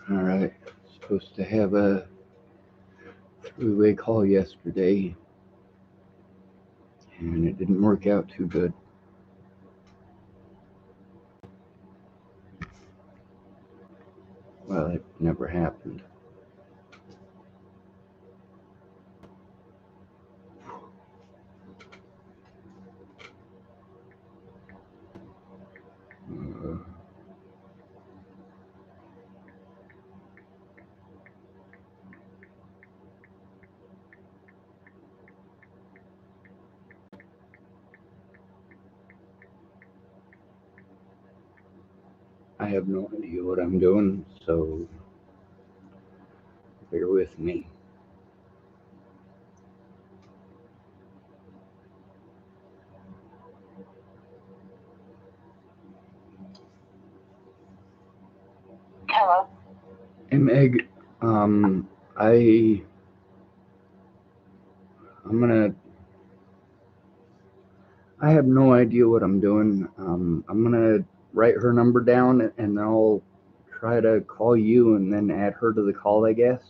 Alright, supposed to have a three-way call yesterday, and it didn't work out too good. Well, it never happened. Uh, I have no idea what I'm doing, so bear with me. Hello. Hey Meg, I'm gonna. I have no idea what I'm doing. I'm gonna write her number down and I'll try to call you and then add her to the call, I guess.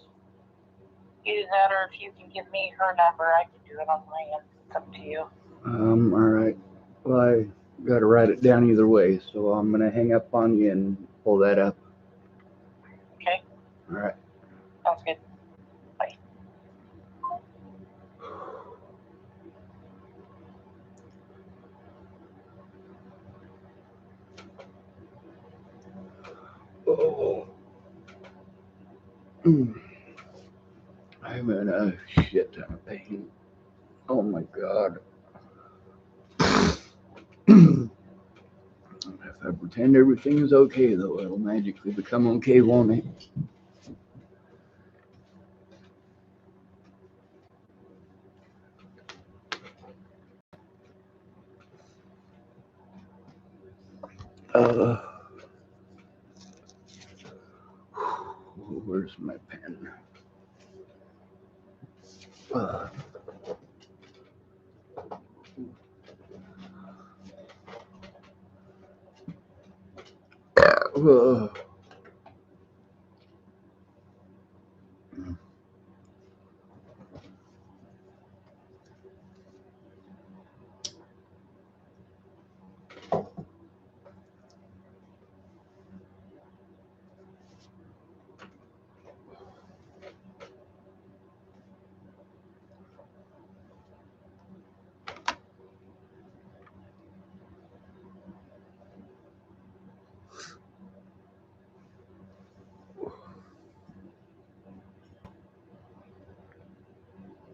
Either that or if you can give me her number, I can do it on my end. It's up to you. Alright. Well, I gotta write it down either way, so I'm gonna hang up on you and pull that up. Okay. Alright. Sounds good. Bye. Oh. I'm in a shit ton of pain. Oh my god. If I pretend everything is okay, though, it'll magically become okay, won't it? Uh, where's my pen? Uh,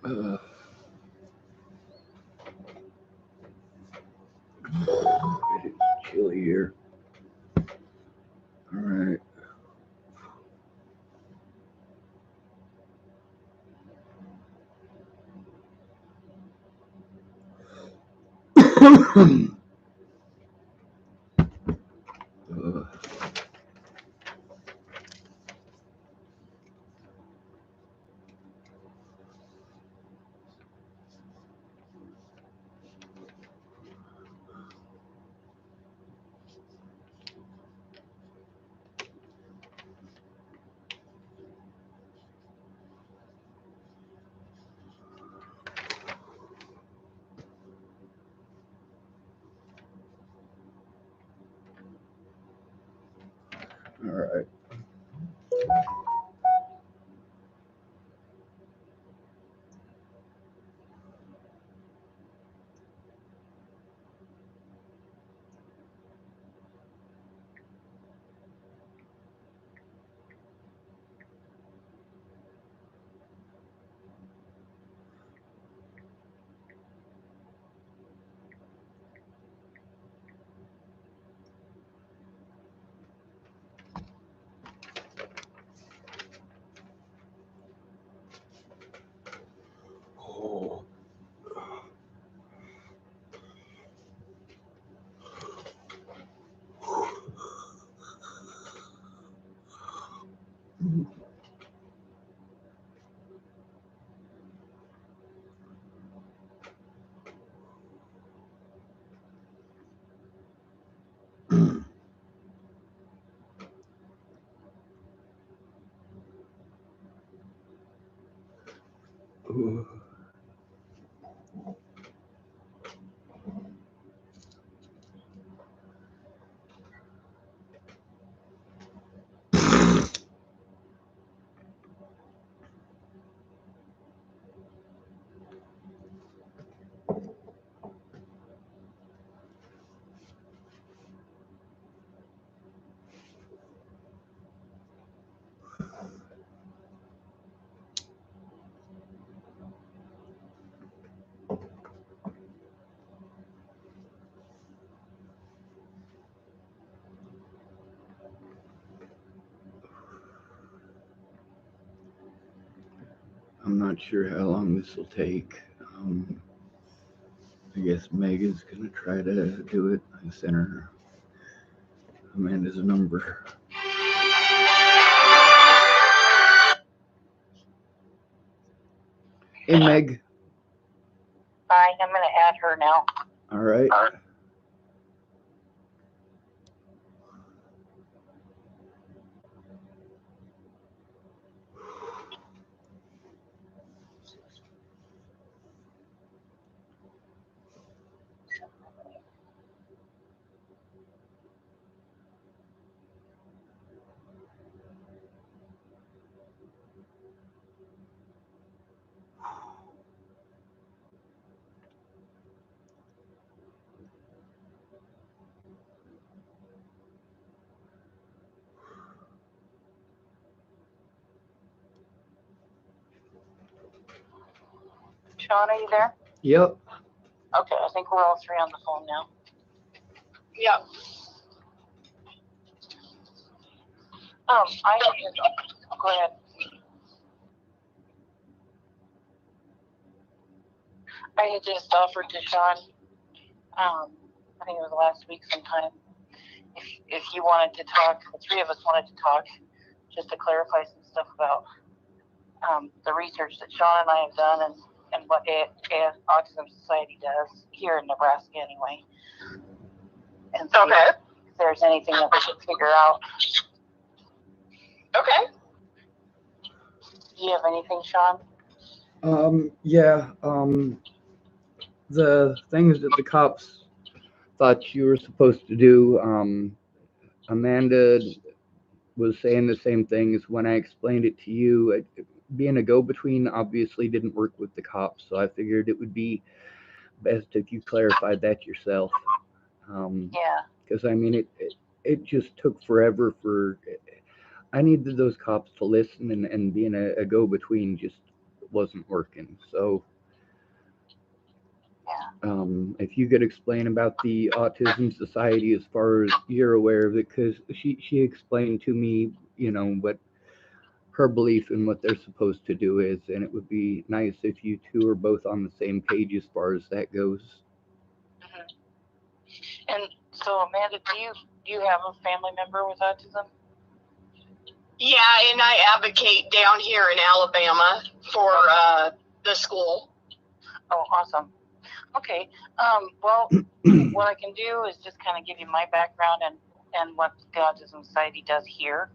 uh, it's chilly here. Alright. Alright. Oh. Ooh. I'm not sure how long this will take. I guess Meg is going to try to do it. I sent her Amanda's number. Hey, Meg. Fine, I'm going to add her now. All right. Sean, are you there? Yep. Okay, I think we're all three on the phone now. Yep. Go ahead. I had just offered to Sean, I think it was last week sometime, if you wanted to talk, the three of us wanted to talk, just to clarify some stuff about the research that Sean and I have done and what Autism Society does here in Nebraska anyway. And see if there's anything that we should figure out. Okay. Do you have anything, Sean? Yeah. The things that the cops thought you were supposed to do, Amanda was saying the same things when I explained it to you. Being a go-between obviously didn't work with the cops, so I figured it would be best if you clarified that yourself. Yeah. Because I mean, it just took forever for. I needed those cops to listen, and being a go-between just wasn't working. So, if you could explain about the Autism Society as far as you're aware of it, because she explained to me, what her belief in what they're supposed to do is, and it would be nice if you two are both on the same page as far as that goes. Mm-hmm. And so, Amanda, do you have a family member with autism? Yeah, and I advocate down here in Alabama for the school. Oh, awesome. Okay. Well, what I can do is just kind of give you my background and what the Autism Society does here.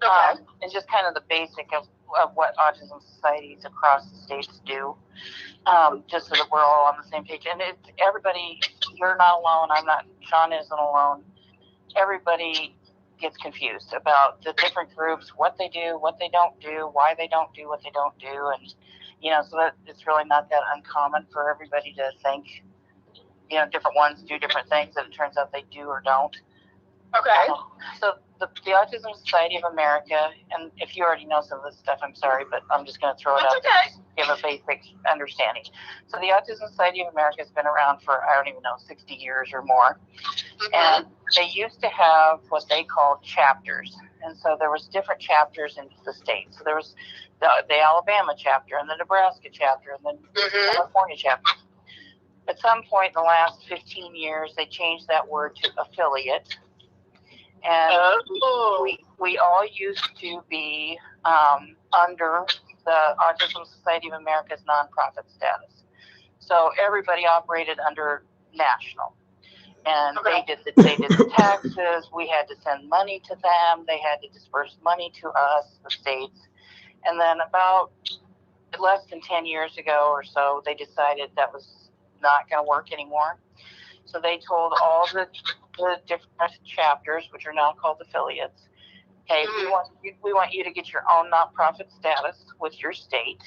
Okay. And just kind of the basic of what autism societies across the states do, just so that we're all on the same page. And it's everybody, you're not alone. I'm not, Sean isn't alone. Everybody gets confused about the different groups, what they do, what they don't do, why they don't do what they don't do. And, so that it's really not that uncommon for everybody to think, different ones do different things that it turns out they do or don't. Okay. So the Autism Society of America, and if you already know some of this stuff, I'm sorry, but I'm just going to throw it out to give a basic understanding. So the Autism Society of America has been around for, I don't even know, 60 years or more. Mm-hmm. And they used to have what they called chapters. And so there was different chapters in the state. So there was the Alabama chapter and the Nebraska chapter and the California chapter. At some point in the last 15 years, they changed that word to affiliate. And we all used to be under the Autism Society of America's nonprofit status. So everybody operated under national. And they did the taxes. We had to send money to them. They had to disperse money to us, the states. And then about less than 10 years ago or so, they decided that was not going to work anymore. So they told all the different chapters, which are now called affiliates, hey, we want you to get your own nonprofit status with your state.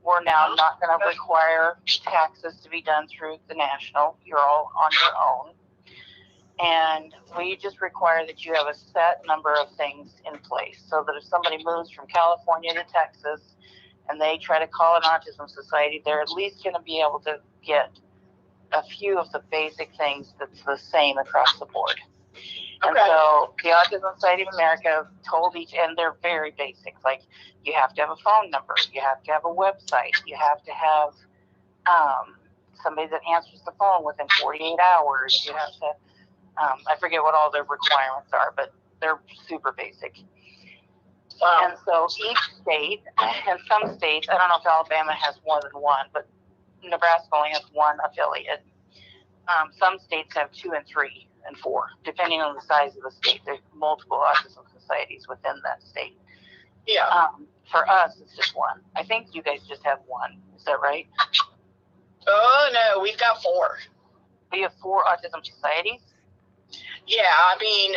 We're now not going to require taxes to be done through the national. You're all on your own. And we just require that you have a set number of things in place so that if somebody moves from California to Texas and they try to call an autism society, they're at least going to be able to get a few of the basic things that's the same across the board. And so the Autism Society of America told each, and they're very basic, like you have to have a phone number, you have to have a website, you have to have somebody that answers the phone within 48 hours, you have to, I forget what all their requirements are, but they're super basic. Wow. And so each state, and some states, I don't know if Alabama has more than one, but Nebraska only has one affiliate. Some states have 2 and 3 and 4, depending on the size of the state. There's multiple autism societies within that state. Yeah. For us, it's just one. I think you guys just have one. Is that right? Oh, no, we've got 4. We have 4 autism societies? Yeah, I mean,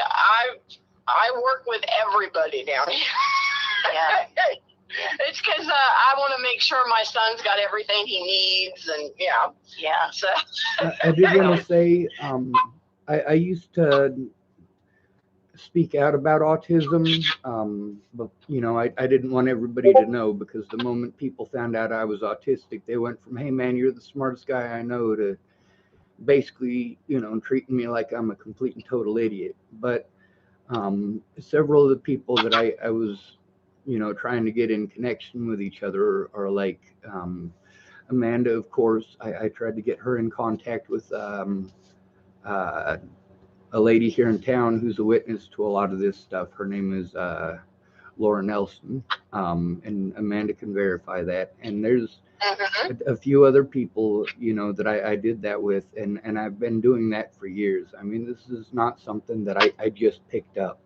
I work with everybody down here. Yeah. It's because I want to make sure my son's got everything he needs, and yeah. So I did want to say, I used to speak out about autism, but I didn't want everybody to know, because the moment people found out I was autistic, they went from, "Hey man, you're the smartest guy I know," to basically, treating me like I'm a complete and total idiot. But several of the people that I was, trying to get in connection with each other are like Amanda, of course. I tried to get her in contact with a lady here in town who's a witness to a lot of this stuff. Her name is Laura Nelson, and Amanda can verify that. And there's a few other people, that I did that with, and I've been doing that for years. I mean, this is not something that I just picked up,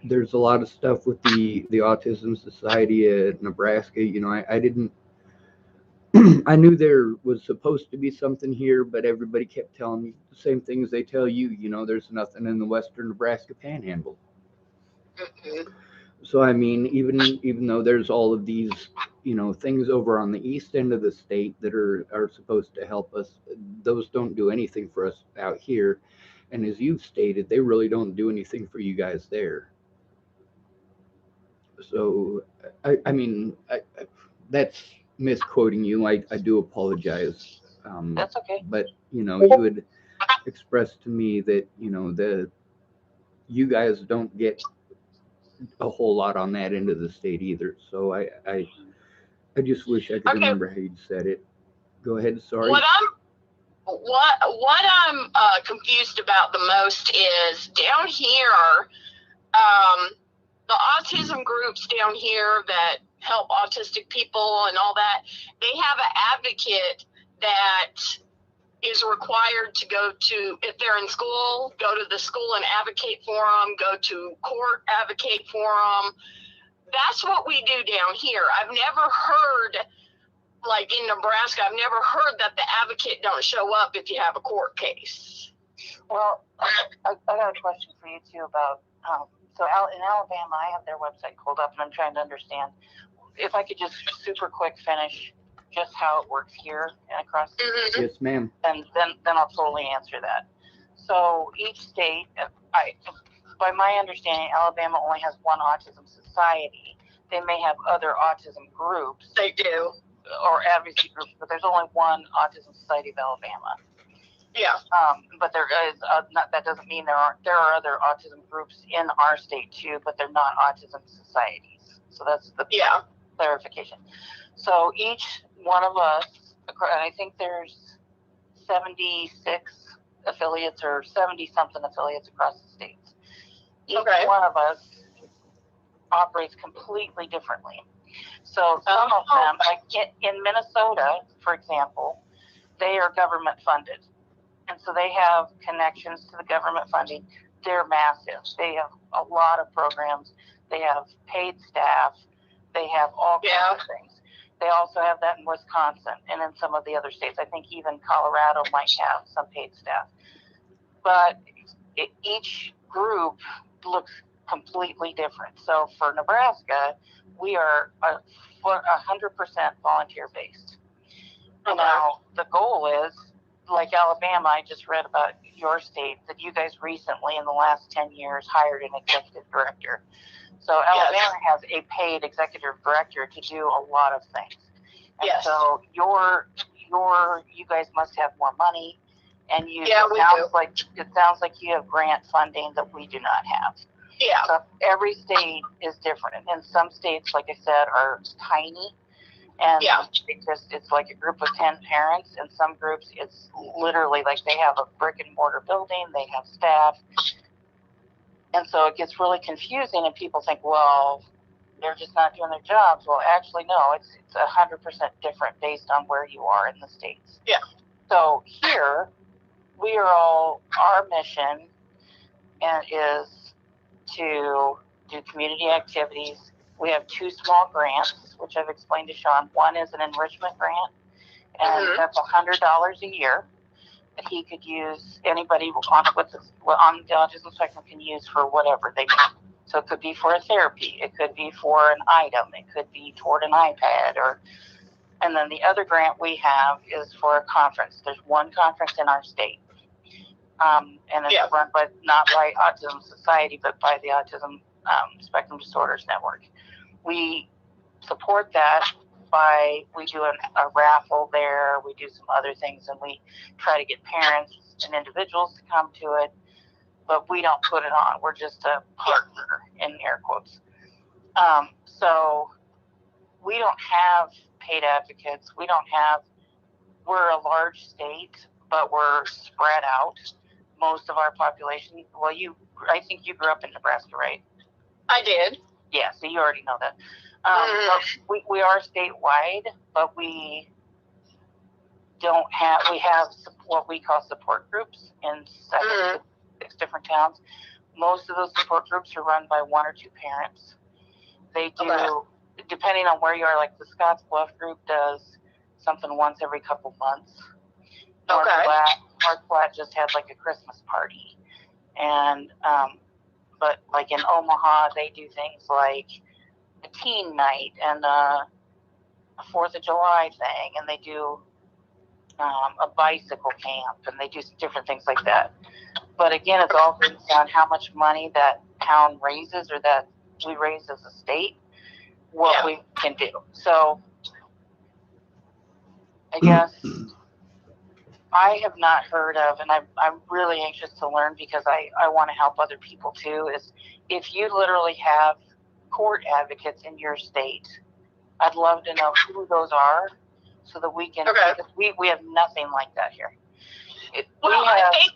There's a lot of stuff with the Autism Society of Nebraska. I didn't, I knew there was supposed to be something here, but everybody kept telling me the same things they tell you, there's nothing in the Western Nebraska Panhandle. So, I mean, even though there's all of these, things over on the east end of the state that are supposed to help us, those don't do anything for us out here. And as you've stated, they really don't do anything for you guys there. So, I mean, that's misquoting you. I do apologize. That's okay. But, you had expressed to me that, you guys don't get a whole lot on that end of the state either. So I just wish I could remember how you said it. Go ahead. Sorry. What I'm confused about the most is down here, the autism groups down here that help autistic people and all that, they have an advocate that is required to go to, if they're in school, go to the school and advocate for them, go to court, advocate for them. That's what we do down here. I've never heard, like in Nebraska, I've never heard that the advocate don't show up if you have a court case. Well, I got a question for you too about, so in Alabama, I have their website pulled up and I'm trying to understand. If I could just super quick finish just how it works here and across the state. Yes, ma'am. And then I'll totally answer that. So each state, by my understanding, Alabama only has one autism society. They may have other autism groups. They do. Or advocacy groups, but there's only one Autism Society of Alabama. Yeah. But there is that doesn't mean there are other autism groups in our state too, but they're not autism societies. So that's the clarification. So each one of us, and I think there's 76 affiliates or 70 something affiliates across the states. Each one of us operates completely differently. So some of them, like in Minnesota, for example, they are government funded. And so they have connections to the government funding. They're massive. They have a lot of programs. They have paid staff. They have all kinds of things. They also have that in Wisconsin and in some of the other states. I think even Colorado might have some paid staff. But each group looks completely different. So for Nebraska, we are 100% volunteer based. Okay. Now, the goal is, like Alabama, I just read about your state, that you guys recently, in the last 10 years, hired an executive director. So Alabama has a paid executive director to do a lot of things. And so you guys must have more money, and it sounds like you have grant funding that we do not have. Yeah. So every state is different, and some states, like I said, are tiny, and it's like a group of 10 parents. And some groups, it's literally like they have a brick and mortar building, they have staff. And so it gets really confusing, and people think, well, they're just not doing their jobs. Well, actually, no, it's 100% different based on where you are in the states. Yeah. So here, our mission is to do community activities. We have 2 small grants, which I've explained to Sean. One is an enrichment grant, and that's $100 a year that he could use. Anybody on the autism spectrum can use for whatever they need. So it could be for a therapy, it could be for an item, it could be toward an iPad, and then the other grant we have is for a conference. There's one conference in our state, and it's run not by Autism Society, but by the Autism Spectrum Disorders Network. We support that we do a raffle there, we do some other things, and we try to get parents and individuals to come to it, but we don't put it on. We're just a partner, in air quotes. So we don't have paid advocates. We're a large state, but we're spread out. Most of our population, I think you grew up in Nebraska, right? I did. Yeah, so you already know that. We are statewide, but we have what we call support groups in 6 different towns. Most of those support groups are run by 1 or 2 parents. They do, depending on where you are, like the Scotts Bluff group does something once every couple months. North Platte just had like a Christmas party. And, but like in Omaha, they do things like a teen night and a 4th of July thing, and they do a bicycle camp, and they do different things like that. But again, it's all based on how much money that town raises, or that we raise as a state, what we can do. So I guess I have not heard of, and I'm really anxious to learn, because I want to help other people too, is if you literally have court advocates in your state, I'd love to know who those are, so that we can, because we have nothing like that here. I think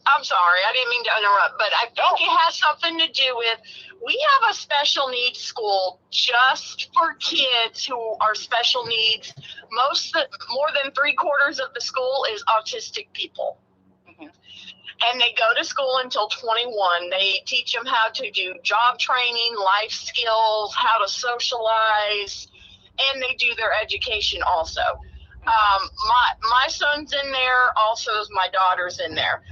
I'm sorry, I didn't mean to interrupt, but I think it has something to do with, we have a special needs school just for kids who are special needs. More than 3/4 of the school is autistic people. Mm-hmm. And they go to school until 21. They teach them how to do job training, life skills, how to socialize, and they do their education also. My son's in there, also my daughter's in there.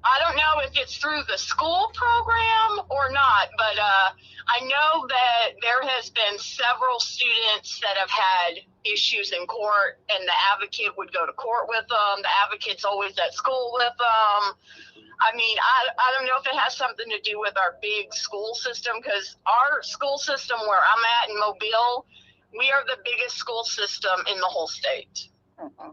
I don't know if it's through the school program or not, but I know that there has been several students that have had issues in court, and the advocate would go to court with them. The advocate's always at school with them. I mean, I don't know if it has something to do with our big school system, because our school system where I'm at in Mobile, we are the biggest school system in the whole state. Mm-hmm.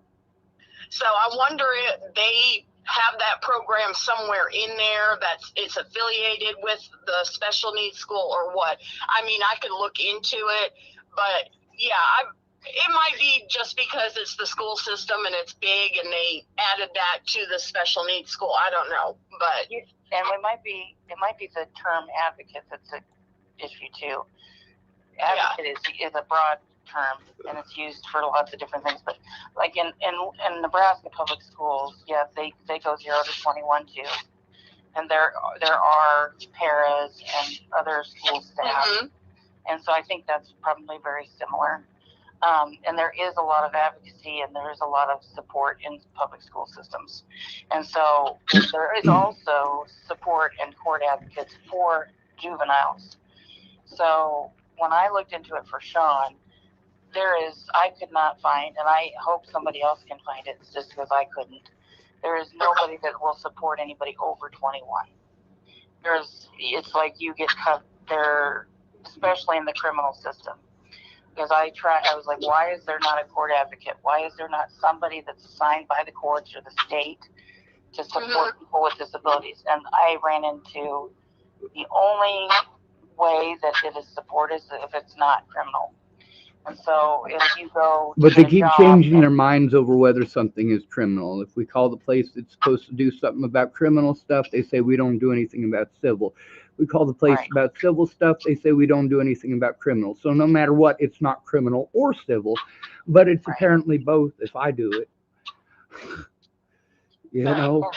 So I wonder if they have that program somewhere in there it's affiliated with the special needs school or what. I mean, I could look into it, but yeah, it might be just because it's the school system and it's big and they added that to the special needs school. I don't know, but. And it might be the term advocate that's an issue too. Advocate is a broad term, and it's used for lots of different things. But like in Nebraska public schools, they go 0 to 21 too, and there are paras and other school staff. Mm-hmm. And so I think that's probably very similar. And there is a lot of advocacy and there is a lot of support in public school systems. And so there is also support and court advocates for juveniles. So when I looked into it for Sean, I could not find, and I hope somebody else can find it, just because I couldn't. There is nobody that will support anybody over 21. It's like you get cut there, especially in the criminal system. Because I was like, why is there not a court advocate? Why is there not somebody that's assigned by the courts or the state to support people with disabilities? And I ran into the only way that it is supported is if it's not criminal. And so if you go to But they get a keep job changing their minds over whether something is criminal. If we call the place that's supposed to do something about criminal stuff, they say we don't do anything about civil. We call the place Right. about civil stuff, they say we don't do anything about criminal. So no matter what, it's not criminal or civil, but it's Right. apparently both if I do it. You know?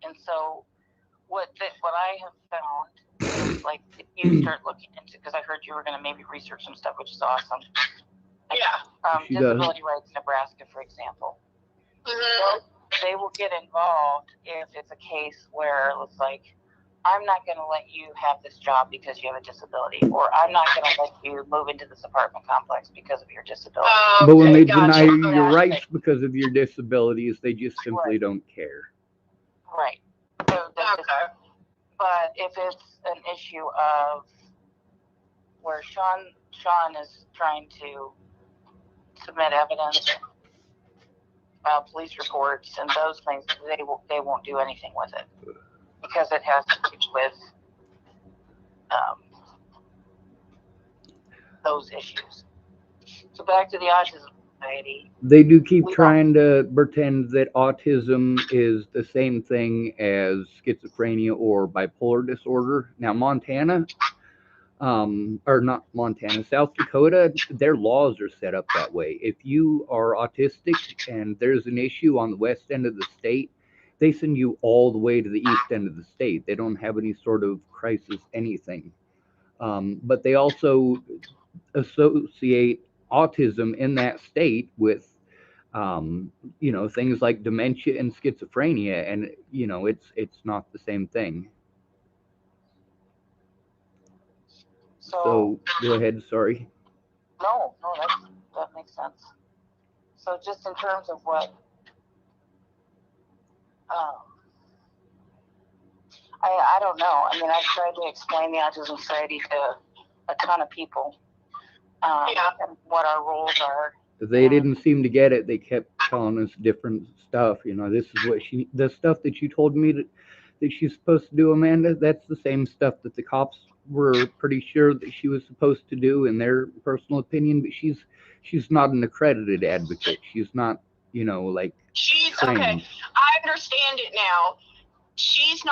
And so what I have found is, like, if you start looking into, because I heard you were going to maybe research some stuff, which is awesome. Like, She does. Disability Rights Nebraska, for example. They will get involved if it's a case where it's like, I'm not going to let you have this job because you have a disability, or I'm not going to let you move into this apartment complex because of your disability. But when they deny you your rights because of your disabilities, they just simply don't care. Right. So but if it's an issue of where Sean is trying to submit evidence, file police reports, and those things, they won't do anything with it because it has to do with those issues. So back to the Autism Society. They do keep trying to pretend that autism is the same thing as schizophrenia or bipolar disorder. Now, Montana, or not Montana, South Dakota, their laws are set up that way. If you are autistic and there's an issue on the west end of the state, they send you all the way to the east end of the state. They don't have any sort of crisis anything. But they also associate autism in that state with things like dementia and schizophrenia, and it's not the same thing. So go ahead. Sorry. No, that makes sense. So just in terms of what I don't know. I mean, I've tried to explain the Autism Society to a ton of people, and what our rules are. They didn't seem to get it. They kept telling us different stuff. This is what the stuff that you told me that she's supposed to do, Amanda. That's the same stuff that the cops were pretty sure that she was supposed to do in their personal opinion. But she's not an accredited advocate. She's not, like she's trained. Okay. I understand it now. She's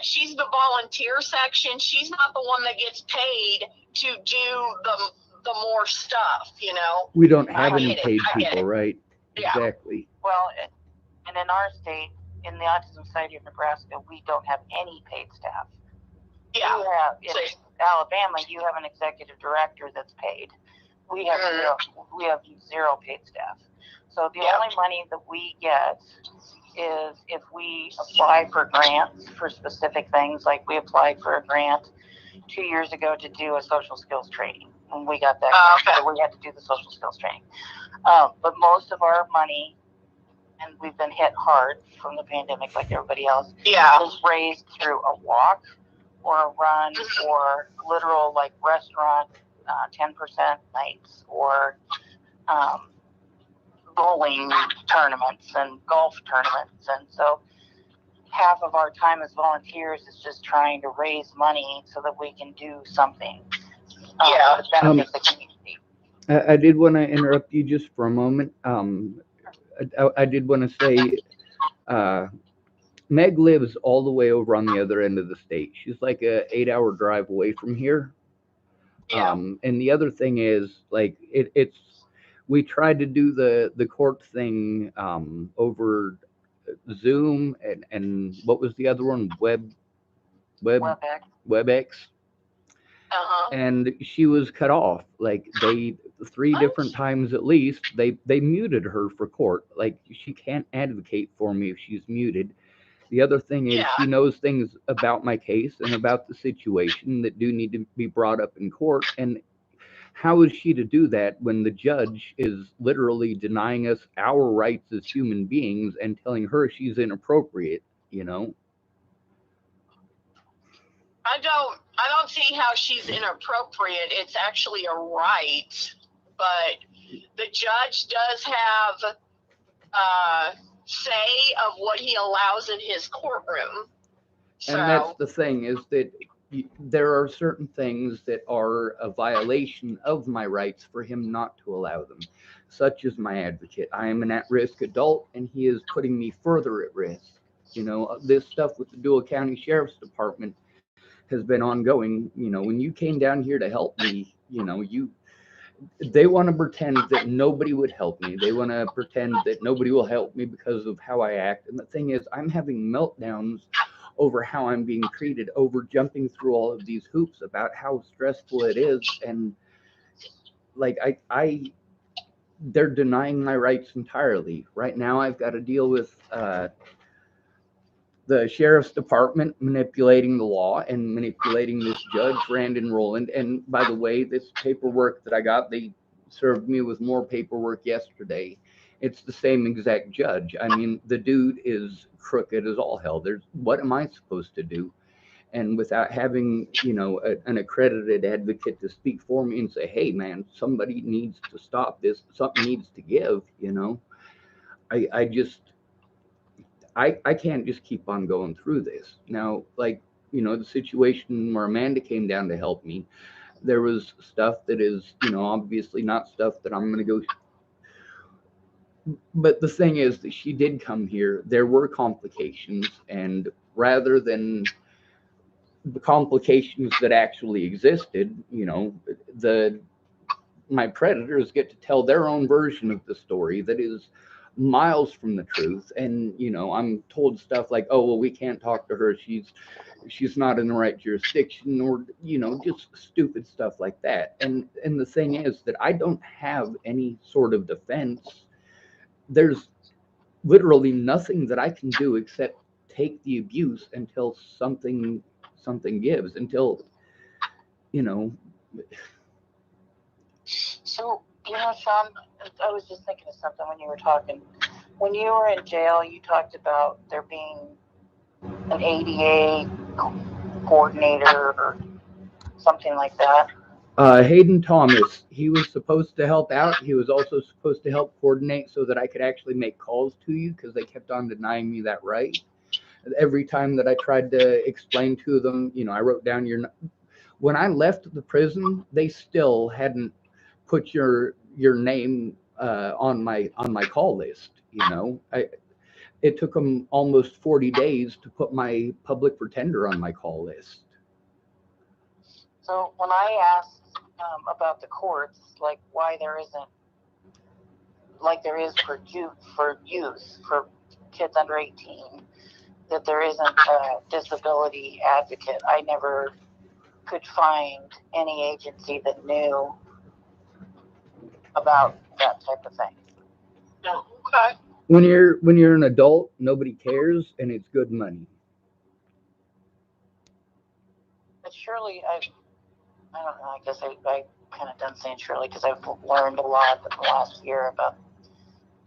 she's the volunteer section. She's not the one that gets paid to do the more stuff, We don't have any paid people, right? Yeah. Exactly. Well, and in our state, in the Autism Society of Nebraska, we don't have any paid staff. Yeah. In Alabama, you have an executive director that's paid. We have zero paid staff. So the only money that we get is if we apply for grants for specific things. Like we applied for a grant 2 years ago to do a social skills training, and we got that grant, so we had to do the social skills training. But most of our money, and we've been hit hard from the pandemic like everybody else, is raised through a walk or a run or literal like restaurant 10% nights or bowling tournaments and golf tournaments. And so half of our time as volunteers is just trying to raise money so that we can do something to benefit the community. I did want to interrupt you just for a moment. I did want to say Meg lives all the way over on the other end of the state. She's like a 8-hour drive away from here. And the other thing is, like, we tried to do the court thing over Zoom and what was the other one? WebEx. and she was cut off. Like they 3 different times at least, they muted her for court. Like she can't advocate for me if she's muted. The other thing is Yeah. she knows things about my case and about the situation that do need to be brought up in court. And how is she to do that when the judge is literally denying us our rights as human beings and telling her she's inappropriate, you know? I don't see how she's inappropriate. It's actually a right, but the judge does have say of what he allows in his courtroom. And that's the thing, is that there are certain things that are a violation of my rights for him not to allow them, such as my advocate. I am an at-risk adult, and he is putting me further at risk. You know, this stuff with the Dual County Sheriff's Department has been ongoing. You know, when you came down here to help me, you know, they want to pretend that nobody would help me. They want to pretend that nobody will help me because of how I act. And the thing is, I'm having meltdowns over how I'm being treated, over jumping through all of these hoops about how stressful it is. And like, they're denying my rights entirely. Right now, I've got to deal with the sheriff's department manipulating the law and manipulating this judge, Randon Rowland. And by the way, this paperwork that I got, they served me with more paperwork yesterday. It's the same exact judge. I mean, the dude is crooked as all hell. What am I supposed to do? And without having, you know, an accredited advocate to speak for me and say, hey, man, somebody needs to stop this. Something needs to give, you know. I can't just keep on going through this. Now, like, you know, the situation where Amanda came down to help me, there was stuff that is, you know, obviously not stuff that I'm going to go. But the thing is that she did come here. There were complications. And rather than the complications that actually existed, you know, my predators get to tell their own version of the story that is miles from the truth. And you know, I'm told stuff like, oh well, we can't talk to her, she's not in the right jurisdiction, or you know, just stupid stuff like that. And the thing is that I don't have any sort of defense. There's literally nothing that I can do except take the abuse until something gives, until, you know. So, you know, Sean, I was just thinking of something when you were talking. When you were in jail, you talked about there being an ADA coordinator or something like that. Hayden Thomas, he was supposed to help out. He was also supposed to help coordinate so that I could actually make calls to you, because they kept on denying me that right. Every time that I tried to explain to them, you know, I wrote down when I left the prison, they still hadn't put your name on my call list. You know, it took them almost 40 days to put my public pretender on my call list. So when I asked about the courts, like why there isn't, like there is for youth, for kids under 18, that there isn't a disability advocate, I never could find any agency that knew about that type of thing. No, okay. When you're an adult, nobody cares, and it's good money. But surely I don't know, I guess I kind of done saying surely because I've learned a lot in the last year about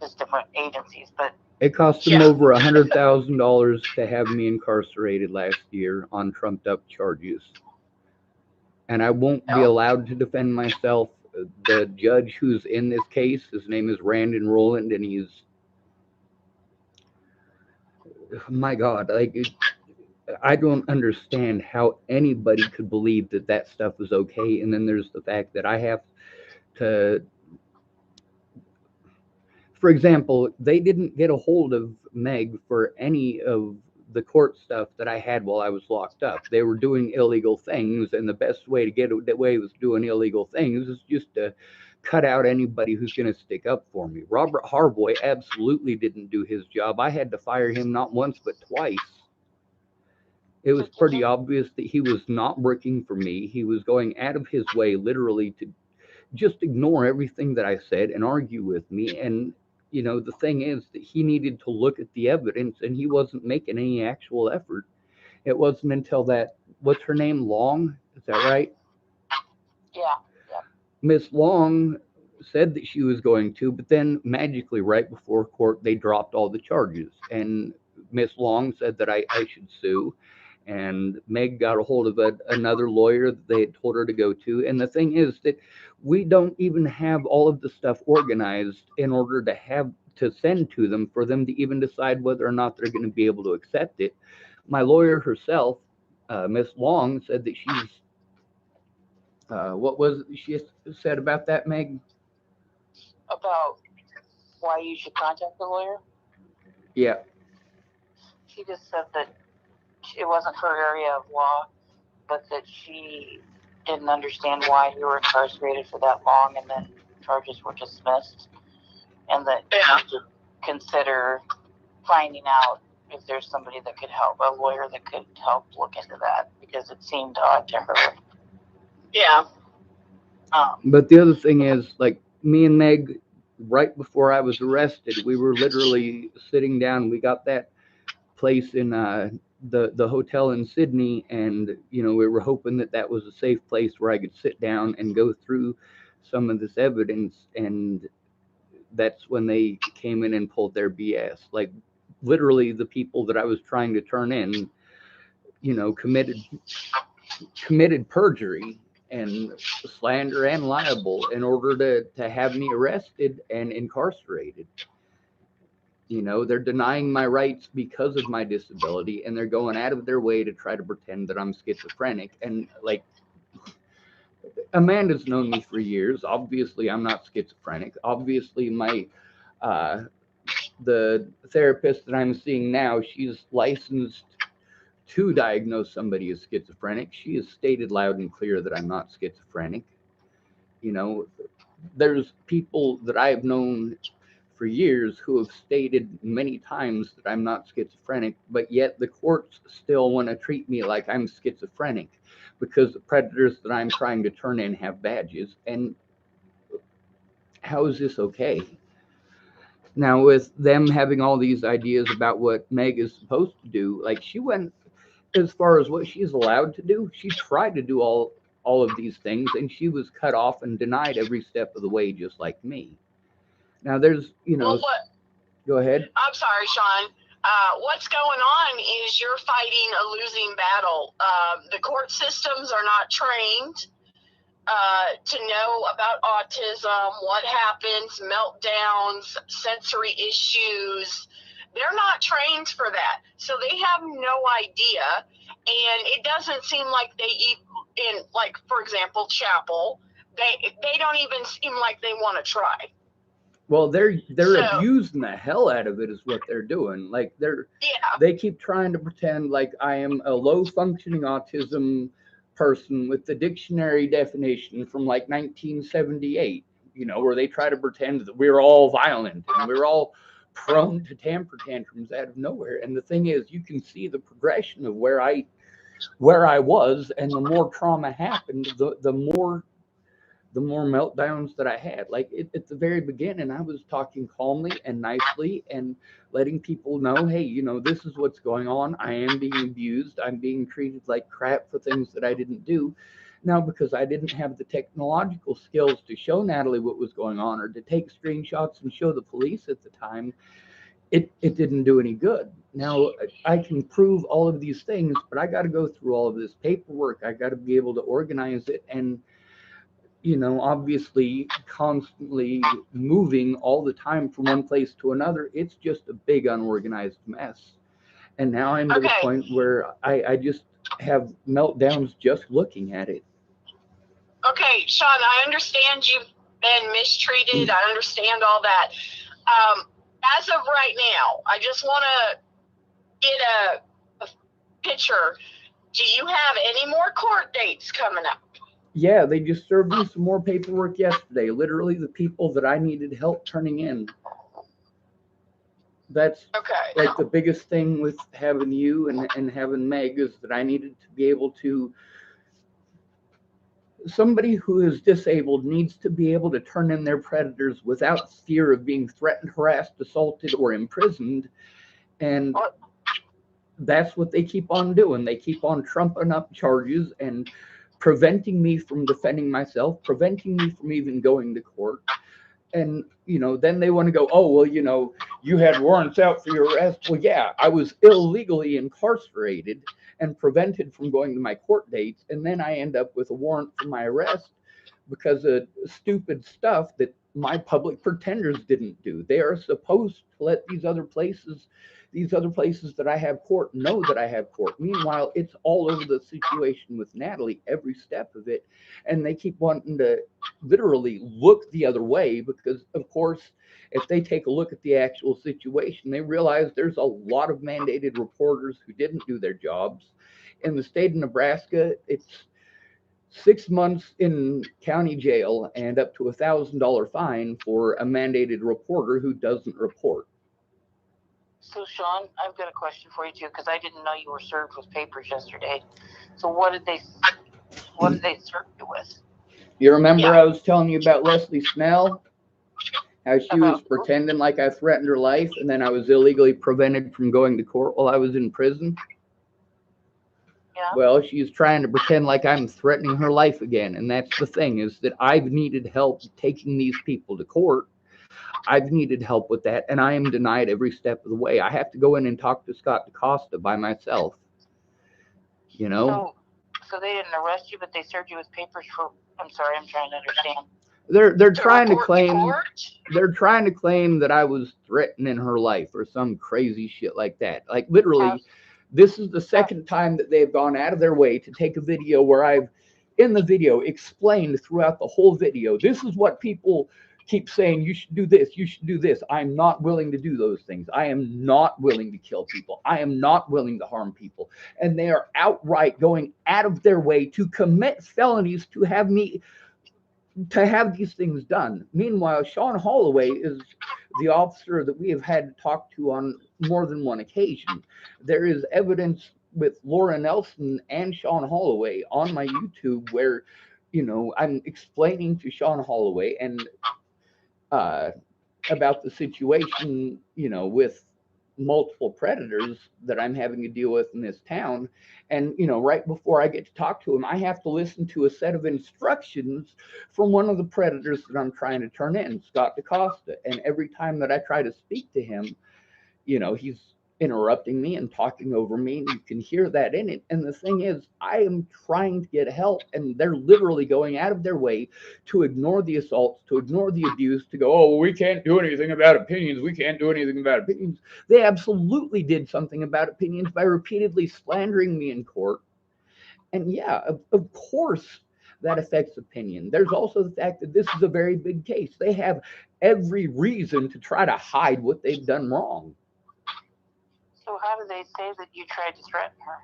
just different agencies, but it cost them over $100,000 to have me incarcerated last year on trumped up charges. And I won't be allowed to defend myself. The judge who's in this case, his name is Randon Rowland, and he's, my God, like, I don't understand how anybody could believe that stuff is okay. And then there's the fact that I have to, for example, they didn't get a hold of Meg for any of the court stuff that I had while I was locked up. They were doing illegal things, and the best way to get away with doing illegal things is just to cut out anybody who's going to stick up for me. Robert Harboy absolutely didn't do his job. I had to fire him not once but twice. It was pretty obvious that he was not working for me. He was going out of his way, literally, to just ignore everything that I said and argue with me. And, the thing is that he needed to look at the evidence, and he wasn't making any actual effort. It wasn't until that, what's her name, Long? Is that right? Yeah. Yeah. Miss Long said that she was going to, but then magically, right before court, they dropped all the charges. And Miss Long said that I should sue. And Meg got a hold of another lawyer that they had told her to go to. And the thing is that we don't even have all of the stuff organized in order to send to them for them to even decide whether or not they're going to be able to accept it. My lawyer herself, Miss Long, said that what was it she said about that, Meg? About why you should contact the lawyer? Yeah. She just said that it wasn't her area of law, but that she didn't understand why you were incarcerated for that long and then charges were dismissed, and that you should consider finding out if there's somebody that could help, a lawyer that could help look into that, because it seemed odd to her. Yeah. But the other thing is, like, me and Meg, right before I was arrested, we were literally sitting down. We got that place in the hotel in Sydney, and we were hoping that that was a safe place where I could sit down and go through some of this evidence. And that's when they came in and pulled their BS. Like, literally, the people that I was trying to turn in, committed perjury and slander and libel in order to have me arrested and incarcerated. They're denying my rights because of my disability, and they're going out of their way to try to pretend that I'm schizophrenic. And, like, Amanda's known me for years. Obviously, I'm not schizophrenic. Obviously, the therapist that I'm seeing now, she's licensed to diagnose somebody as schizophrenic. She has stated loud and clear that I'm not schizophrenic. There's people that I have known for years who have stated many times that I'm not schizophrenic, but yet the courts still want to treat me like I'm schizophrenic because the predators that I'm trying to turn in have badges. And how is this okay? Now, with them having all these ideas about what Meg is supposed to do, like, she went as far as what she's allowed to do. She tried to do all of these things, and she was cut off and denied every step of the way, just like me. Now, there's, Well, go ahead. I'm sorry, Sean. What's going on is you're fighting a losing battle. The court systems are not trained to know about autism, what happens, meltdowns, sensory issues. They're not trained for that. So they have no idea. And it doesn't seem like like, for example, Chapel, they don't even seem like they want to try. Well, they're abusing the hell out of it is what they're doing. Like, they keep trying to pretend like I am a low functioning autism person with the dictionary definition from like 1978, where they try to pretend that we're all violent and we're all prone to temper tantrums out of nowhere. And the thing is, you can see the progression of where I was, and the more trauma happened, the more meltdowns that I had. Like, at the very beginning, I was talking calmly and nicely and letting people know, hey, this is what's going on. I am being abused. I'm being treated like crap for things that I didn't do. Now, because I didn't have the technological skills to show Natalie what was going on or to take screenshots and show the police at the time, it didn't do any good. Now, I can prove all of these things, but I got to go through all of this paperwork. I got to be able to organize it, and obviously constantly moving all the time from one place to another. It's just a big unorganized mess. And now I'm to the point where I just have meltdowns just looking at it. Okay, Sean, I understand you've been mistreated. I understand all that. As of right now, I just want to get a picture. Do you have any more court dates coming up? Yeah, they just served me some more paperwork yesterday. Literally, the people that I needed help turning in. That's Okay. like the biggest thing with having you and having Meg is that I needed to be able to, somebody who is disabled needs to be able to turn in their predators without fear of being threatened, harassed, assaulted, or imprisoned. And that's what they keep on doing. They keep on trumping up charges and preventing me from defending myself, preventing me from even going to court. And, you know, then they want to go, oh, well, you know, you had warrants out for your arrest. Well, yeah, I was illegally incarcerated and prevented from going to my court dates. And then I end up with a warrant for my arrest because of stupid stuff that my public pretenders didn't do. They are supposed to let these other places that I have court know that I have court. Meanwhile, it's all over the situation with Natalie, every step of it. And they keep wanting to literally look the other way because, of course, if they take a look at the actual situation, they realize there's a lot of mandated reporters who didn't do their jobs. In the state of Nebraska, it's 6 months in county jail and up to $1,000 fine for a mandated reporter who doesn't report. So, Sean, I've got a question for you too, because I didn't know you were served with papers yesterday. So, what did they serve you with? You remember I was telling you about Leslie Snell? How she was pretending like I threatened her life, and then I was illegally prevented from going to court while I was in prison? Yeah. Well, she's trying to pretend like I'm threatening her life again. And that's the thing, is that I've needed help taking these people to court. I've needed help with that, and I am denied every step of the way. I have to go in and talk to Scott DaCosta by myself. You know? So they didn't arrest you, but they served you with papers for, I'm sorry, I'm trying to understand. They're trying to claim that I was threatening her life or some crazy shit like that. Like literally, this is the second time that they've gone out of their way to take a video where I've, in the video, explained throughout the whole video, this is what people keep saying, you should do this, you should do this. I'm not willing to do those things. I am not willing to kill people. I am not willing to harm people. And they are outright going out of their way to commit felonies to have these things done. Meanwhile, Sean Holloway is the officer that we have had to talk to on more than one occasion. There is evidence with Laura Nelson and Sean Holloway on my YouTube where, you know, I'm explaining to Sean Holloway and about the situation, you know, with multiple predators that I'm having to deal with in this town. And, you know, right before I get to talk to him, I have to listen to a set of instructions from one of the predators that I'm trying to turn in, Scott DaCosta. And every time that I try to speak to him, you know, he's interrupting me and talking over me, and you can hear that in it. And the thing is, I am trying to get help, and they're literally going out of their way to ignore the assaults, to ignore the abuse, to go, oh, we can't do anything about opinions. We can't do anything about opinions. They absolutely did something about opinions by repeatedly slandering me in court. And yeah, of course, that affects opinion. There's also the fact that this is a very big case. They have every reason to try to hide what they've done wrong. So how do they say that you tried to threaten her?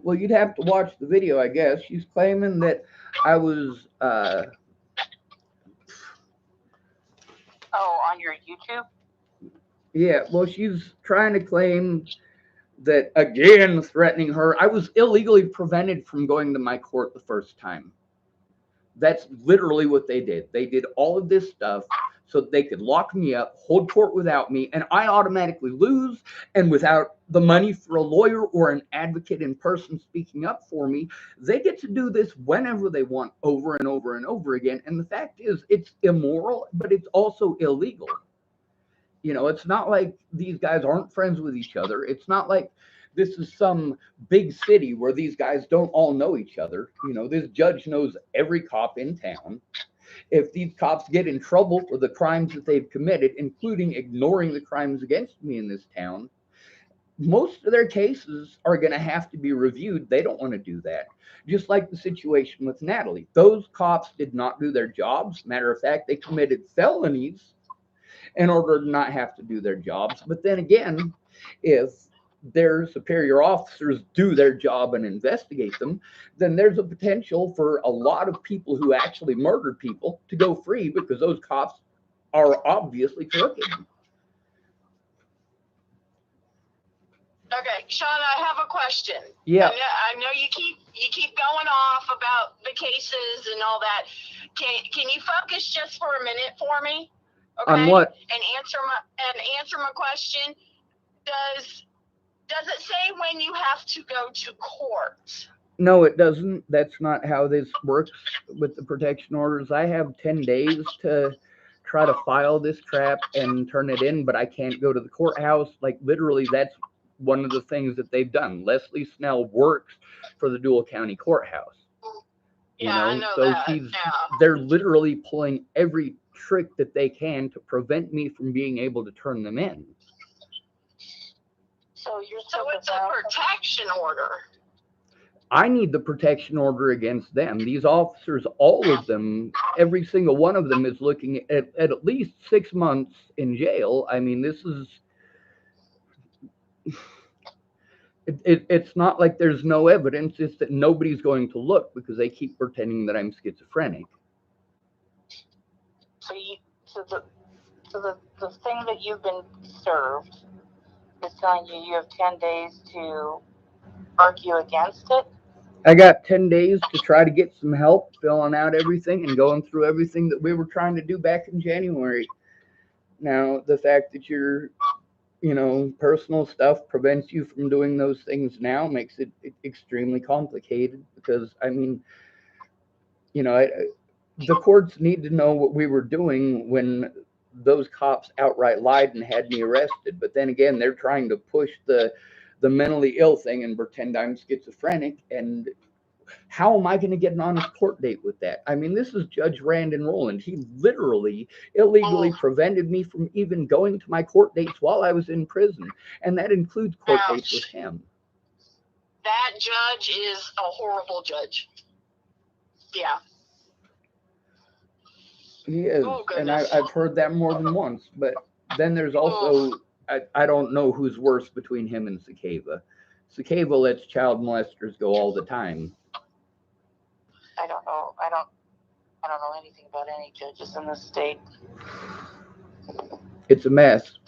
Well, you'd have to watch the video, I guess. She's claiming that I was on your YouTube? Yeah, well, she's trying to claim that, again, threatening her. I was illegally prevented from going to my court the first time. That's literally what they did. They did all of this stuff so that they could lock me up, hold court without me, and I automatically lose. And without the money for a lawyer or an advocate in person speaking up for me, they get to do this whenever they want, over and over and over again. And the fact is, it's immoral, but it's also illegal. You know, it's not like these guys aren't friends with each other. It's not like this is some big city where these guys don't all know each other. You know, this judge knows every cop in town. If these cops get in trouble for the crimes that they've committed, including ignoring the crimes against me in this town, most of their cases are going to have to be reviewed. They don't want to do that. Just like the situation with Natalie. Those cops did not do their jobs. Matter of fact, they committed felonies in order to not have to do their jobs. But then again, if their superior officers do their job and investigate them, then there's a potential for a lot of people who actually murdered people to go free because those cops are obviously crooked. Okay, Sean, I have a question. Yeah. I know you keep going off about the cases and all that. Can you focus just for a minute for me? Okay. On what? And answer my question. Does it say when you have to go to court? No, it doesn't. That's not how this works with the protection orders. I have 10 days to try to file this crap and turn it in, but I can't go to the courthouse. Like, literally, that's one of the things that they've done. Leslie Snell works for the Dual County Courthouse. Yeah, I know so that. They're literally pulling every trick that they can to prevent me from being able to turn them in. So it's a protection order. I need the protection order against them. These officers, all of them, every single one of them is looking at least 6 months in jail. I mean, this is... It's not like there's no evidence. It's that nobody's going to look because they keep pretending that I'm schizophrenic. So the thing that you've been served is telling you have 10 days to argue against it? I got 10 days to try to get some help filling out everything and going through everything that we were trying to do back in January. Now, the fact that your, personal stuff prevents you from doing those things now makes it extremely complicated because, I mean, the courts need to know what we were doing when those cops outright lied and had me arrested. But then again, they're trying to push the mentally ill thing and pretend I'm schizophrenic. And how am I going to get an honest court date with that? I mean, this is Judge Randon Rowland. He literally illegally prevented me from even going to my court dates while I was in prison. And that includes court dates with him. That judge is a horrible judge. Yeah. He is, and I've heard that more than once. But then there's also, I don't know who's worse between him and Sakeva. Sakeva lets child molesters go all the time. I don't know. I don't know anything about any judges in this state. It's a mess.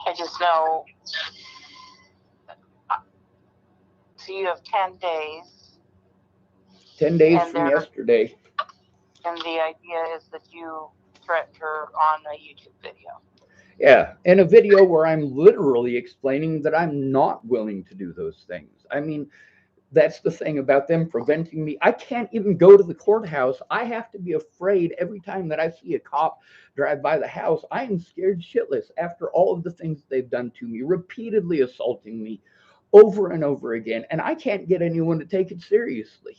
I just know. So you have 10 days. 10 days from yesterday. And the idea is that you threatened her on a YouTube video. Yeah, in a video where I'm literally explaining that I'm not willing to do those things. I mean, that's the thing about them preventing me. I can't even go to the courthouse. I have to be afraid every time that I see a cop drive by the house. I am scared shitless after all of the things they've done to me, repeatedly assaulting me over and over again. And I can't get anyone to take it seriously.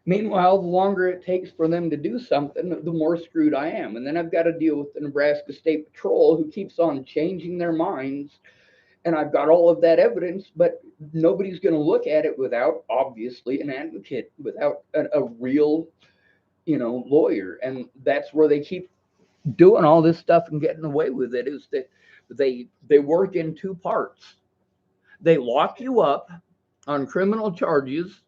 Meanwhile, the longer it takes for them to do something, the more screwed I am. And then I've got to deal with the Nebraska State Patrol, who keeps on changing their minds. And I've got all of that evidence, but nobody's going to look at it without, obviously, an advocate, without a real, lawyer. And that's where they keep doing all this stuff and getting away with it, is that they work in two parts. They lock you up on criminal charges,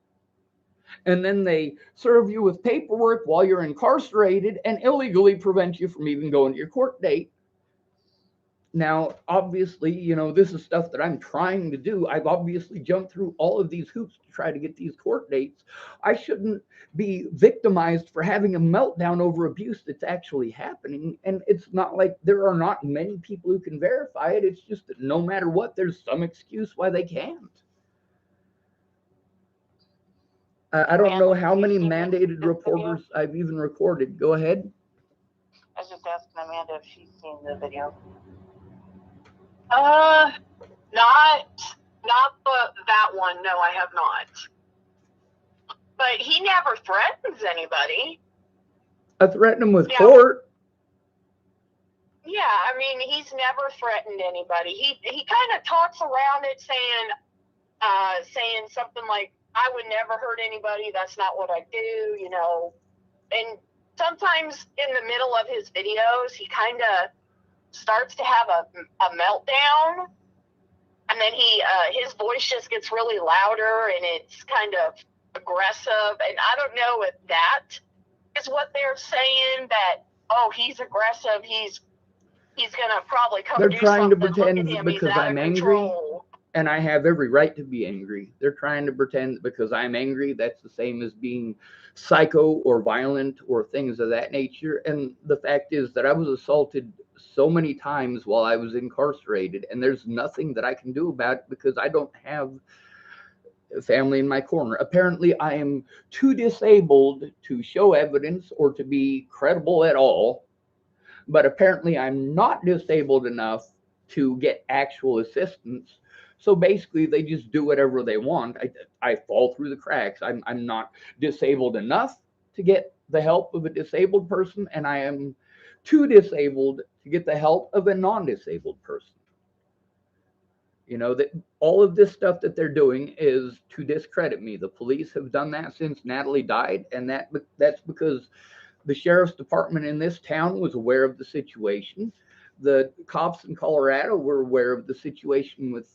and then they serve you with paperwork while you're incarcerated and illegally prevent you from even going to your court date. Now, obviously, this is stuff that I'm trying to do. I've obviously jumped through all of these hoops to try to get these court dates. I shouldn't be victimized for having a meltdown over abuse that's actually happening. And it's not like there are not many people who can verify it. It's just that no matter what, there's some excuse why they can't. I don't know how many mandated reporters I've even recorded. Go ahead. I was just asking Amanda if she's seen the video. Not that one. No, I have not. But he never threatens anybody. I threatened him with court. Yeah, I mean, he's never threatened anybody. He kind of talks around it, saying something like, "I would never hurt anybody. That's not what I do," And sometimes in the middle of his videos, he kind of starts to have a meltdown, and then his voice just gets really louder, and it's kind of aggressive. And I don't know if that is what they're saying, that, oh, he's aggressive, he's he's gonna probably come They're do trying to something. Look at pretend him, he's because out I'm of angry, control. and I have every right to be angry. They're trying to pretend that because I'm angry, that's the same as being psycho or violent or things of that nature. And the fact is that I was assaulted so many times while I was incarcerated, and there's nothing that I can do about it because I don't have family in my corner. Apparently, I am too disabled to show evidence or to be credible at all. But apparently, I'm not disabled enough to get actual assistance. So basically, they just do whatever they want. I fall through the cracks. I'm not disabled enough to get the help of a disabled person, and I am too disabled to get the help of a non-disabled person. You know, that all of this stuff that they're doing is to discredit me. The police have done that since Natalie died, and that's because the sheriff's department in this town was aware of the situation. The cops in Colorado were aware of the situation with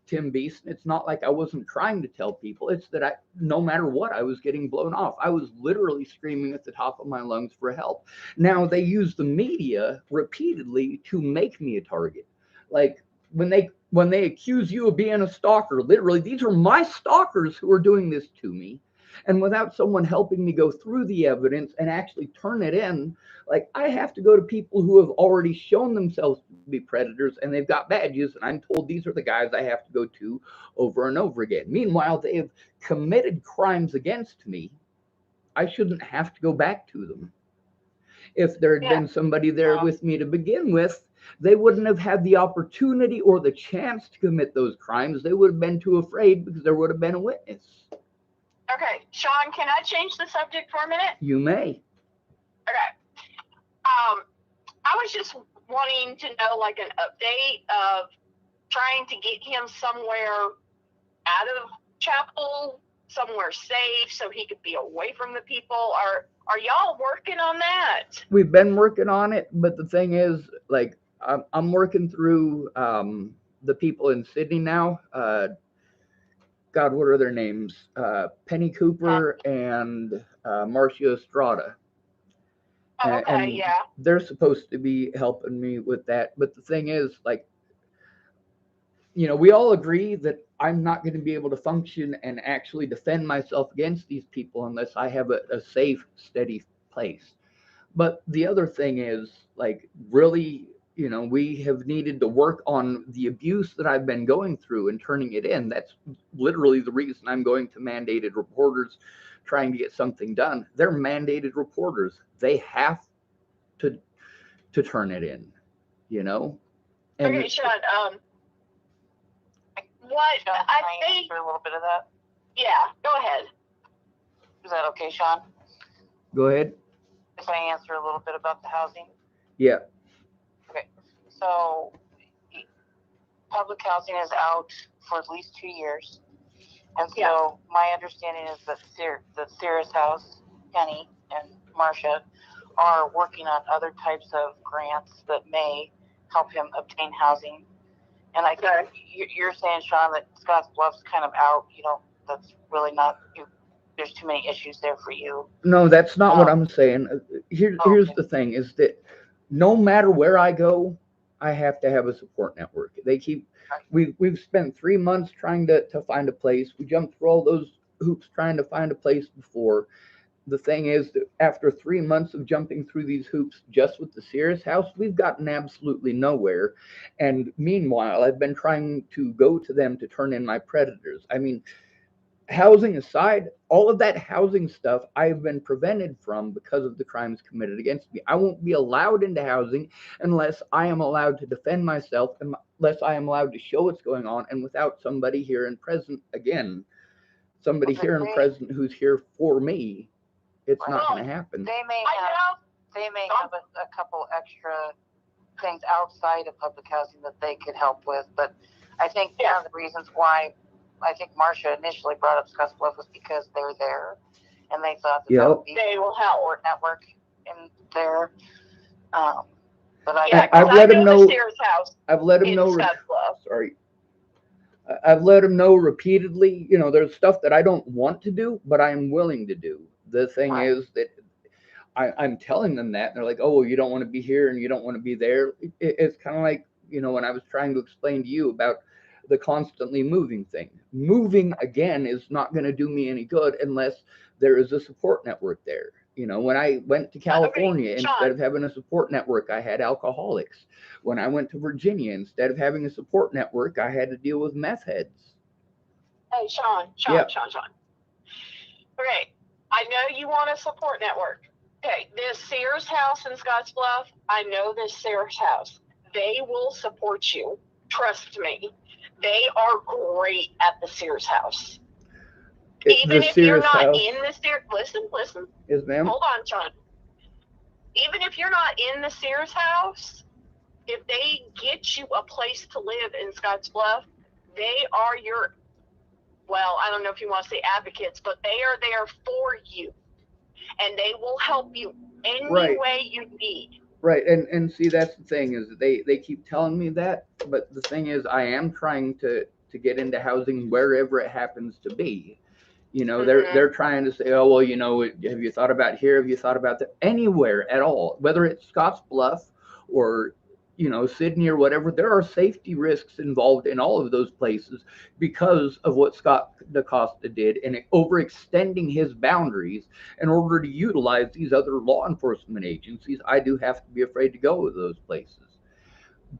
Tim Beeson. It's not like I wasn't trying to tell people. It's that no matter what, I was getting blown off. I was literally screaming at the top of my lungs for help. Now, they use the media repeatedly to make me a target. Like when they accuse you of being a stalker, literally, these are my stalkers who are doing this to me. And without someone helping me go through the evidence and actually turn it in, like I have to go to people who have already shown themselves to be predators and they've got badges, and I'm told these are the guys I have to go to over and over again. Meanwhile, they have committed crimes against me. I shouldn't have to go back to them. If there had been somebody there with me to begin with, they wouldn't have had the opportunity or the chance to commit those crimes. They would have been too afraid because there would have been a witness. Okay, Sean, can I change the subject for a minute? You may. Okay. I was just wanting to know, like, an update of trying to get him somewhere out of Chapel, somewhere safe, so he could be away from the people. Are y'all working on that? We've been working on it, but the thing is, like, I'm working through the people in Sydney now. God, what are their names? Penny Cooper and Marcia Estrada. Okay, and yeah. They're supposed to be helping me with that. But the thing is, like, you know, we all agree that I'm not going to be able to function and actually defend myself against these people unless I have a safe, steady place. But the other thing is, like, really, you know, we have needed to work on the abuse that I've been going through and turning it in. That's literally the reason I'm going to mandated reporters trying to get something done. They're mandated reporters. They have to turn it in, you know? And okay, Sean, what Sean, I can think, answer a little bit of that? yeah, go ahead. Is that okay, Sean? Go ahead. If I answer a little bit about the housing? Yeah. Okay. So public housing is out for at least 2 years. And so my understanding is that the Cirrus House, Penny and Marcia are working on other types of grants that may help him obtain housing. And I think you're saying, Sean, that Scotts Bluff's kind of out. You know, that's really not, there's too many issues there for you. No, that's not what I'm saying. Here's the thing is that no matter where I go, I have to have a support network. We've spent 3 months trying to find a place. We jumped through all those hoops trying to find a place before. The thing is that after 3 months of jumping through these hoops just with the Sears house, we've gotten absolutely nowhere. And meanwhile, I've been trying to go to them to turn in my predators. I mean, housing aside, all of that housing stuff I've been prevented from because of the crimes committed against me. I won't be allowed into housing unless I am allowed to defend myself, unless I am allowed to show what's going on, and without somebody here and present, again, somebody here and present who's here for me, it's not going to happen. They may have a couple extra things outside of public housing that they could help with, but I think one of the reasons why I think Marcia initially brought up Scotts Bluff was because they're there, and they thought that that would be they will help support network in there. But I've let him know. I've let him know. I've let him know repeatedly. You know, there's stuff that I don't want to do, but I am willing to do. The thing is that I'm telling them that, and they're like, oh, well, you don't want to be here and you don't want to be there. It's kind of like, when I was trying to explain to you about the constantly moving thing. Moving again is not going to do me any good unless there is a support network there. When I went to California, Okay, instead Sean. of having a support network, I had alcoholics. When I went to Virginia, instead of having a support network, I had to deal with meth heads. Hey, Sean. Yeah. Okay, I know you want a support network. Okay, this Sears house in Scottsbluff, I know this Sears house. They will support you. Trust me. They are great at the Sears house. Even if you're not in the Sears, listen. Yes, ma'am. Hold on, Sean. Even if you're not in the Sears house, if they get you a place to live in Scottsbluff, they are your, well, I don't know if you want to say advocates, but they are there for you. And they will help you any way you need. Right, and see, that's the thing, is they keep telling me that, but the thing is, I am trying to get into housing wherever it happens to be. They're trying to say, oh, well, have you thought about here? Have you thought about that? Anywhere at all, whether it's Scottsbluff or Sydney or whatever, there are safety risks involved in all of those places because of what Scott DaCosta did in overextending his boundaries in order to utilize these other law enforcement agencies. I do have to be afraid to go to those places.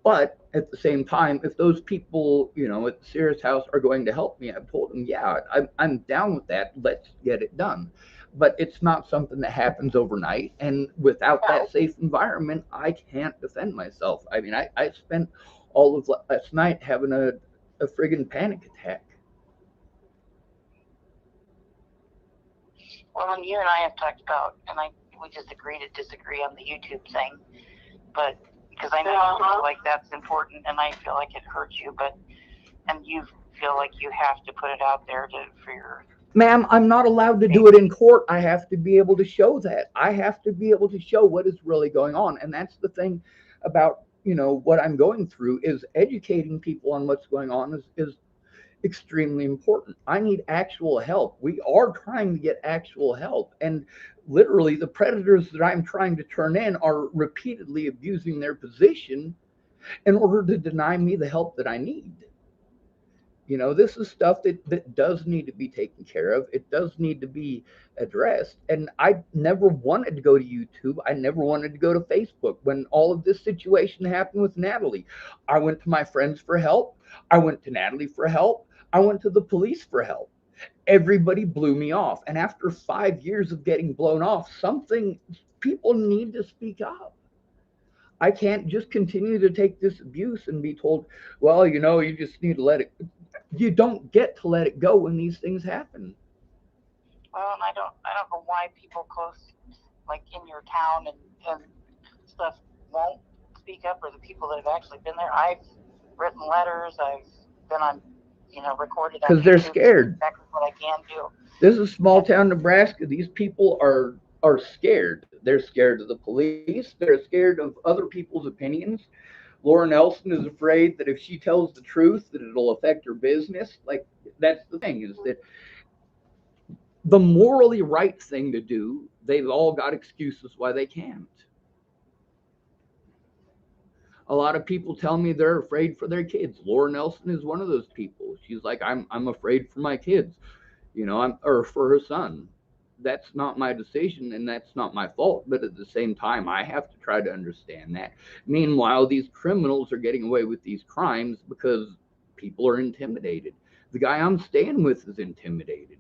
But at the same time, if those people, at the Sears house are going to help me, I've told them, yeah, I'm down with that. Let's get it done. But it's not something that happens overnight. And without that safe environment, I can't defend myself. I mean, I spent all of last night having a friggin' panic attack. Well, and you and I have talked about, and we just agree to disagree on the YouTube thing, but because I know you feel like that's important, and I feel like it hurts you, and you feel like you have to put it out there for your. Ma'am, I'm not allowed to do it in court. I have to be able to show that. I have to be able to show what is really going on, and that's the thing about what I'm going through, is educating people on what's going on is extremely important. I need actual help. We are trying to get actual help. And literally, the predators that I'm trying to turn in are repeatedly abusing their position in order to deny me the help that I need. This is stuff that does need to be taken care of. It does need to be addressed. And I never wanted to go to YouTube. I never wanted to go to Facebook. When all of this situation happened with Natalie, I went to my friends for help. I went to Natalie for help. I went to the police for help. Everybody blew me off. And after 5 years of getting blown off, people need to speak up. I can't just continue to take this abuse and be told, well, you just need to let it. You don't get to let it go when these things happen. Well, and I don't know why people close, like in your town and stuff, won't speak up, or the people that have actually been there. I've written letters. I've been on, recorded. Because they're scared. Exactly what I can do. This is small town Nebraska. These people are scared. They're scared of the police. They're scared of other people's opinions. Laura Nelson is afraid that if she tells the truth, that it'll affect her business. Like, that's the thing, is that the morally right thing to do, they've all got excuses why they can't. A lot of people tell me they're afraid for their kids. Laura Nelson is one of those people. She's like, I'm afraid for my kids, or for her son. That's not my decision, and that's not my fault. But at the same time, I have to try to understand that. Meanwhile, these criminals are getting away with these crimes because people are intimidated. The guy I'm staying with is intimidated.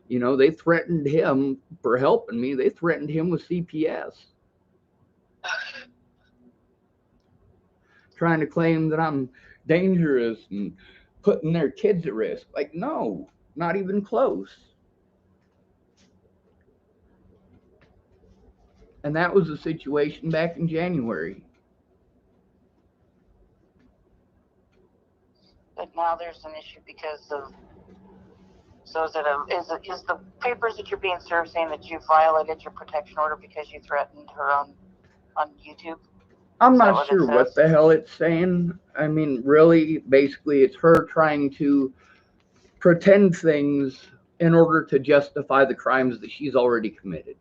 They threatened him for helping me. They threatened him with CPS. Trying to claim that I'm dangerous and putting their kids at risk. Like, no, not even close. And that was the situation back in January. But now there's an issue because of. So is the papers that you're being served saying that you violated your protection order because you threatened her on YouTube? I'm not sure what the hell it's saying. I mean, really, basically, it's her trying to pretend things in order to justify the crimes that she's already committed.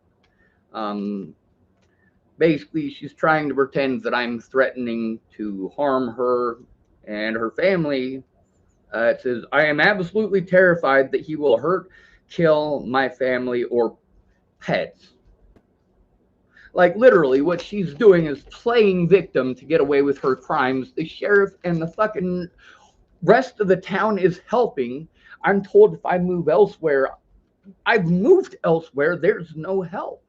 Basically, she's trying to pretend that I'm threatening to harm her and her family. It says, I am absolutely terrified that he will hurt, kill my family or pets. Like, literally, what she's doing is playing victim to get away with her crimes. The sheriff and the fucking rest of the town is helping. I'm told if I move elsewhere, I've moved elsewhere, there's no help.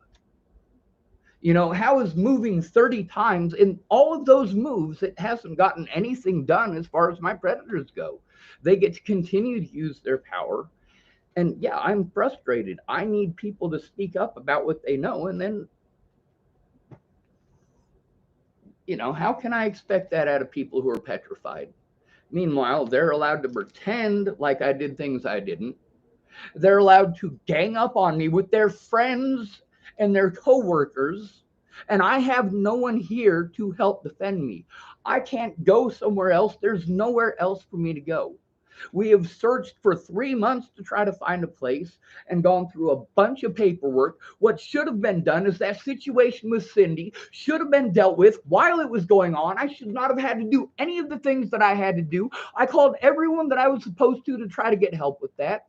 You know, how is moving 30 times in all of those moves, it hasn't gotten anything done as far as my predators go. They get to continue to use their power. And yeah, I'm frustrated. I need people to speak up about what they know. And then, you know, how can I expect that out of people who are petrified? Meanwhile, they're allowed to pretend like I did things I didn't. They're allowed to gang up on me with their friends and their coworkers, and I have no one here to help defend me. I can't go somewhere else. There's nowhere else for me to go. We have searched for 3 months to try to find a place and gone through a bunch of paperwork. What should have been done is that situation with Cindy should have been dealt with while it was going on. I should not have had to do any of the things that I had to do. I called everyone that I was supposed to try to get help with that.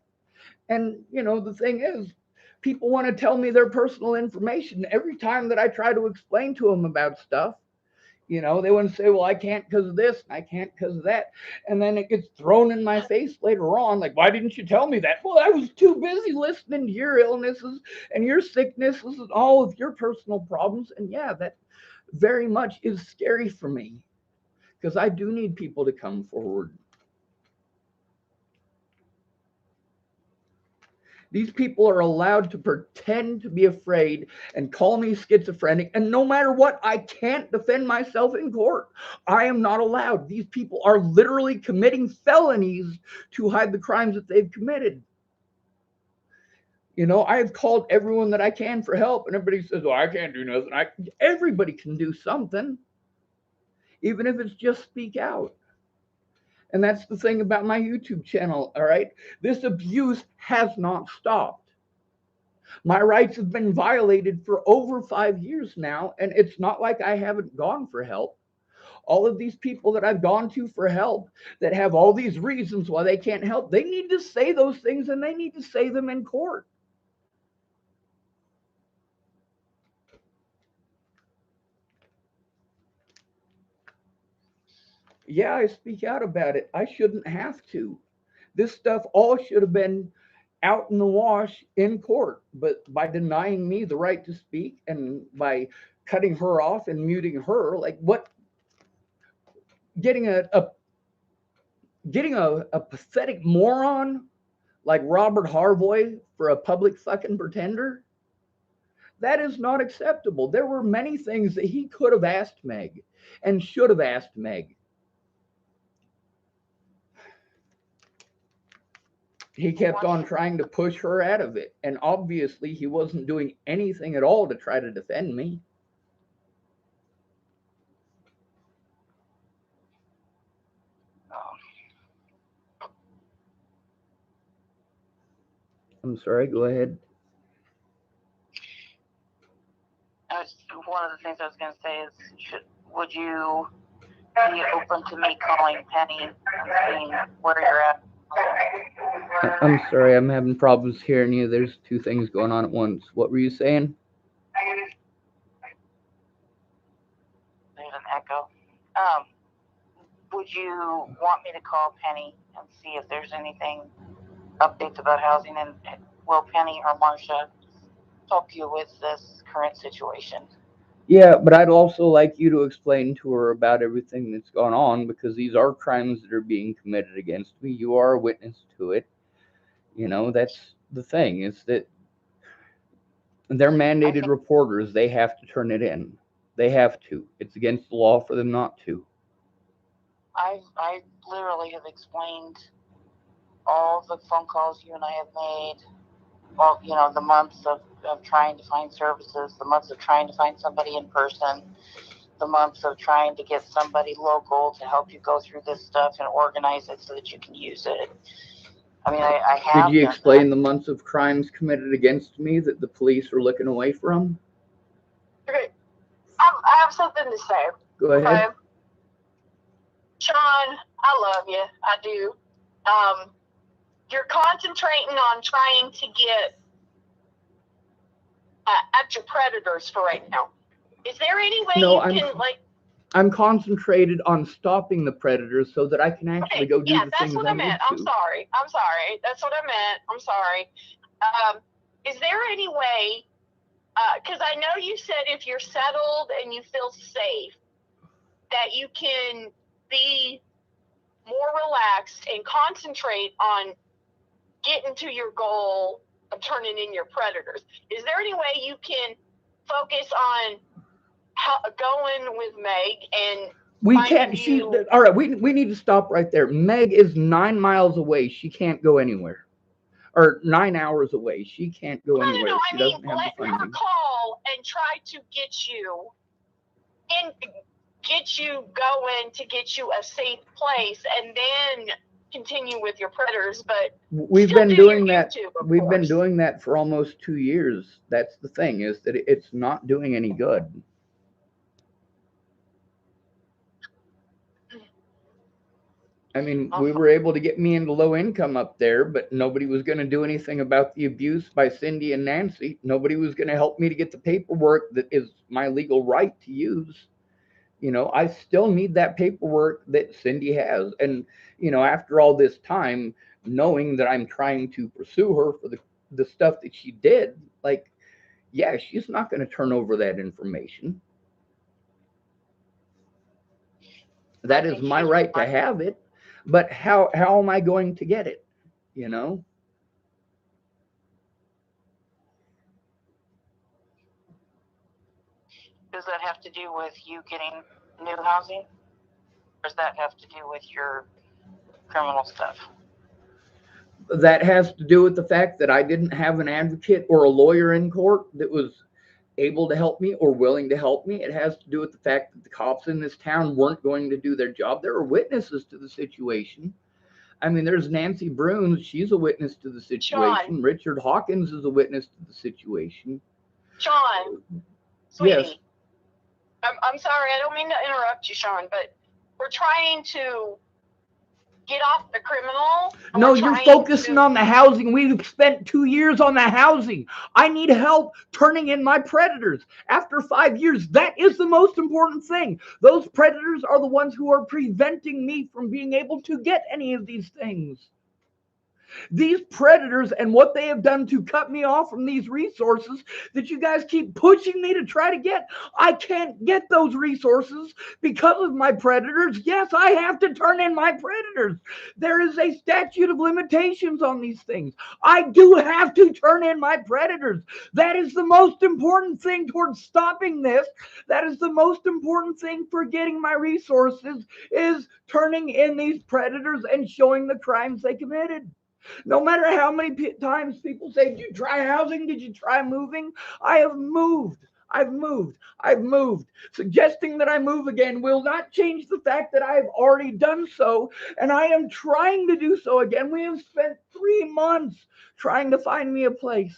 And, you know, the thing is, people want to tell me their personal information every time that I try to explain to them about stuff. You know, they want to say, well, I can't because of this, and I can't because of that. And then it gets thrown in my face later on. Like, why didn't you tell me that? Well, I was too busy listening to your illnesses and your sicknesses and all of your personal problems. And yeah, that very much is scary for me because I do need people to come forward. These people are allowed to pretend to be afraid and call me schizophrenic. And no matter what, I can't defend myself in court. I am not allowed. These people are literally committing felonies to hide the crimes that they've committed. You know, I've called everyone that I can for help, and everybody says, well, I can't do nothing. Everybody can do something, even if it's just speak out. And that's the thing about my YouTube channel, all right? This abuse has not stopped. My rights have been violated for over 5 years now, and it's not like I haven't gone for help. All of these people that I've gone to for help that have all these reasons why they can't help, they need to say those things, and they need to say them in court. Yeah, I speak out about it. I shouldn't have to. This stuff all should have been out in the wash in court, but by denying me the right to speak and by cutting her off and muting her, like what? Getting a pathetic moron like Robert Harvoy for a public fucking pretender? That is not acceptable. There were many things that he could have asked Meg and should have asked Meg. He kept on trying to push her out of it, and obviously he wasn't doing anything at all to try to defend me. I'm sorry, go ahead. One of the things I was going to say is, would you be open to me calling Penny and seeing where you're at? I'm sorry, I'm having problems hearing you. There's two things going on at once. What were you saying? There's an echo. Would you want me to call Penny and see if there's anything, updates about housing, and will Penny or Marcia help you with this current situation? Yeah, but I'd also like you to explain to her about everything that's gone on, because these are crimes that are being committed against me. You are a witness to it. You know, that's the thing, is that they're mandated reporters. They have to turn it in. They have to. It's against the law for them not to. I literally have explained all the phone calls you and I have made, well, you know, the months of trying to find services, the months of trying to find somebody in person, the months of trying to get somebody local to help you go through this stuff and organize it so that you can use it. I mean, I have. Did you explain the months of crimes committed against me that the police are looking away from? have something to say. Go ahead. Okay? Sean, I love you. I do. You're concentrating on trying to get at your predators for right now. Is there any way I'm concentrated on stopping the predators so that I can actually go do the things I need to. I'm sorry. That's what I meant. I'm sorry. Is there any way, because I know you said if you're settled and you feel safe, that you can be more relaxed and concentrate on getting to your goal of turning in your predators? Is there any way you can focus on going with Meg and we can't? All right. We need to stop right there. Meg is 9 miles away. She can't go anywhere. Or 9 hours away. She can't go anywhere. She doesn't have the funding. Let her call and try to get you going to get you a safe place, and then continue with your predators. But we've been doing that. We've been doing that for almost 2 years. That's the thing, is that it's not doing any good. I mean, we were able to get me into low income up there, but nobody was going to do anything about the abuse by Cindy and Nancy. Nobody was going to help me to get the paperwork that is my legal right to use. You know, I still need that paperwork that Cindy has. And, you know, after all this time, knowing that I'm trying to pursue her for the stuff that she did, like, yeah, she's not going to turn over that information. That is my right to have it. But how am I going to get it? You know? Does that have to do with you getting new housing? Or does that have to do with your criminal stuff? That has to do with the fact that I didn't have an advocate or a lawyer in court that was able to help me or willing to help me. It has to do with the fact that the cops in this town weren't going to do their job. There are witnesses to the situation. I mean, there's Nancy Bruns. She's a witness to the situation. Sean. Richard Hawkins is a witness to the situation. Sean, sweetie, yes. I'm sorry. I don't mean to interrupt you, Sean, but we're trying to get off the criminal. No, you're focusing on the housing. We've spent 2 years on the housing. I need help turning in my predators. After 5 years, that is the most important thing. Those predators are the ones who are preventing me from being able to get any of these things. These predators and what they have done to cut me off from these resources that you guys keep pushing me to try to get. I can't get those resources because of my predators. Yes, I have to turn in my predators. There is a statute of limitations on these things. I do have to turn in my predators. That is the most important thing towards stopping this. That is the most important thing for getting my resources, is turning in these predators and showing the crimes they committed. No matter how many times people say, did you try housing? Did you try moving? I have moved. I've moved. Suggesting that I move again will not change the fact that I have already done so, and I am trying to do so again. We have spent 3 months trying to find me a place.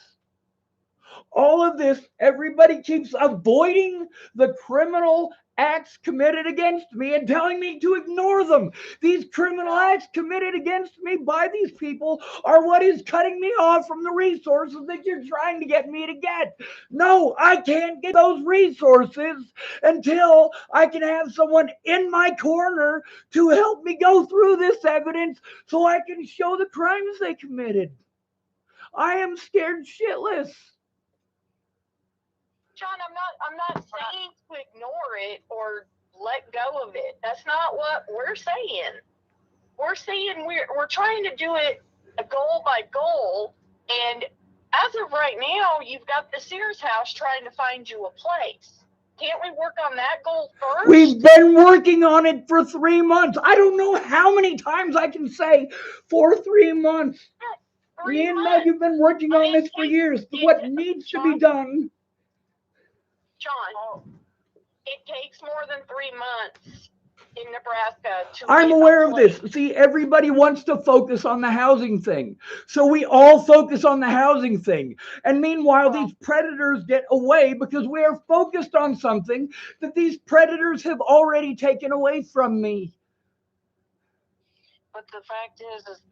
All of this, everybody keeps avoiding the criminal acts committed against me and telling me to ignore them. These criminal acts committed against me by these people are what is cutting me off from the resources that you're trying to get me to get. No, I can't get those resources until I can have someone in my corner to help me go through this evidence so I can show the crimes they committed. I am scared shitless. John, I'm not saying to ignore it or let go of it. That's not what we're saying. We're saying we're trying to do it goal by goal, and as of right now, you've got the Sears house trying to find you a place. Can't we work on that goal first? We've been working on it for 3 months. I don't know how many times I can say for 3 months. Me and Meg have been working on this for years. What needs to be done? John, it takes more than 3 months in Nebraska to I'm get aware a of place. this. See, everybody wants to focus on the housing thing. So we all focus on the housing thing. And meanwhile, Well, these predators get away because we are focused on something that these predators have already taken away from me. But the fact is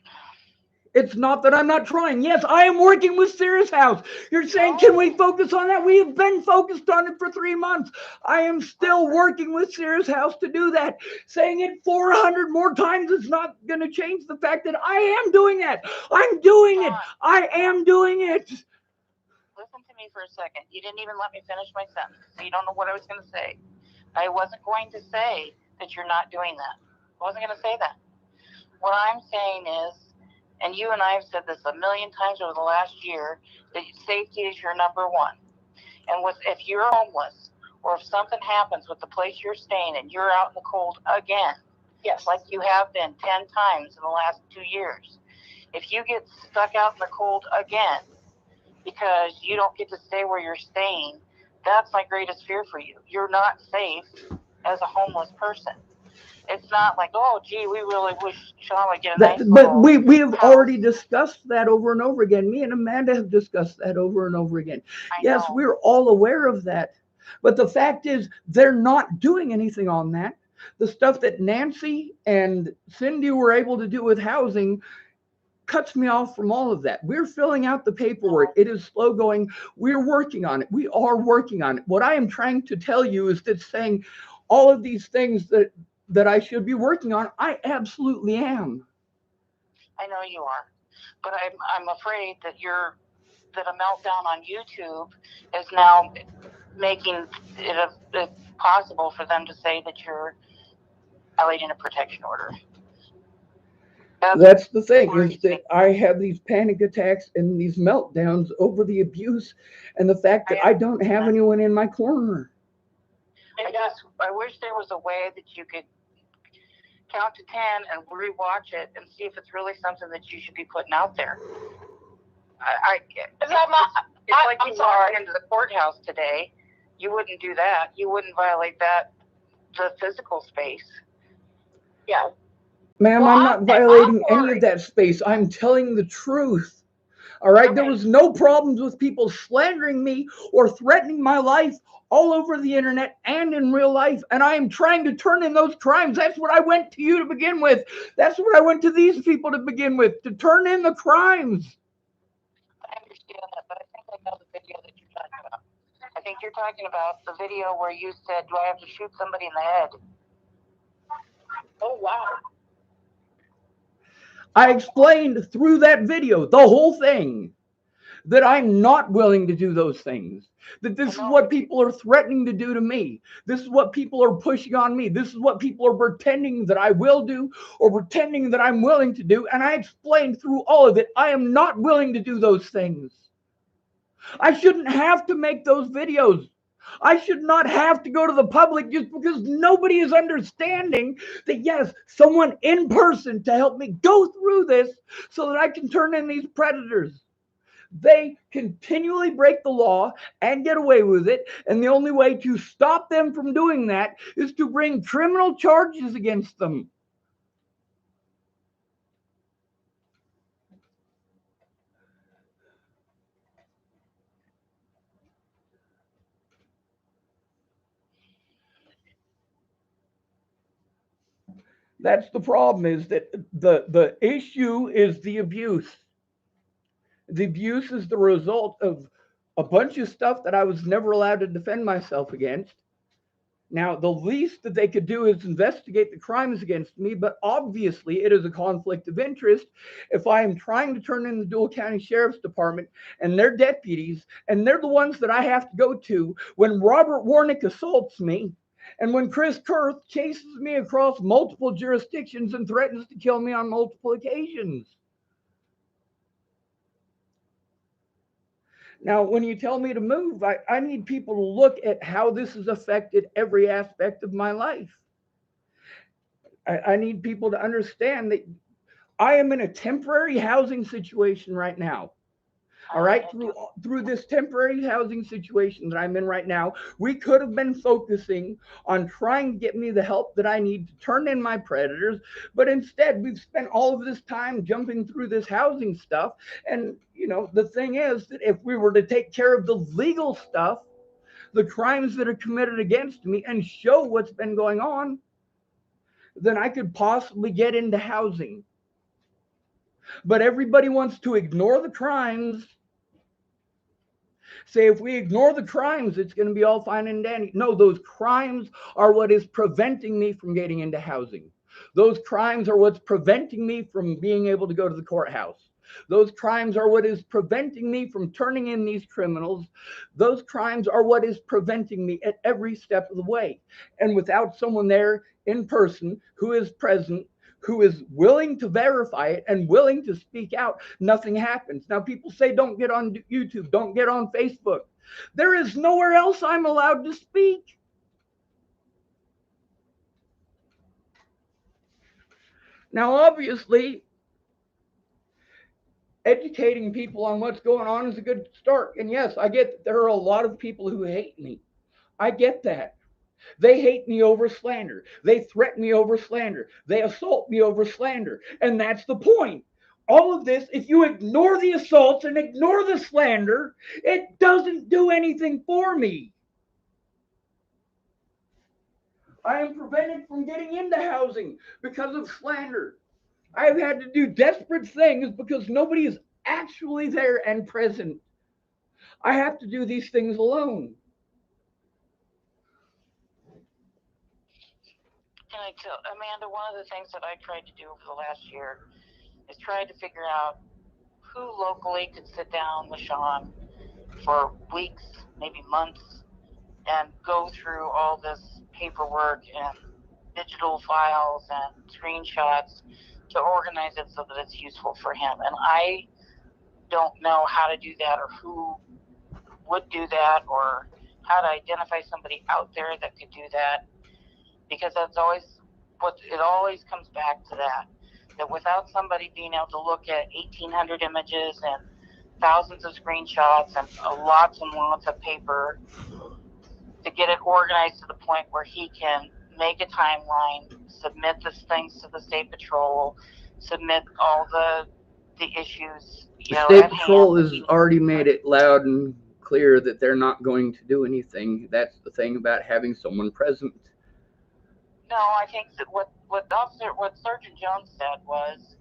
It's not that I'm not trying. Yes, I am working with Sarah's house. You're saying, No. can we focus on that? We have been focused on it for 3 months. I am still working with Sarah's house to do that. Saying it 400 more times is not going to change the fact that I am doing that. I'm doing it. I am doing it. Listen to me for a second. You didn't even let me finish my sentence, so you don't know what I was going to say. I wasn't going to say that you're not doing that. I wasn't going to say that. What I'm saying is, and you and I have said this a million times over the last year, that safety is your number one. And if you're homeless, or if something happens with the place you're staying and you're out in the cold again, yes, like you have been 10 times in the last 2 years, if you get stuck out in the cold again because you don't get to stay where you're staying, that's my greatest fear for you. You're not safe as a homeless person. It's not like, oh, gee, we really wish Sean would get a nice But little we have house. already discussed that over and over again. Me and Amanda have discussed that over and over again. Yes, know. we're all aware of that. But the fact is, they're not doing anything on that. The stuff that Nancy and Cindy were able to do with housing cuts me off from all of that. We're filling out the paperwork. It is slow going. We're working on it. We are working on it. What I am trying to tell you is that saying all of these things that I should be working on, I absolutely am. I know you are, but I'm afraid that a meltdown on YouTube is now making it possible for them to say that you're violating a protection order. That's the thing, is that I have these panic attacks and these meltdowns over the abuse and the fact that I don't have anyone in my corner. I wish there was a way that you could count to 10 and rewatch it and see if it's really something that you should be putting out there. It's like you walked into the courthouse today. You wouldn't do that. You wouldn't violate the physical space. Yeah. Ma'am, I'm not violating any of that space. I'm telling the truth. All right. Okay. There was no problems with people slandering me or threatening my life all over the internet and in real life. And I am trying to turn in those crimes. That's what I went to you to begin with. That's what I went to these people to begin with, to turn in the crimes. I understand that, but I think I know the video that you're talking about. I think you're talking about the video where you said, do I have to shoot somebody in the head? Oh, wow. I explained through that video, the whole thing, that I'm not willing to do those things. That this is what people are threatening to do to me. This is what people are pushing on me. This is what people are pretending that I will do or pretending that I'm willing to do. And I explained through all of it, I am not willing to do those things. I shouldn't have to make those videos. I should not have to go to the public just because nobody is understanding that, yes, someone in person to help me go through this so that I can turn in these predators. They continually break the law and get away with it. And the only way to stop them from doing that is to bring criminal charges against them. That's the problem, is that the issue is the abuse. The abuse is the result of a bunch of stuff that I was never allowed to defend myself against. Now, the least that they could do is investigate the crimes against me, but obviously it is a conflict of interest if I am trying to turn in the Dual County Sheriff's Department and their deputies, and they're the ones that I have to go to when Robert Warnick assaults me, and when Chris Kurth chases me across multiple jurisdictions and threatens to kill me on multiple occasions. Now, when you tell me to move, I need people to look at how this has affected every aspect of my life. I need people to understand that I am in a temporary housing situation right now. All right, through this temporary housing situation that I'm in right now, we could have been focusing on trying to get me the help that I need to turn in my predators, but instead we've spent all of this time jumping through this housing stuff. And the thing is that if we were to take care of the legal stuff, the crimes that are committed against me, and show what's been going on, then I could possibly get into housing. But everybody wants to ignore the crimes. Say if we ignore the crimes, it's going to be all fine and dandy. No, those crimes are what is preventing me from getting into housing. Those crimes are what's preventing me from being able to go to the courthouse. Those crimes are what is preventing me from turning in these criminals. Those crimes are what is preventing me at every step of the way. And without someone there in person who is present, who is willing to verify it and willing to speak out, nothing happens. Now, people say, don't get on YouTube, don't get on Facebook. There is nowhere else I'm allowed to speak. Now, obviously, educating people on what's going on is a good start. And yes, I get that there are a lot of people who hate me. I get that. They hate me over slander. They threaten me over slander. They assault me over slander. And that's the point. All of this, if you ignore the assaults and ignore the slander, it doesn't do anything for me. I am prevented from getting into housing because of slander. I have had to do desperate things because nobody is actually there and present. I have to do these things alone. And I tell Amanda, one of the things that I tried to do over the last year is try to figure out who locally could sit down with Sean for weeks, maybe months, and go through all this paperwork and digital files and screenshots to organize it so that it's useful for him. And I don't know how to do that, or who would do that, or how to identify somebody out there that could do that, because that's always it always comes back to that without somebody being able to look at 1,800 images and thousands of screenshots and lots and lots of paper to get it organized to the point where he can make a timeline, submit these things to the State Patrol, submit all the issues. The State Patrol has already made it loud and clear that they're not going to do anything. That's the thing about having someone present. No, I think that what Sergeant Jones said was,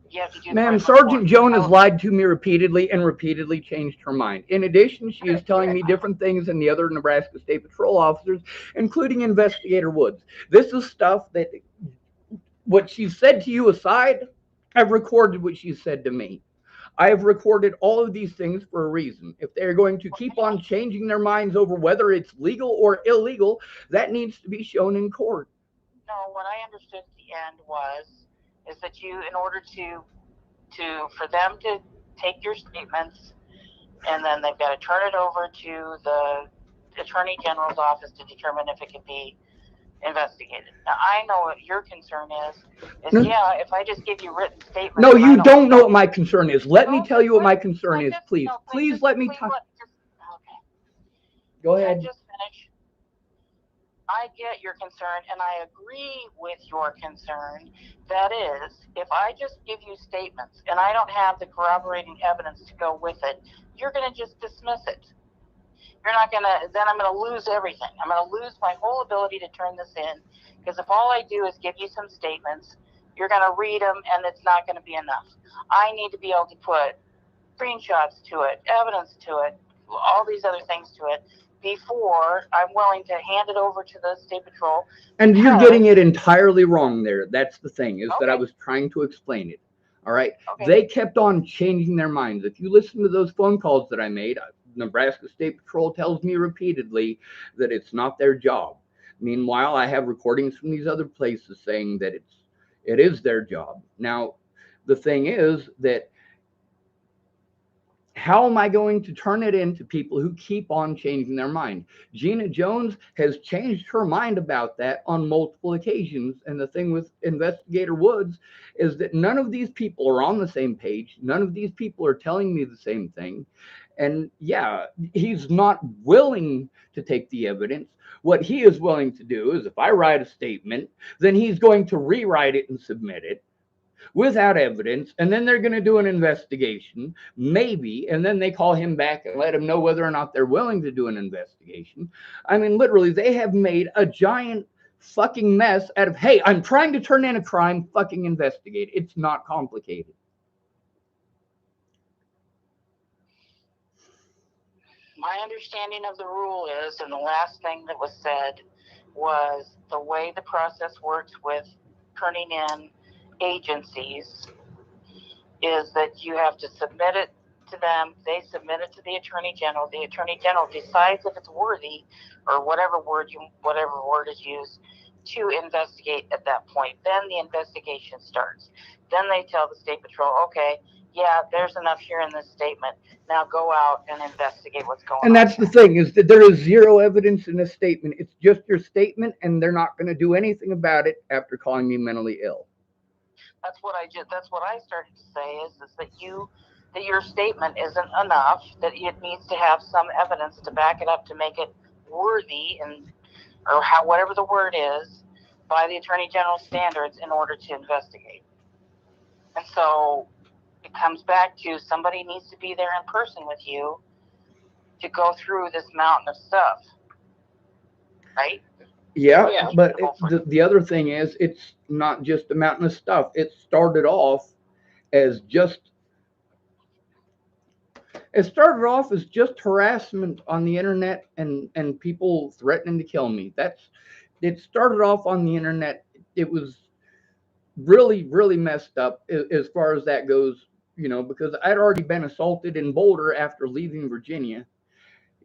you have to do. Ma'am, Sergeant Jones has lied to me repeatedly and repeatedly changed her mind. In addition, she is telling me different things than the other Nebraska State Patrol officers, including Investigator Woods. This is stuff that, what she said to you aside, I've recorded what she said to me. I have recorded all of these things for a reason. If they're going to keep on changing their minds over whether it's legal or illegal, that needs to be shown in court. No, what I understood at the end is that you, in order for them to take your statements, and then they've got to turn it over to the Attorney General's office to determine if it can be investigated. Now, I know what your concern is yeah, if I just give you written statements. No, you don't know what my concern is. Let me tell you what my concern is, please. Please let me talk. Okay. Go ahead. Just finish. I get your concern, and I agree with your concern. That is, if I just give you statements and I don't have the corroborating evidence to go with it, you're going to just dismiss it. You're not going to, then I'm going to lose everything. I'm going to lose my whole ability to turn this in, because if all I do is give you some statements, you're going to read them, and it's not going to be enough. I need to be able to put screenshots to it, evidence to it, all these other things to it, before I'm willing to hand it over to the State Patrol. And you're getting it entirely wrong there. That's the thing, is that I was trying to explain it. All right. Okay. They kept on changing their minds. If you listen to those phone calls that I made, Nebraska State Patrol tells me repeatedly that it's not their job. Meanwhile, I have recordings from these other places saying that it is their job. Now, the thing is that How am I going to turn it into people who keep on changing their mind? Gina Jones has changed her mind about that on multiple occasions. And the thing with Investigator Woods is that none of these people are on the same page. None of these people are telling me the same thing. And yeah, he's not willing to take the evidence. What he is willing to do is if I write a statement, then he's going to rewrite it and submit it without evidence, and then they're going to do an investigation, maybe, and then they call him back and let him know whether or not they're willing to do an investigation. I mean, literally, they have made a giant fucking mess out of, hey, I'm trying to turn in a crime, fucking investigate. It's not complicated. My understanding of the rule is, and the last thing that was said was the way the process works with turning in agencies is that you have to submit it to them. They submit it to the Attorney General. The Attorney General decides if it's worthy, or whatever word is used, to investigate at that point. Then the investigation starts. Then they tell the State Patrol, okay, yeah, there's enough here in this statement. Now go out and investigate what's going on. And that's the thing, is that there is zero evidence in this statement. It's just your statement, and they're not going to do anything about it after calling me mentally ill. That's what I started to say is that your statement isn't enough, that it needs to have some evidence to back it up to make it worthy, or whatever the word is, by the Attorney General standards in order to investigate. And so it comes back to somebody needs to be there in person with you to go through this mountain of stuff, right? Yeah, but the other thing is, it's not just a mountain of stuff. It started off as just harassment on the internet and people threatening to kill me. It started off on the internet. It was really, really messed up as far as that goes, because I'd already been assaulted in Boulder after leaving Virginia.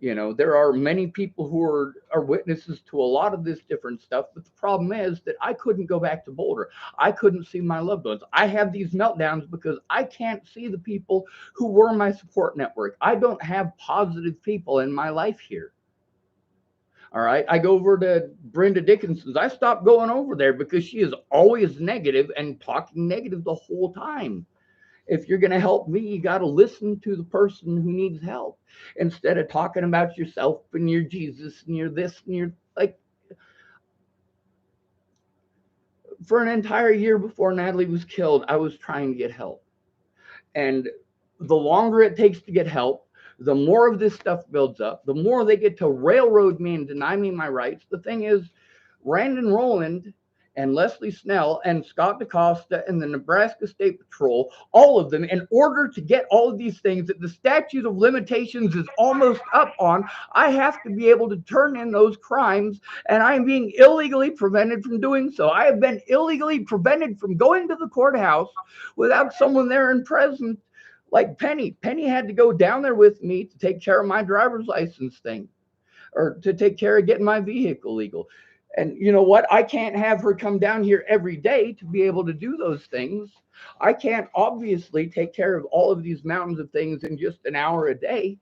There are many people who are witnesses to a lot of this different stuff, but the problem is that I couldn't go back to Boulder. I couldn't see my loved ones. I have these meltdowns because I can't see the people who were my support network. I don't have positive people in my life here. All right. I go over to Brenda Dickinson's. I stopped going over there because she is always negative and talking negative the whole time. If you're going to help me, you got to listen to the person who needs help instead of talking about yourself and your Jesus and your this and your like. For an entire year before Natalie was killed, I was trying to get help. And the longer it takes to get help, the more of this stuff builds up, the more they get to railroad me and deny me my rights. The thing is, Randon Rowland and Leslie Snell and Scott DaCosta and the Nebraska State Patrol, all of them, in order to get all of these things that the statute of limitations is almost up on, I have to be able to turn in those crimes, and I am being illegally prevented from doing so. I have been illegally prevented from going to the courthouse without someone there in presence. Like Penny had to go down there with me to take care of my driver's license thing, or to take care of getting my vehicle legal. And you know what? I can't have her come down here every day to be able to do those things. I can't obviously take care of all of these mountains of things in just an hour a day.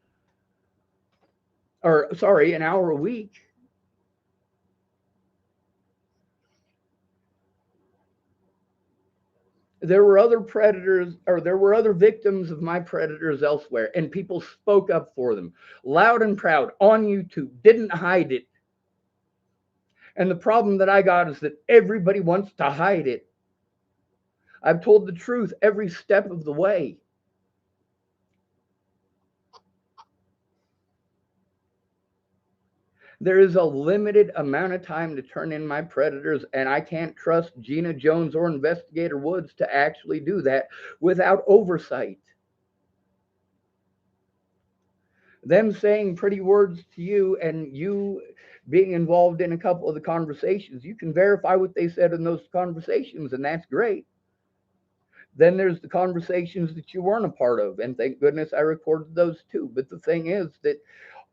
Or, sorry, an hour a week. There were other predators, or there were other victims of my predators elsewhere, and people spoke up for them, loud and proud, on YouTube, didn't hide it. And the problem that I got is that everybody wants to hide it. I've told the truth every step of the way. There is a limited amount of time to turn in my predators, and I can't trust Gina Jones or Investigator Woods to actually do that without oversight. Them saying pretty words to you and you being involved in a couple of the conversations, you can verify what they said in those conversations, and that's great. Then there's the conversations that you weren't a part of, and thank goodness I recorded those too. But the thing is that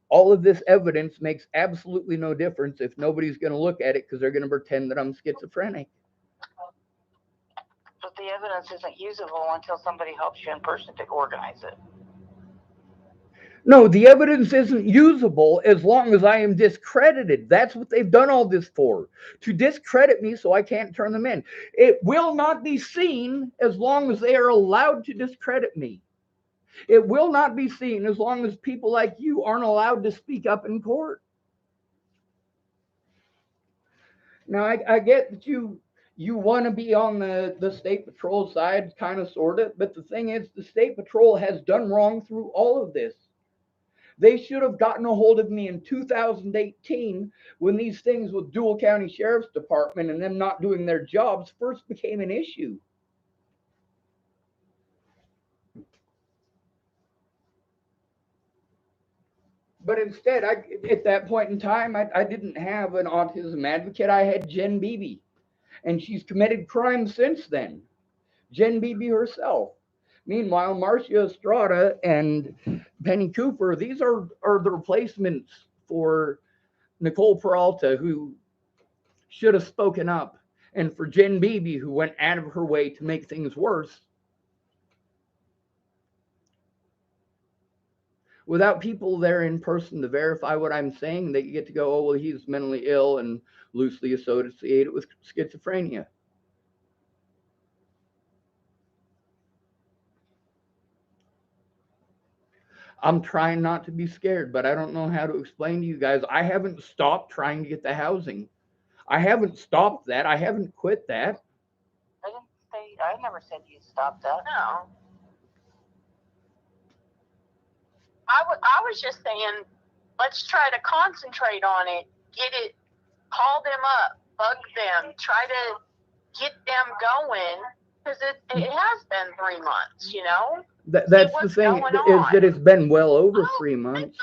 all of this evidence makes absolutely no difference if nobody's going to look at it because they're going to pretend that I'm schizophrenic. But the evidence isn't usable until somebody helps you in person to organize it. No, the evidence isn't usable as long as I am discredited. That's what they've done all this for, to discredit me so I can't turn them in. It will not be seen as long as they are allowed to discredit me. It will not be seen as long as people like you aren't allowed to speak up in court. Now, I get that you want to be on the state patrol side, kind of, sort of, but the thing is, the state patrol has done wrong through all of this. They should have gotten a hold of me in 2018 when these things with Dual County Sheriff's Department and them not doing their jobs first became an issue. But instead, at that point in time, I didn't have an autism advocate. I had Jen Beebe, and she's committed crimes since then. Jen Beebe herself. Meanwhile, Marcia Estrada and Penny Cooper, these are the replacements for Nicole Peralta, who should have spoken up, and for Jen Beebe, who went out of her way to make things worse. Without people there in person to verify what I'm saying, they get to go, oh, well, he's mentally ill and loosely associated with schizophrenia. I'm trying not to be scared, but I don't know how to explain to you guys. I haven't stopped trying to get the housing. I haven't stopped that. I haven't quit that. I never said you stopped that. No. I was just saying, let's try to concentrate on it, get it, call them up, bug them, try to get them going, because it has been 3 months, you know? That's the thing, is that it's been well over 3 months.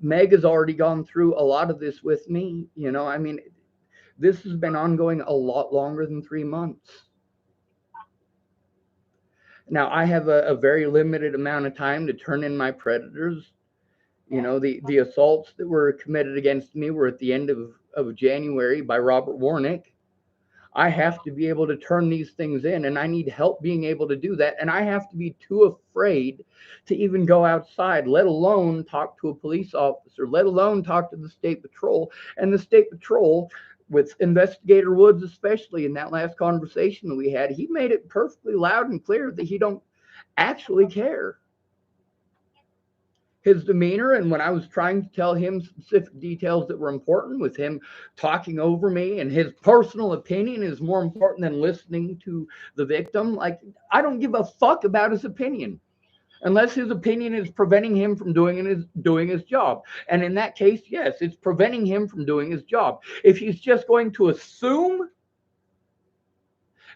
Meg has already gone through a lot of this with me. You know, I mean, this has been ongoing a lot longer than 3 months. Now, I have a very limited amount of time to turn in my predators. You know, the assaults that were committed against me were at the end of January by Robert Warnick. I have to be able to turn these things in, and I need help being able to do that. And I have to be too afraid to even go outside, let alone talk to a police officer, let alone talk to the state patrol. And the state patrol, with Investigator Woods, especially in that last conversation that we had, he made it perfectly loud and clear that he don't actually care. His demeanor, and when I was trying to tell him specific details that were important, with him talking over me, and his personal opinion is more important than listening to the victim. Like, I don't give a fuck about his opinion unless his opinion is preventing him from doing his job. And in that case, yes, it's preventing him from doing his job. If he's just going to assume,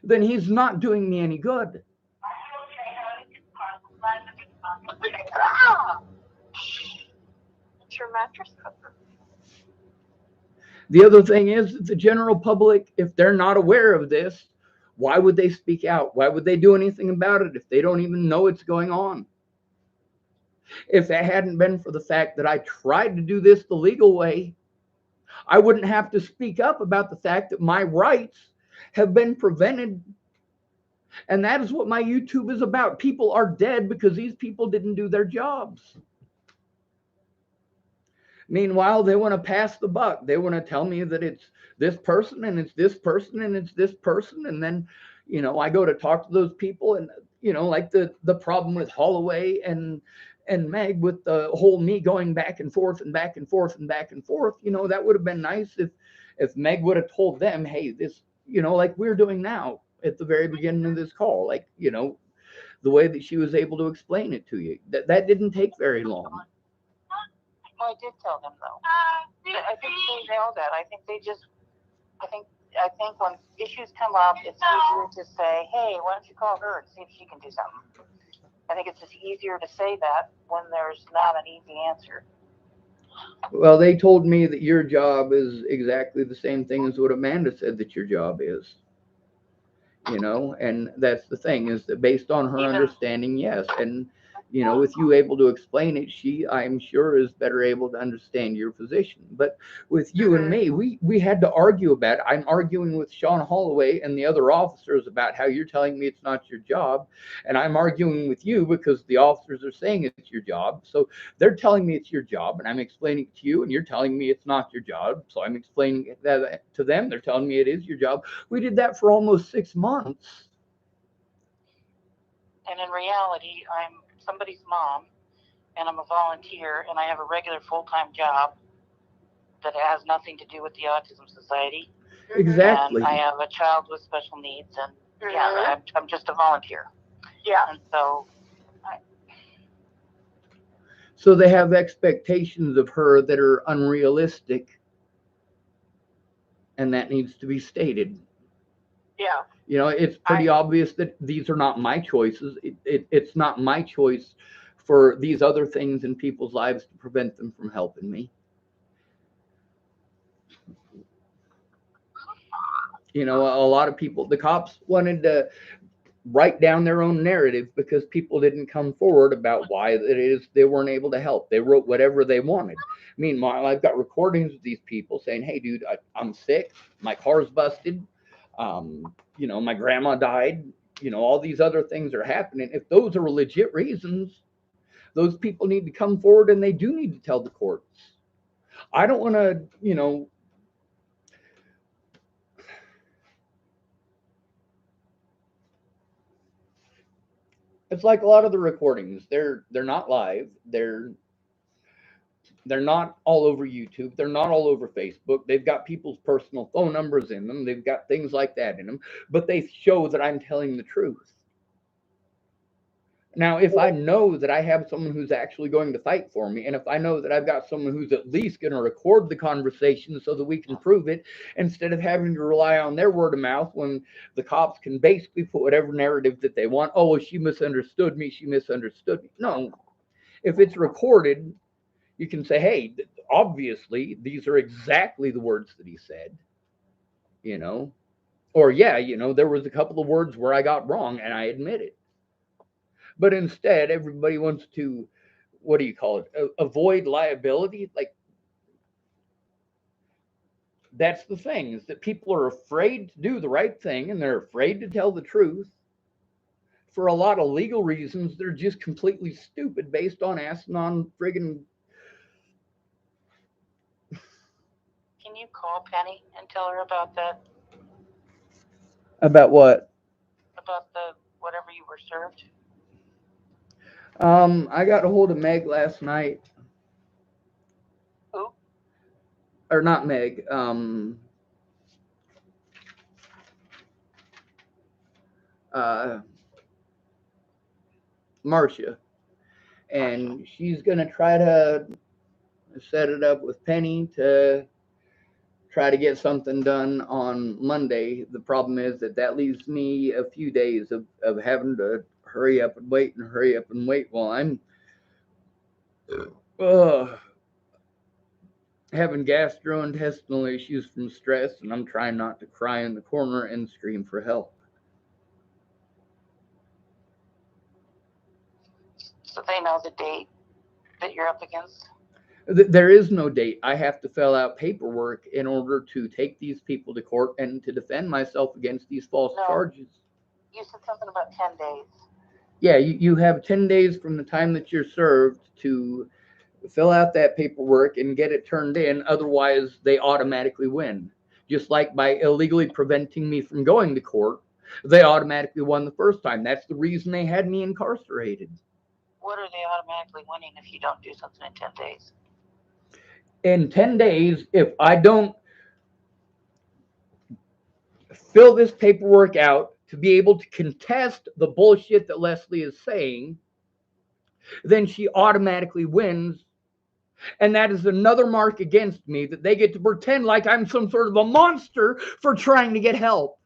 then he's not doing me any good. It's your mattress cover. The other thing is that the general public, if they're not aware of this, why would they speak out? Why would they do anything about it if they don't even know it's going on? If it hadn't been for the fact that I tried to do this the legal way, I wouldn't have to speak up about the fact that my rights have been prevented. And that is what my YouTube is about. People are dead because these people didn't do their jobs. Meanwhile, they want to pass the buck. They want to tell me that it's this person and it's this person and it's this person. And then, you know, I go to talk to those people, and, you know, like the problem with Holloway and Meg, with the whole me going back and forth and back and forth and back and forth, you know, that would have been nice if Meg would have told them, hey, this, you know, like we're doing now at the very beginning of this call, like, you know, the way that she was able to explain it to you. That didn't take very long. Well, I did tell them, though. I think they nailed that. I think when issues come up, it's easier to say, hey, why don't you call her and see if she can do something. I think it's just easier to say that when there's not an easy answer. Well, they told me that your job is exactly the same thing as what Amanda said that your job is. You know, and that's the thing, is that based on her understanding, yes. And, You know, with you able to explain it, she, I'm sure, is better able to understand your position. But with you and me, we had to argue about it. I'm arguing with Sean Holloway and the other officers about how you're telling me it's not your job. And I'm arguing with you because the officers are saying it's your job. So they're telling me it's your job, and I'm explaining it to you, and you're telling me it's not your job. So I'm explaining that to them. They're telling me it is your job. We did that for almost 6 months. And in reality, I'm somebody's mom, and I'm a volunteer, and I have a regular full-time job that has nothing to do with the Autism Society. Exactly. And I have a child with special needs, and yeah, I'm just a volunteer. Yeah. And so So they have expectations of her that are unrealistic, and that needs to be stated. Yeah. You know, it's pretty obvious that these are not my choices. It's not my choice for these other things in people's lives to prevent them from helping me. You know, a lot of people, the cops wanted to write down their own narrative because people didn't come forward about why it is they weren't able to help. They wrote whatever they wanted. Meanwhile, I've got recordings of these people saying, hey, dude, I'm sick. My car's busted. You know, my grandma died. You know, all these other things are happening. If those are legit reasons, those people need to come forward, and they do need to tell the courts. I don't want to, you know, it's like a lot of the recordings. They're not live. They're not all over YouTube. They're not all over Facebook. They've got people's personal phone numbers in them. They've got things like that in them, but they show that I'm telling the truth. Now, if I know that I have someone who's actually going to fight for me, and if I know that I've got someone who's at least going to record the conversation so that we can prove it, instead of having to rely on their word of mouth when the cops can basically put whatever narrative that they want. Oh, well, she misunderstood me. She misunderstood me. No, if it's recorded, you can say, hey, obviously, these are exactly the words that he said, you know, or yeah, you know, there was a couple of words where I got wrong and I admit it. But instead, everybody wants to, what do you call it, avoid liability. Like, that's the thing, is that people are afraid to do the right thing, and they're afraid to tell the truth for a lot of legal reasons. They're just completely stupid based on asking on friggin'. can you call Penny and tell her about that? About what? About the whatever you were served? I got a hold of Meg last night. Who? Or not Meg. Marcia. And she's gonna try to set it up with Penny to try to get something done on Monday. The problem is that leaves me a few days of having to hurry up and wait and hurry up and wait while I'm having gastrointestinal issues from stress, and I'm trying not to cry in the corner and scream for help. So they know the date that you're up against? There is no date. I have to fill out paperwork in order to take these people to court and to defend myself against these false charges. You said something about 10 days. Yeah, you have 10 days from the time that you're served to fill out that paperwork and get it turned in. Otherwise, they automatically win. Just like by illegally preventing me from going to court, they automatically won the first time. That's the reason they had me incarcerated. What are they automatically winning if you don't do something in 10 days? In 10 days, if I don't fill this paperwork out to be able to contest the bullshit that Leslie is saying, then she automatically wins. And that is another mark against me, that they get to pretend like I'm some sort of a monster for trying to get help.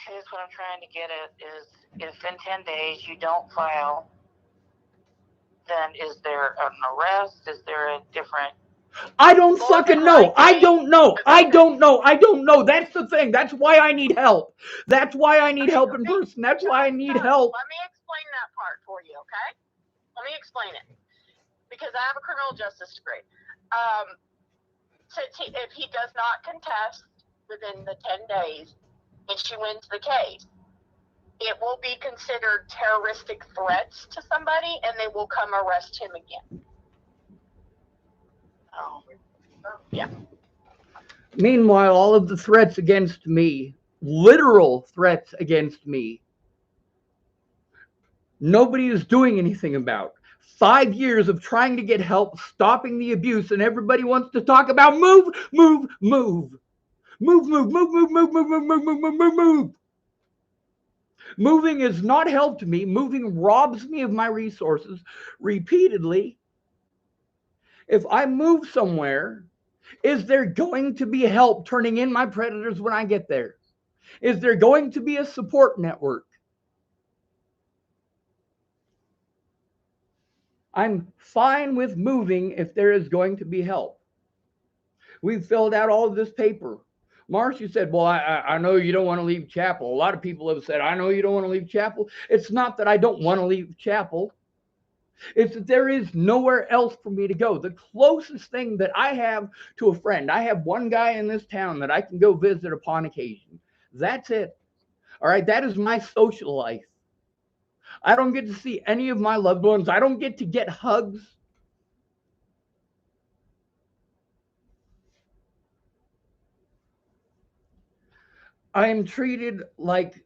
Here's what I'm trying to get at is, if in 10 days you don't file, then is there an arrest? Is there a different I don't More fucking than know. I likely. don't know. I don't know. I don't know. That's the thing. That's why I need help. That's why I need help in person. That's why I need help. Let me explain that part for you, okay? Let me explain it. Because I have a criminal justice degree. If he does not contest within the 10 days and she wins the case, it will be considered terroristic threats to somebody and they will come arrest him again. Oh, yeah. Meanwhile, all of the threats against me, literal threats against me, nobody is doing anything about. 5 years of trying to get help, stopping the abuse, and everybody wants to talk about move, move, move. Move, move, move, move, move, move, move, move, move, move, move, move. Moving has not helped me. Moving robs me of my resources repeatedly. If I move somewhere, is there going to be help turning in my predators when I get there? Is there going to be a support network? I'm fine with moving if there is going to be help. We've filled out all of this paper. Marcia said, well, I know you don't want to leave chapel. A lot of people have said, I know you don't want to leave chapel. It's not that I don't want to leave chapel. It's that there is nowhere else for me to go. The closest thing that I have to a friend, I have one guy in this town that I can go visit upon occasion. That's it. All right. That is my social life. I don't get to see any of my loved ones. I don't get to get hugs. I am treated like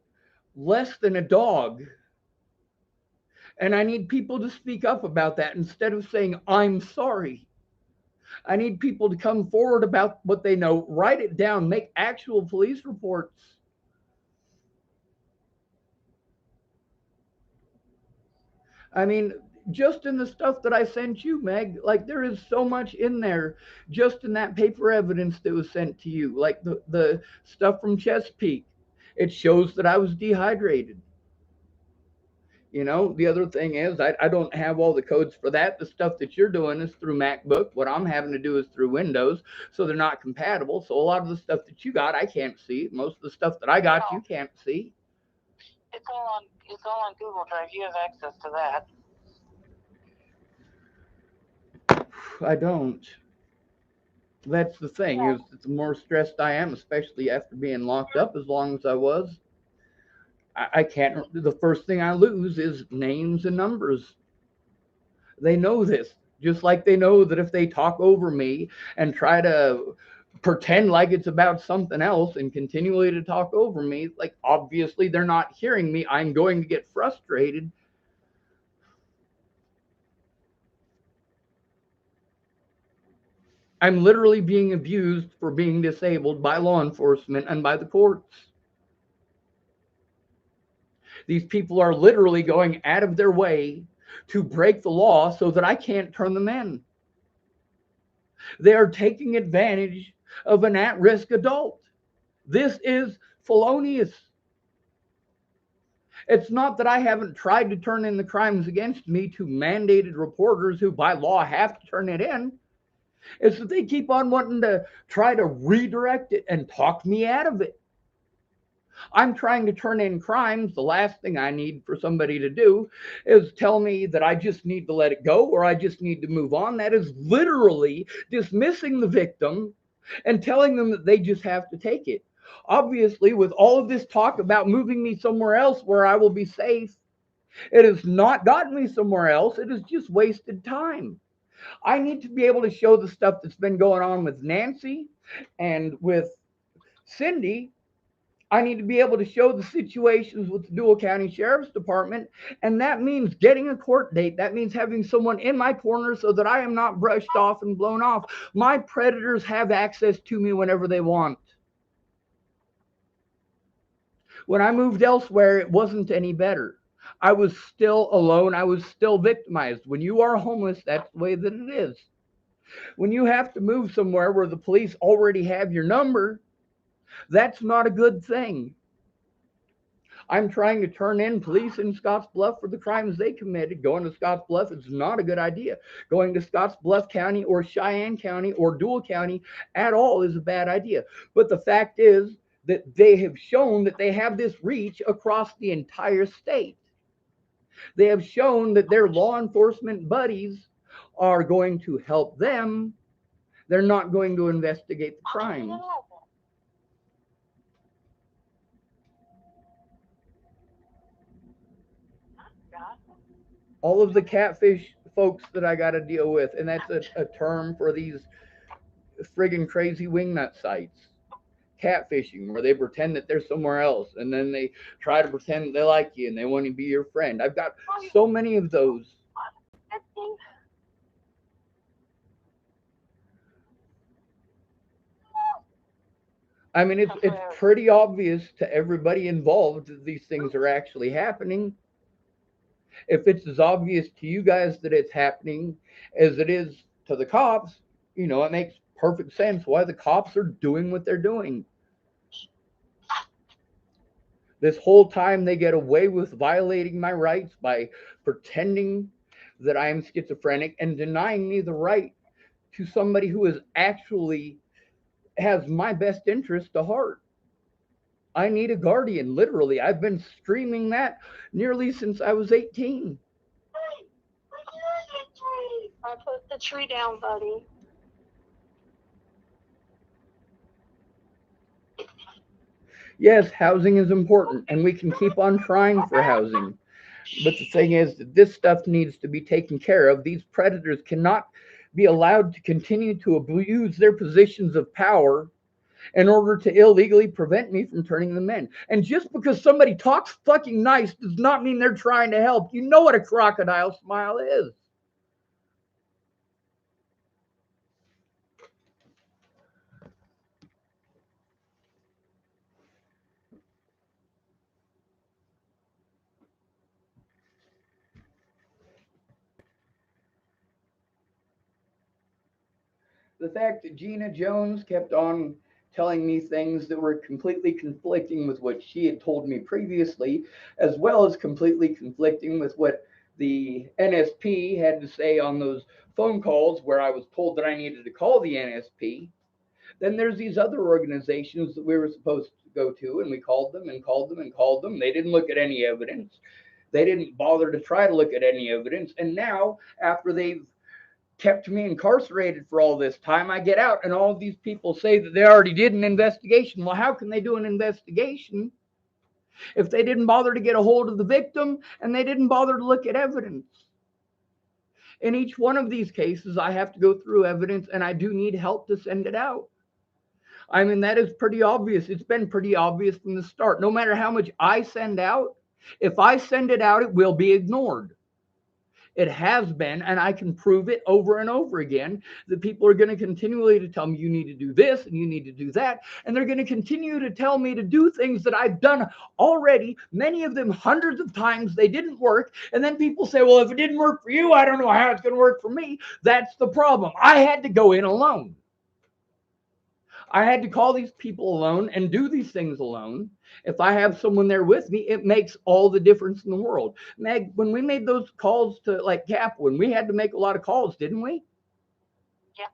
less than a dog. And I need people to speak up about that instead of saying, I'm sorry. I need people to come forward about what they know, write it down, make actual police reports. I mean, just in the stuff that I sent you, Meg, like there is so much in there just in that paper evidence that was sent to you, like the stuff from Chesapeake. It shows that I was dehydrated. You know, the other thing is I don't have all the codes for that. The stuff that you're doing is through MacBook. What I'm having to do is through Windows, so they're not compatible. So a lot of the stuff that you got, I can't see. Most of the stuff that I got, you can't see. It's all on Google Drive. You have access to that. I don't. That's the thing, is that the more stressed I am, especially after being locked up as long as I was, I can't. The first thing I lose is names and numbers. They know this, just like they know that if they talk over me and try to pretend like it's about something else and continually to talk over me, like obviously they're not hearing me. I'm going to get frustrated. I'm literally being abused for being disabled by law enforcement and by the courts. These people are literally going out of their way to break the law so that I can't turn them in. They are taking advantage of an at-risk adult. This is felonious. It's not that I haven't tried to turn in the crimes against me to mandated reporters who by law have to turn it in. It's that they keep on wanting to try to redirect it and talk me out of it. I'm trying to turn in crimes. The last thing I need for somebody to do is tell me that I just need to let it go or I just need to move on. That is literally dismissing the victim and telling them that they just have to take it. Obviously, with all of this talk about moving me somewhere else where I will be safe, it has not gotten me somewhere else. It has just wasted time. I need to be able to show the stuff that's been going on with Nancy and with Cindy. I need to be able to show the situations with the Dual County Sheriff's Department. And that means getting a court date. That means having someone in my corner so that I am not brushed off and blown off. My predators have access to me whenever they want. When I moved elsewhere, it wasn't any better. I was still alone. I was still victimized. When you are homeless, that's the way that it is. When you have to move somewhere where the police already have your number, that's not a good thing. I'm trying to turn in police in Scottsbluff for the crimes they committed. Going to Scottsbluff is not a good idea. Going to Scottsbluff County or Cheyenne County or Dual County at all is a bad idea. But the fact is that they have shown that they have this reach across the entire state. They have shown that their law enforcement buddies are going to help them. They're not going to investigate the crimes. All of the catfish folks that I got to deal with, and that's a term for these friggin' crazy wingnut sites. Catfishing, where they pretend that they're somewhere else, and then they try to pretend that they like you and they want to be your friend. I've got so many of those. I mean, it's pretty obvious to everybody involved that these things are actually happening. If it's as obvious to you guys that it's happening as it is to the cops, you know, it makes perfect sense why the cops are doing what they're doing. This whole time they get away with violating my rights by pretending that I am schizophrenic and denying me the right to somebody who is actually has my best interest to heart. I need a guardian, literally. I've been screaming that nearly since I was 18. I put the tree down, buddy. Yes, housing is important, and we can keep on trying for housing. But the thing is that this stuff needs to be taken care of. These predators cannot be allowed to continue to abuse their positions of power in order to illegally prevent me from turning them in. And just because somebody talks fucking nice does not mean they're trying to help. You know what a crocodile smile is. The fact that Gina Jones kept on telling me things that were completely conflicting with what she had told me previously, as well as completely conflicting with what the NSP had to say on those phone calls where I was told that I needed to call the NSP. Then there's these other organizations that we were supposed to go to, and we called them and called them and called them. They didn't look at any evidence. They didn't bother to try to look at any evidence. And now, after they've kept me incarcerated for all this time, I get out and all of these people say that they already did an investigation. Well, how can they do an investigation if they didn't bother to get a hold of the victim and they didn't bother to look at evidence? In each one of these cases, I have to go through evidence, and I do need help to send it out. I mean, that is pretty obvious. It's been pretty obvious from the start. No matter how much I send out, if I send it out, it will be ignored. It has been, and I can prove it over and over again, that people are going to continually to tell me you need to do this and you need to do that. And they're going to continue to tell me to do things that I've done already, many of them hundreds of times. They didn't work. And then people say, well, if it didn't work for you, I don't know how it's going to work for me. That's the problem. I had to go in alone. I had to call these people alone and do these things alone. If I have someone there with me, it makes all the difference in the world. Meg, when we made those calls to like Capwin, we had to make a lot of calls, didn't we? Yeah.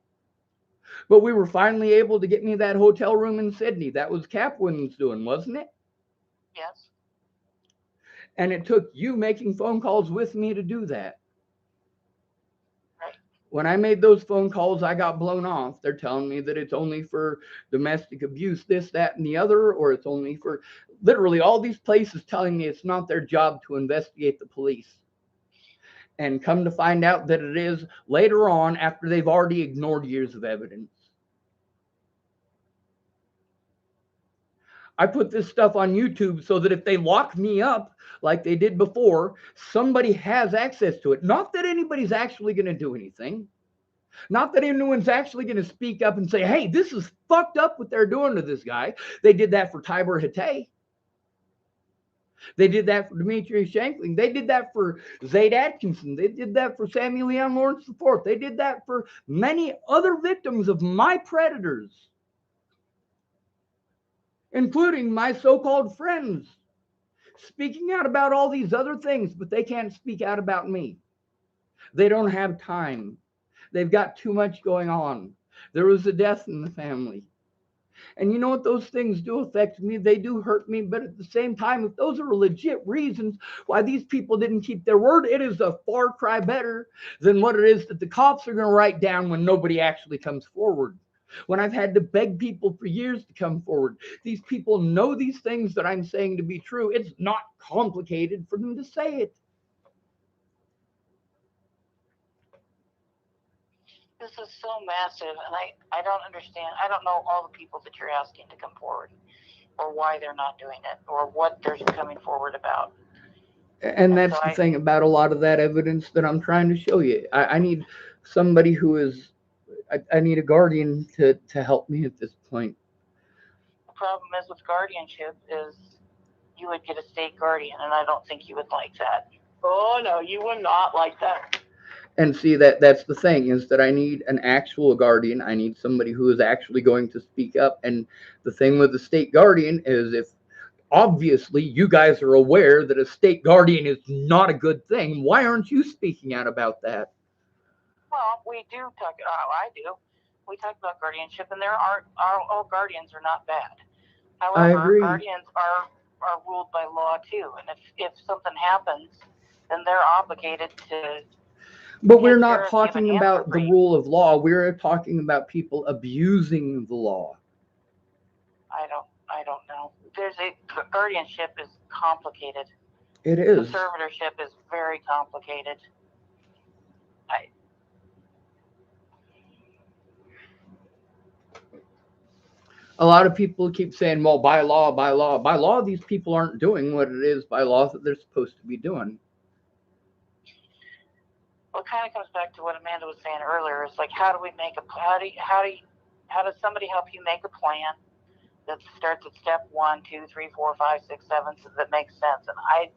But we were finally able to get me that hotel room in Sydney. That was Capwin's doing, wasn't it? Yes. And it took you making phone calls with me to do that. When I made those phone calls, I got blown off. They're telling me that it's only for domestic abuse, this, that, and the other, or it's only for literally all these places telling me it's not their job to investigate the police. And come to find out that it is later on after they've already ignored years of evidence. I put this stuff on YouTube so that if they lock me up like they did before, somebody has access to it. Not that anybody's actually going to do anything. Not that anyone's actually going to speak up and say, hey, this is fucked up what they're doing to this guy. They did that for Tibor Hatay. They did that for Dimitri Shankling. They did that for Zaid Atkinson. They did that for Samuel Leon Lawrence IV. They did that for many other victims of my predators, including my so-called friends, speaking out about all these other things, but they can't speak out about me. They don't have time. They've got too much going on. There was a death in the family. And you know what? Those things do affect me. They do hurt me. But at the same time, if those are legit reasons why these people didn't keep their word, it is a far cry better than what it is that the cops are going to write down when nobody actually comes forward. When I've had to beg people for years to come forward, these people know these things that I'm saying to be true. It's not complicated for them to say it. This is so massive, and I don't understand. I don't know all the people that you're asking to come forward, or why they're not doing it, or what they're coming forward about. And that's the thing about a lot of that evidence that I'm trying to show you. I need somebody who is, I need a guardian to help me at this point. The problem is with guardianship is you would get a state guardian, and I don't think you would like that. Oh, no, you would not like that. And see, that's the thing, is that I need an actual guardian. I need somebody who is actually going to speak up. And the thing with the state guardian is, if obviously you guys are aware that a state guardian is not a good thing, why aren't you speaking out about that? Well, we do talk. I do. We talk about guardianship, and all guardians are not bad. However, guardians are ruled by law too, and if something happens, then they're obligated to. But we're not talking about the rule of law. We're talking about people abusing the law. I don't know. Guardianship is complicated. It is. Conservatorship is very complicated. A lot of people keep saying, well, by law, these people aren't doing what it is by law that they're supposed to be doing. Well, it kind of comes back to what Amanda was saying earlier. It's like, how does somebody help you make a plan that starts at step 1, 2, 3, 4, 5, 6, 7, so that makes sense? And I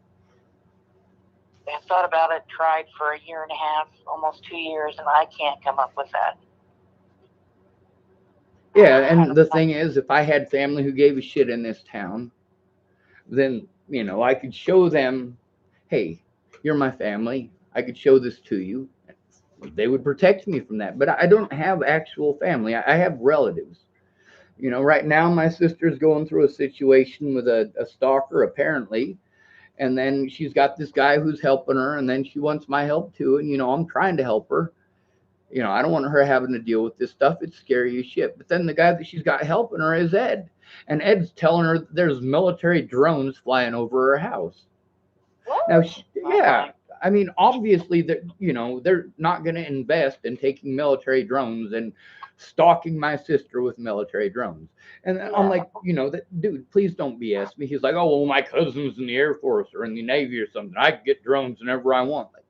thought about it, tried for a year and a half, almost 2 years, and I can't come up with that. Yeah, and the thing is, if I had family who gave a shit in this town, then, I could show them, hey, you're my family. I could show this to you. They would protect me from that. But I don't have actual family. I have relatives. Right now my sister's going through a situation with a stalker, apparently. And then she's got this guy who's helping her, and then she wants my help too. And, I'm trying to help her. I don't want her having to deal with this stuff. It's scary as shit. But then the guy that she's got helping her is Ed. And Ed's telling her there's military drones flying over her house. What? Now, yeah. I mean, obviously, they're not going to invest in taking military drones and stalking my sister with military drones. And I'm like, dude, please don't BS me. He's like, oh, well, my cousin's in the Air Force or in the Navy or something. I can get drones whenever I want. Like,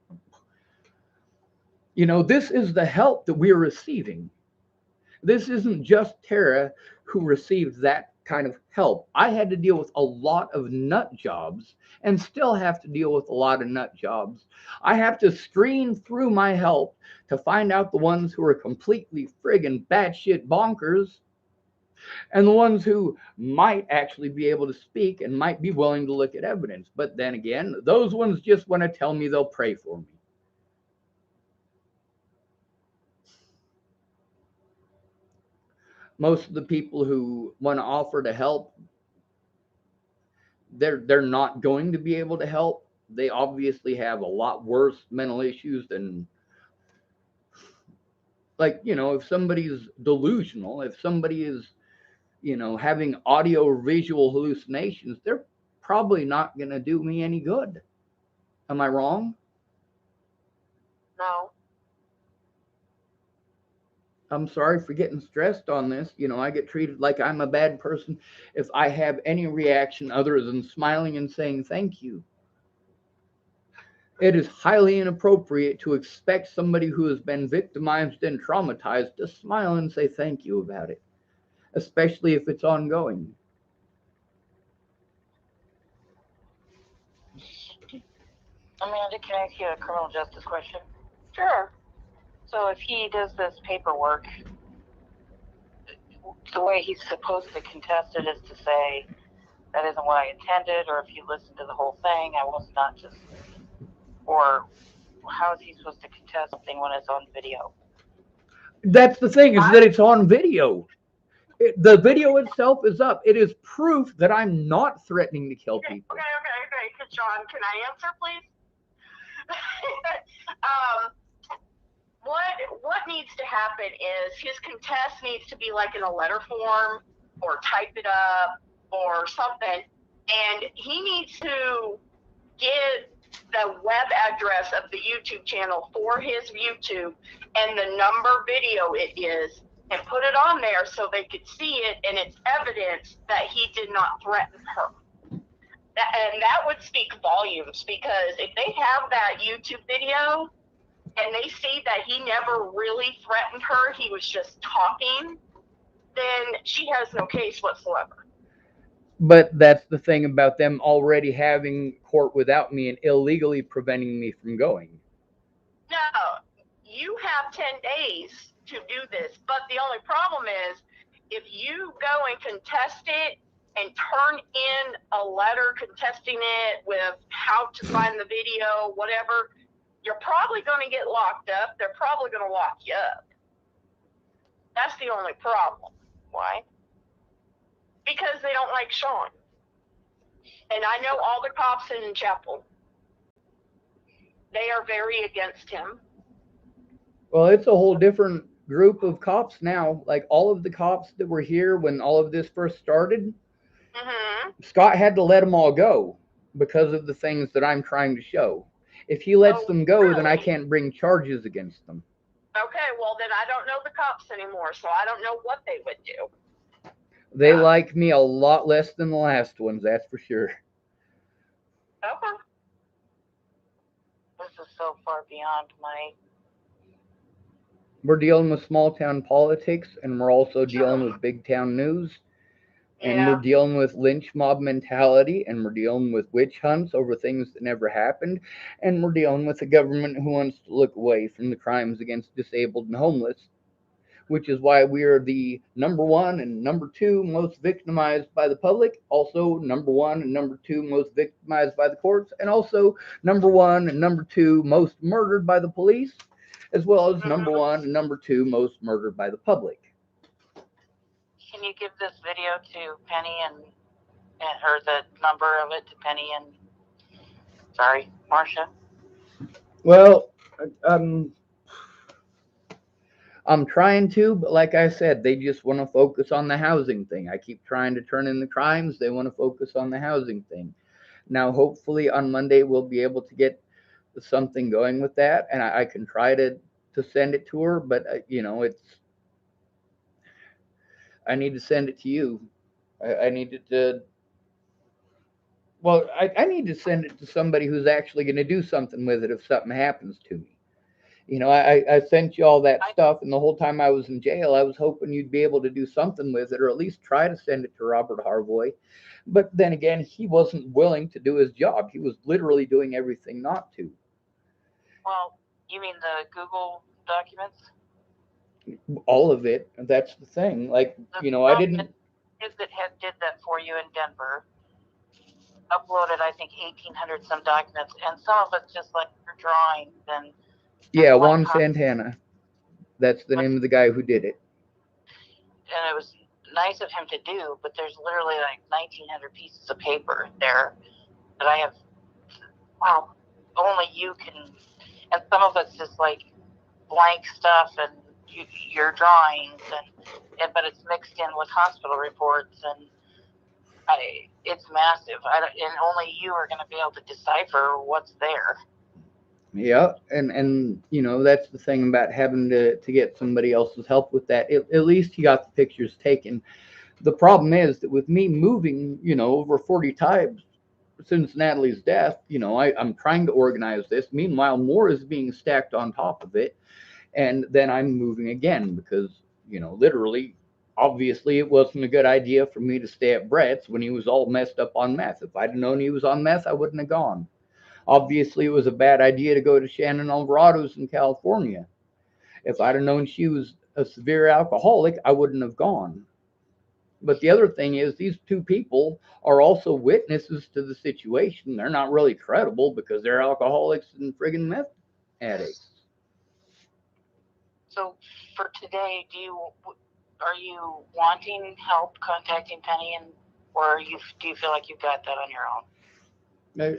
this is the help that we're receiving. This isn't just Tara who received that kind of help. I had to deal with a lot of nut jobs and still have to deal with a lot of nut jobs. I have to screen through my help to find out the ones who are completely friggin' batshit bonkers and the ones who might actually be able to speak and might be willing to look at evidence. But then again, those ones just want to tell me they'll pray for me. Most of the people who want to offer to help, they're not going to be able to help. They obviously have a lot worse mental issues than, like, if somebody's delusional, if somebody is, having audio or visual hallucinations, they're probably not going to do me any good. Am I wrong? No. I'm sorry for getting stressed on this. I get treated like I'm a bad person if I have any reaction other than smiling and saying thank you. It is highly inappropriate to expect somebody who has been victimized and traumatized to smile and say thank you about it, especially if it's ongoing. Amanda, can I ask you a criminal justice question? Sure. So if he does this paperwork, the way he's supposed to contest it is to say that isn't what I intended, or if you listen to the whole thing, I was not just, or how is he supposed to contest something when it's on video? That's the thing, is that it's on video. The video itself is up. It is proof that I'm not threatening to kill people. Okay. John, can I answer, please? What needs to happen is his contest needs to be like in a letter form or type it up or something, and he needs to get the web address of the YouTube channel for his YouTube and the number video it is, and put it on there so they could see it, and it's evidence that he did not threaten her. And that would speak volumes, because if they have that YouTube video and they see that he never really threatened her, he was just talking, then she has no case whatsoever. But that's the thing about them already having court without me and illegally preventing me from going. No, you have 10 days to do this, but the only problem is if you go and contest it and turn in a letter contesting it with how to find the video, whatever, you're probably going to get locked up. They're probably going to lock you up. That's the only problem. Why? Because they don't like Sean. And I know all the cops in Chapel. They are very against him. Well, it's a whole different group of cops now. Like all of the cops that were here when all of this first started, Scott had to let them all go because of the things that I'm trying to show. If he lets them go, then I can't bring charges against them. Okay, well then I don't know the cops anymore, so I don't know what they would do. They like me a lot less than the last ones, that's for sure. Okay. This is so far beyond my... We're dealing with small town politics, and we're also dealing with big town news. And we're dealing with lynch mob mentality, and we're dealing with witch hunts over things that never happened, and we're dealing with a government who wants to look away from the crimes against disabled and homeless, which is why we are the #1 and #2 most victimized by the public, also #1 and #2 most victimized by the courts, and also #1 and #2 most murdered by the police, as well as #1 and #2 most murdered by the public. Can you give this video to Penny and her the number of it to Penny and Marcia? Well, I'm trying to, but like I said, they just want to focus on the housing thing. I keep trying to turn in the crimes. They want to focus on the housing thing. Now, hopefully on Monday, we'll be able to get something going with that, and I can try to send it to her, but I need to send it to you. I need to. Well, I need to send it to somebody who's actually going to do something with it if something happens to me. I sent you all that stuff, and the whole time I was in jail, I was hoping you'd be able to do something with it, or at least try to send it to Robert Harvoy. But then again, he wasn't willing to do his job. He was literally doing everything not to. Well, you mean the Google documents? All of it. That's the thing. Like, I didn't. That did that for you in Denver. Uploaded, I think, 1,800 some documents, and some of it's just like your drawings and. Yeah, Juan Santana. That's the name of the guy who did it. And it was nice of him to do, but there's literally like 1,900 pieces of paper there that I have. Well, only you can. And some of it's just like blank stuff and your drawings, but it's mixed in with hospital reports, and it's massive. And only you are going to be able to decipher what's there. Yeah, and that's the thing about having to get somebody else's help with that. At least he got the pictures taken. The problem is that with me moving, over 40 times since Natalie's death, I'm trying to organize this. Meanwhile, more is being stacked on top of it. And then I'm moving again because, literally, obviously it wasn't a good idea for me to stay at Brett's when he was all messed up on meth. If I'd known he was on meth, I wouldn't have gone. Obviously, it was a bad idea to go to Shannon Alvarado's in California. If I'd have known she was a severe alcoholic, I wouldn't have gone. But the other thing is, these two people are also witnesses to the situation. They're not really credible because they're alcoholics and friggin' meth addicts. So for today, are you wanting help contacting Penny, or do you feel like you've got that on your own?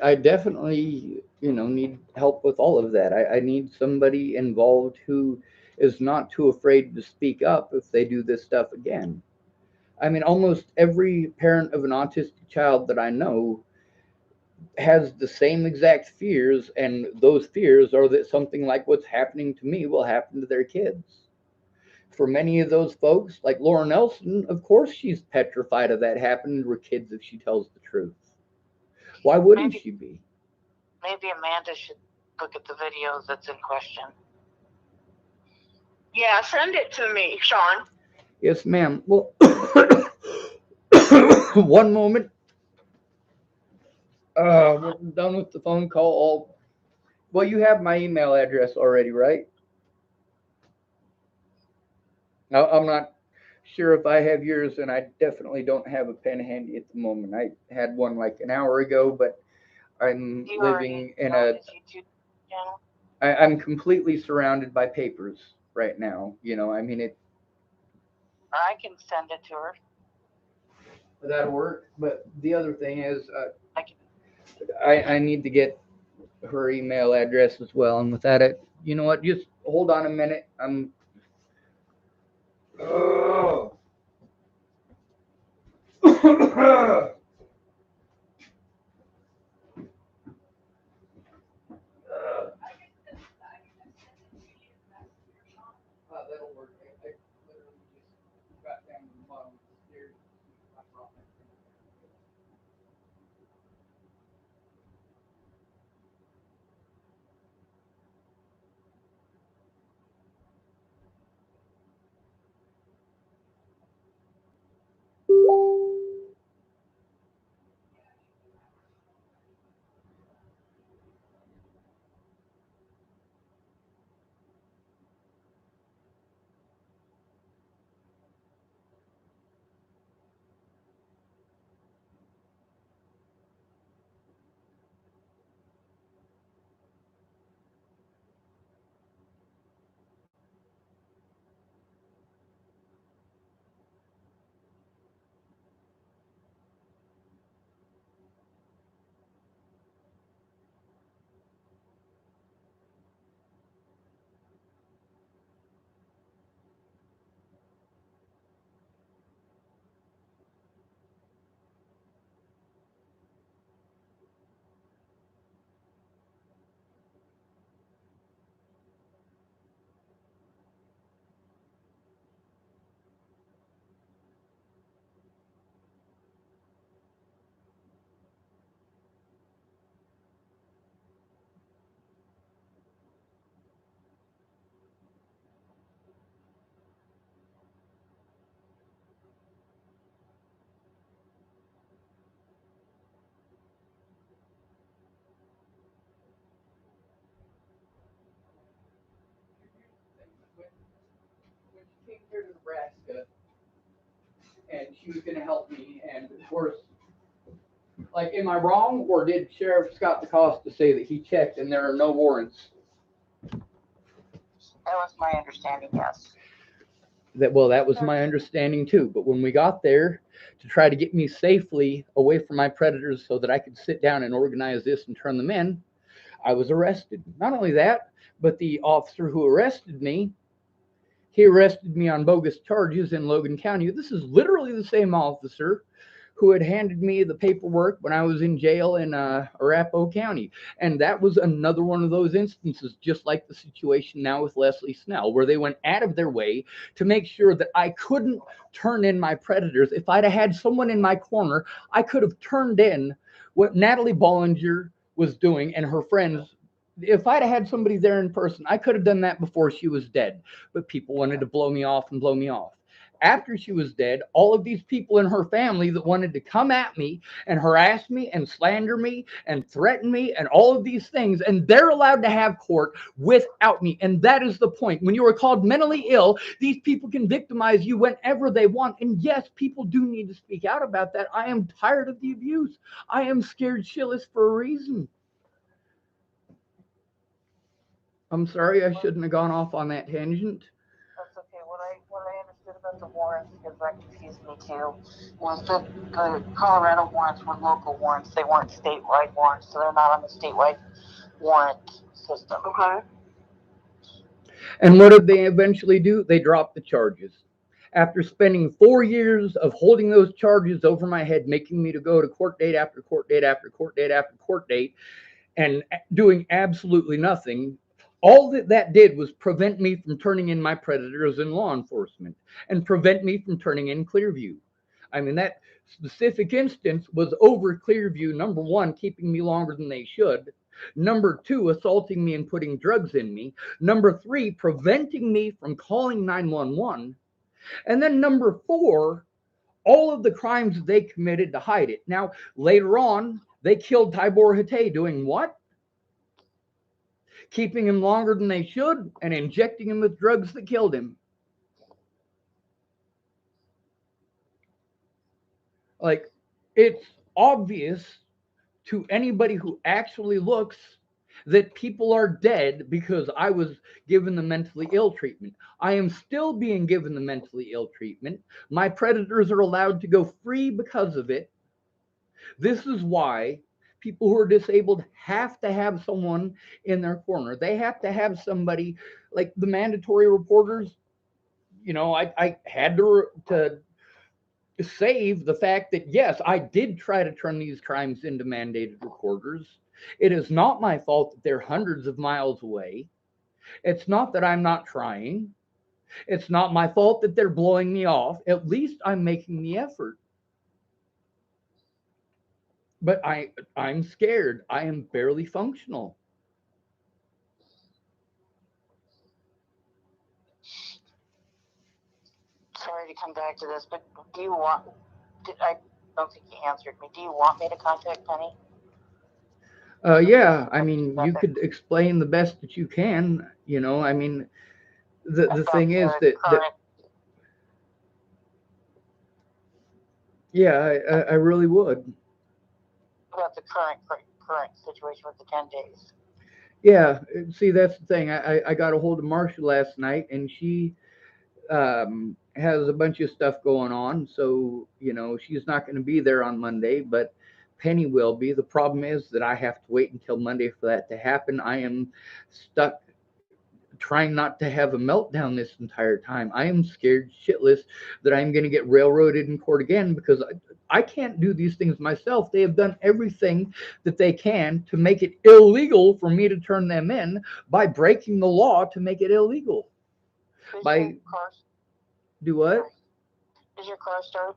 I definitely, need help with all of that. I need somebody involved who is not too afraid to speak up if they do this stuff again. I mean, almost every parent of an autistic child that I know has the same exact fears, and those fears are that something like what's happening to me will happen to their kids. For many of those folks, like Laura Nelson, of course she's petrified of that happening to her kids if she tells the truth. Why wouldn't she be? Maybe Amanda should look at the videos that's in question. Yeah, send it to me, Sean. Yes, ma'am. Well, one moment. We're done with the phone call. Well, you have my email address already, right? Now, I'm not sure if I have yours, and I definitely don't have a pen handy at the moment. I had one like an hour ago, but I'm living in a. YouTube channel? I'm completely surrounded by papers right now. I mean it. Or I can send it to her. That'll work. But the other thing is, I need to get her email address as well. And with that, you know what? Just hold on a minute. I'm. That'll work. I literally just got down to the bottom of the stairs. I brought my pen. When she came here to Nebraska, and she was going to help me, and of course, like, am I wrong, or did Sheriff Scott DeCosta say that he checked and there are no warrants? That was my understanding, yes. That was my understanding too. But when we got there to try to get me safely away from my predators so that I could sit down and organize this and turn them in, I was arrested. Not only that, but the officer who arrested me, he arrested me on bogus charges in Logan County. This is literally the same officer who had handed me the paperwork when I was in jail in Arapahoe County. And that was another one of those instances, just like the situation now with Leslie Snell, where they went out of their way to make sure that I couldn't turn in my predators. If I'd have had someone in my corner, I could have turned in what Natalie Bollinger was doing and her friends. If I'd have had somebody there in person, I could have done that before she was dead. But people wanted to blow me off and blow me off. after she was dead, all of these people in her family that wanted to come at me and harass me and slander me and threaten me and all of these things, and they're allowed to have court without me. And that is the point. When you are called mentally ill, these people can victimize you whenever they want. And yes, people do need to speak out about that. I am tired of the abuse. I am scared shitless for a reason. I'm sorry, I shouldn't have gone off on that tangent. That's okay. What I understood about the warrants, because that confused me too, was that the Colorado warrants were local warrants. They weren't statewide warrants, so they're not on the statewide warrant system. Okay. And what did they eventually do? They dropped the charges. After spending 4 years of holding those charges over my head, making me to go to court date after court date after court date after court date, and doing absolutely nothing, all that did was prevent me from turning in my predators in law enforcement and prevent me from turning in Clearview. I mean, that specific instance was over Clearview, number one, keeping me longer than they should. Number two, assaulting me and putting drugs in me. Number three, preventing me from calling 911. And then number four, all of the crimes they committed to hide it. Now, later on, they killed Tibor Hatay doing what? Keeping him longer than they should and injecting him with drugs that killed him. Like, it's obvious to anybody who actually looks that people are dead because I was given the mentally ill treatment. I am still being given the mentally ill treatment. My predators are allowed to go free because of it. This is why people who are disabled have to have someone in their corner. They have to have somebody like the mandatory reporters. You know, I had to save the fact that, yes, I did try to turn these crimes into mandated reporters. It is not my fault that they're hundreds of miles away. It's not that I'm not trying. It's not my fault that they're blowing me off. At least I'm making the effort. But I'm scared. I am barely functional. Sorry to come back to this, but do you want? I don't think you answered me. Do you want me to contact Penny? Yeah, I mean, you could explain the best that you can. You know, I mean, the thing is that yeah, I really would. About the current situation with the 10 days. Yeah, see, that's the thing. I got a hold of Marcia last night, and she has a bunch of stuff going on. So, you know, she's not going to be there on Monday, but Penny will be. The problem is that I have to wait until Monday for that to happen. I am stuck trying not to have a meltdown this entire time. I am scared shitless that I'm going to get railroaded in court again because I can't do these things myself. They have done everything that they can to make it illegal for me to turn them in by breaking the law to make it illegal. Do what? Did your car start?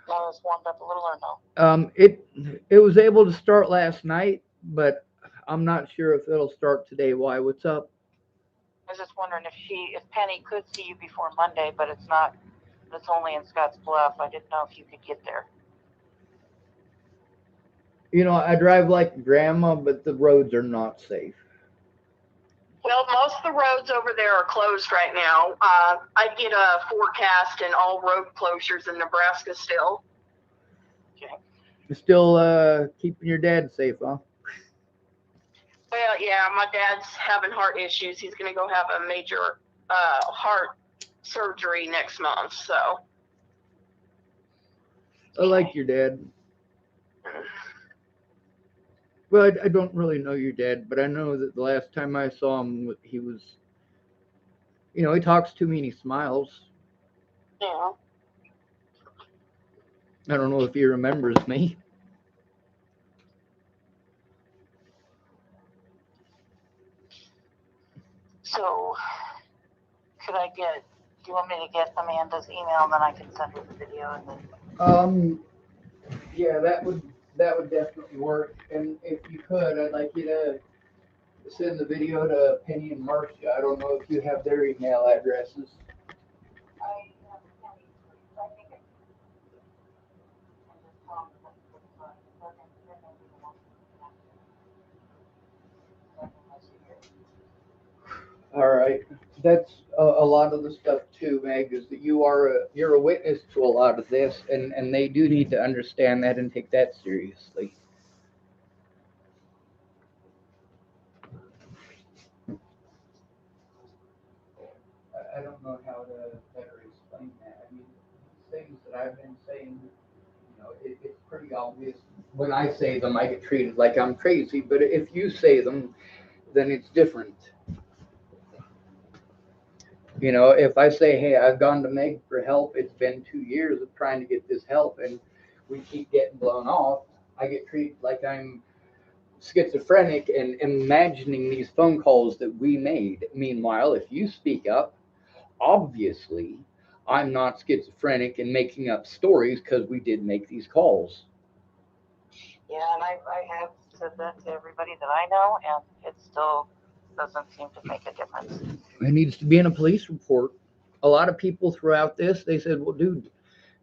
Now it's warmed up a little or no? It was able to start last night, but I'm not sure if it'll start today. Why? What's up? I was just wondering if Penny could see you before Monday, but it's only in Scotts Bluff. I didn't know if you could get there. You know, I drive like grandma, but the roads are not safe. Well, most of the roads over there are closed right now. I get a forecast and all road closures in Nebraska still. Okay. You're still keeping your dad safe, huh? Well, yeah, my dad's having heart issues. He's going to go have a major heart surgery next month, so. I like your dad. Well, I don't really know your dad, but I know that the last time I saw him, he was, you know, he talks to me and he smiles. Yeah. I don't know if he remembers me. So, do you want me to get Amanda's email and then I can send her the video and then? Yeah, that would definitely work. And if you could, I'd like you to send the video to Penny and Marcia. I don't know if you have their email addresses. I right. That's a lot of the stuff too, Meg, is that you're a witness to a lot of this, and they do need to understand that and take that seriously. I don't know how to better explain that. I mean, these things that I've been saying, it's pretty obvious. When I say them, I get treated like I'm crazy, but if you say them, then it's different. If I say, hey, I've gone to Meg for help, it's been 2 years of trying to get this help, and we keep getting blown off, I get treated like I'm schizophrenic and imagining these phone calls that we made. Meanwhile, if you speak up, obviously, I'm not schizophrenic and making up stories because we did make these calls. Yeah, and I have said that to everybody that I know, and it still doesn't seem to make a difference. It needs to be in a police report. A lot of people throughout this, they said, well, dude,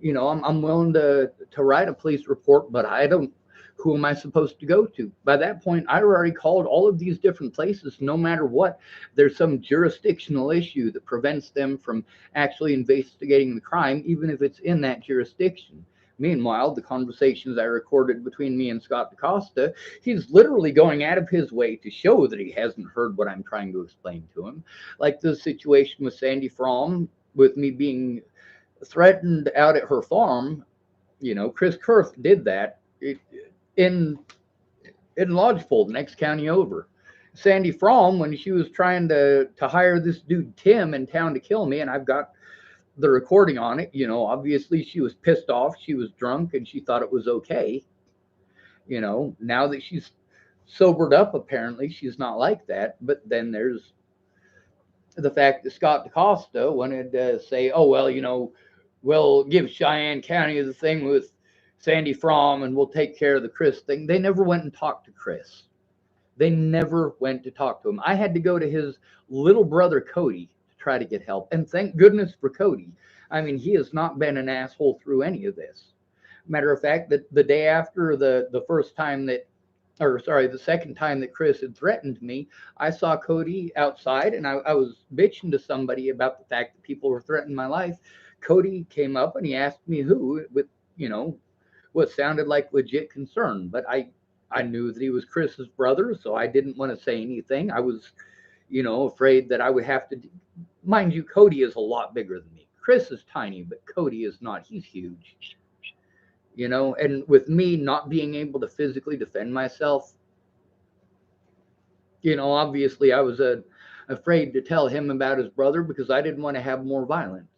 I'm willing to write a police report, but I don't, who am I supposed to go to? By that point, I already called all of these different places. No matter what, there's some jurisdictional issue that prevents them from actually investigating the crime, even if it's in that jurisdiction. Meanwhile, the conversations I recorded between me and Scott DaCosta, he's literally going out of his way to show that he hasn't heard what I'm trying to explain to him. Like the situation with Sandy Fromm, with me being threatened out at her farm. Chris Kurth did that in Lodgepole, the next county over. Sandy Fromm, when she was trying to hire this dude Tim in town to kill me, and I've got the recording on it. Obviously she was pissed off, she was drunk, and she thought it was okay. Now that she's sobered up, apparently she's not like that. But then there's the fact that Scott DaCosta wanted to say, oh, well, we'll give Cheyenne County the thing with Sandy Fromm and we'll take care of the Chris thing. They never went and talked to Chris. They never went to talk to him. I had to go to his little brother, Cody, to try to get help. And thank goodness for Cody. I mean, he has not been an asshole through any of this. Matter of fact, that the day after the first time that, or sorry, the second time that Chris had threatened me, I saw Cody outside and I was bitching to somebody about the fact that people were threatening my life. Cody came up and he asked me who, with, what sounded like legit concern. But I knew that he was Chris's brother, so I didn't want to say anything. I was, afraid that I would have to, mind you, Cody is a lot bigger than me. Chris is tiny, but Cody is not. He's huge. And with me not being able to physically defend myself, obviously I was afraid to tell him about his brother because I didn't want to have more violence.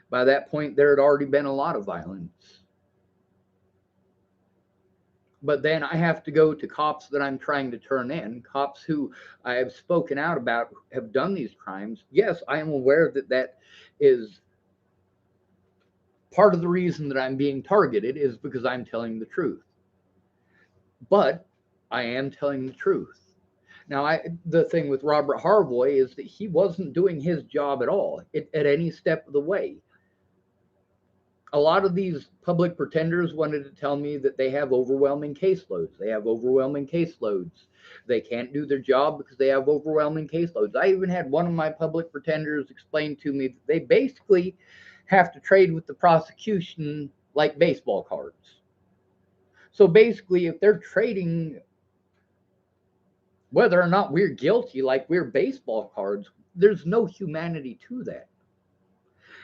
By that point, there had already been a lot of violence. But then I have to go to cops that I'm trying to turn in, cops who I have spoken out about have done these crimes. Yes, I am aware that that is part of the reason that I'm being targeted is because I'm telling the truth. But I am telling the truth. Now, the thing with Robert Harvoy is that he wasn't doing his job at all at any step of the way. A lot of these public pretenders wanted to tell me that they have overwhelming caseloads. They have overwhelming caseloads. They can't do their job because they have overwhelming caseloads. I even had one of my public pretenders explain to me that they basically have to trade with the prosecution like baseball cards. So basically, if they're trading whether or not we're guilty like we're baseball cards, there's no humanity to that.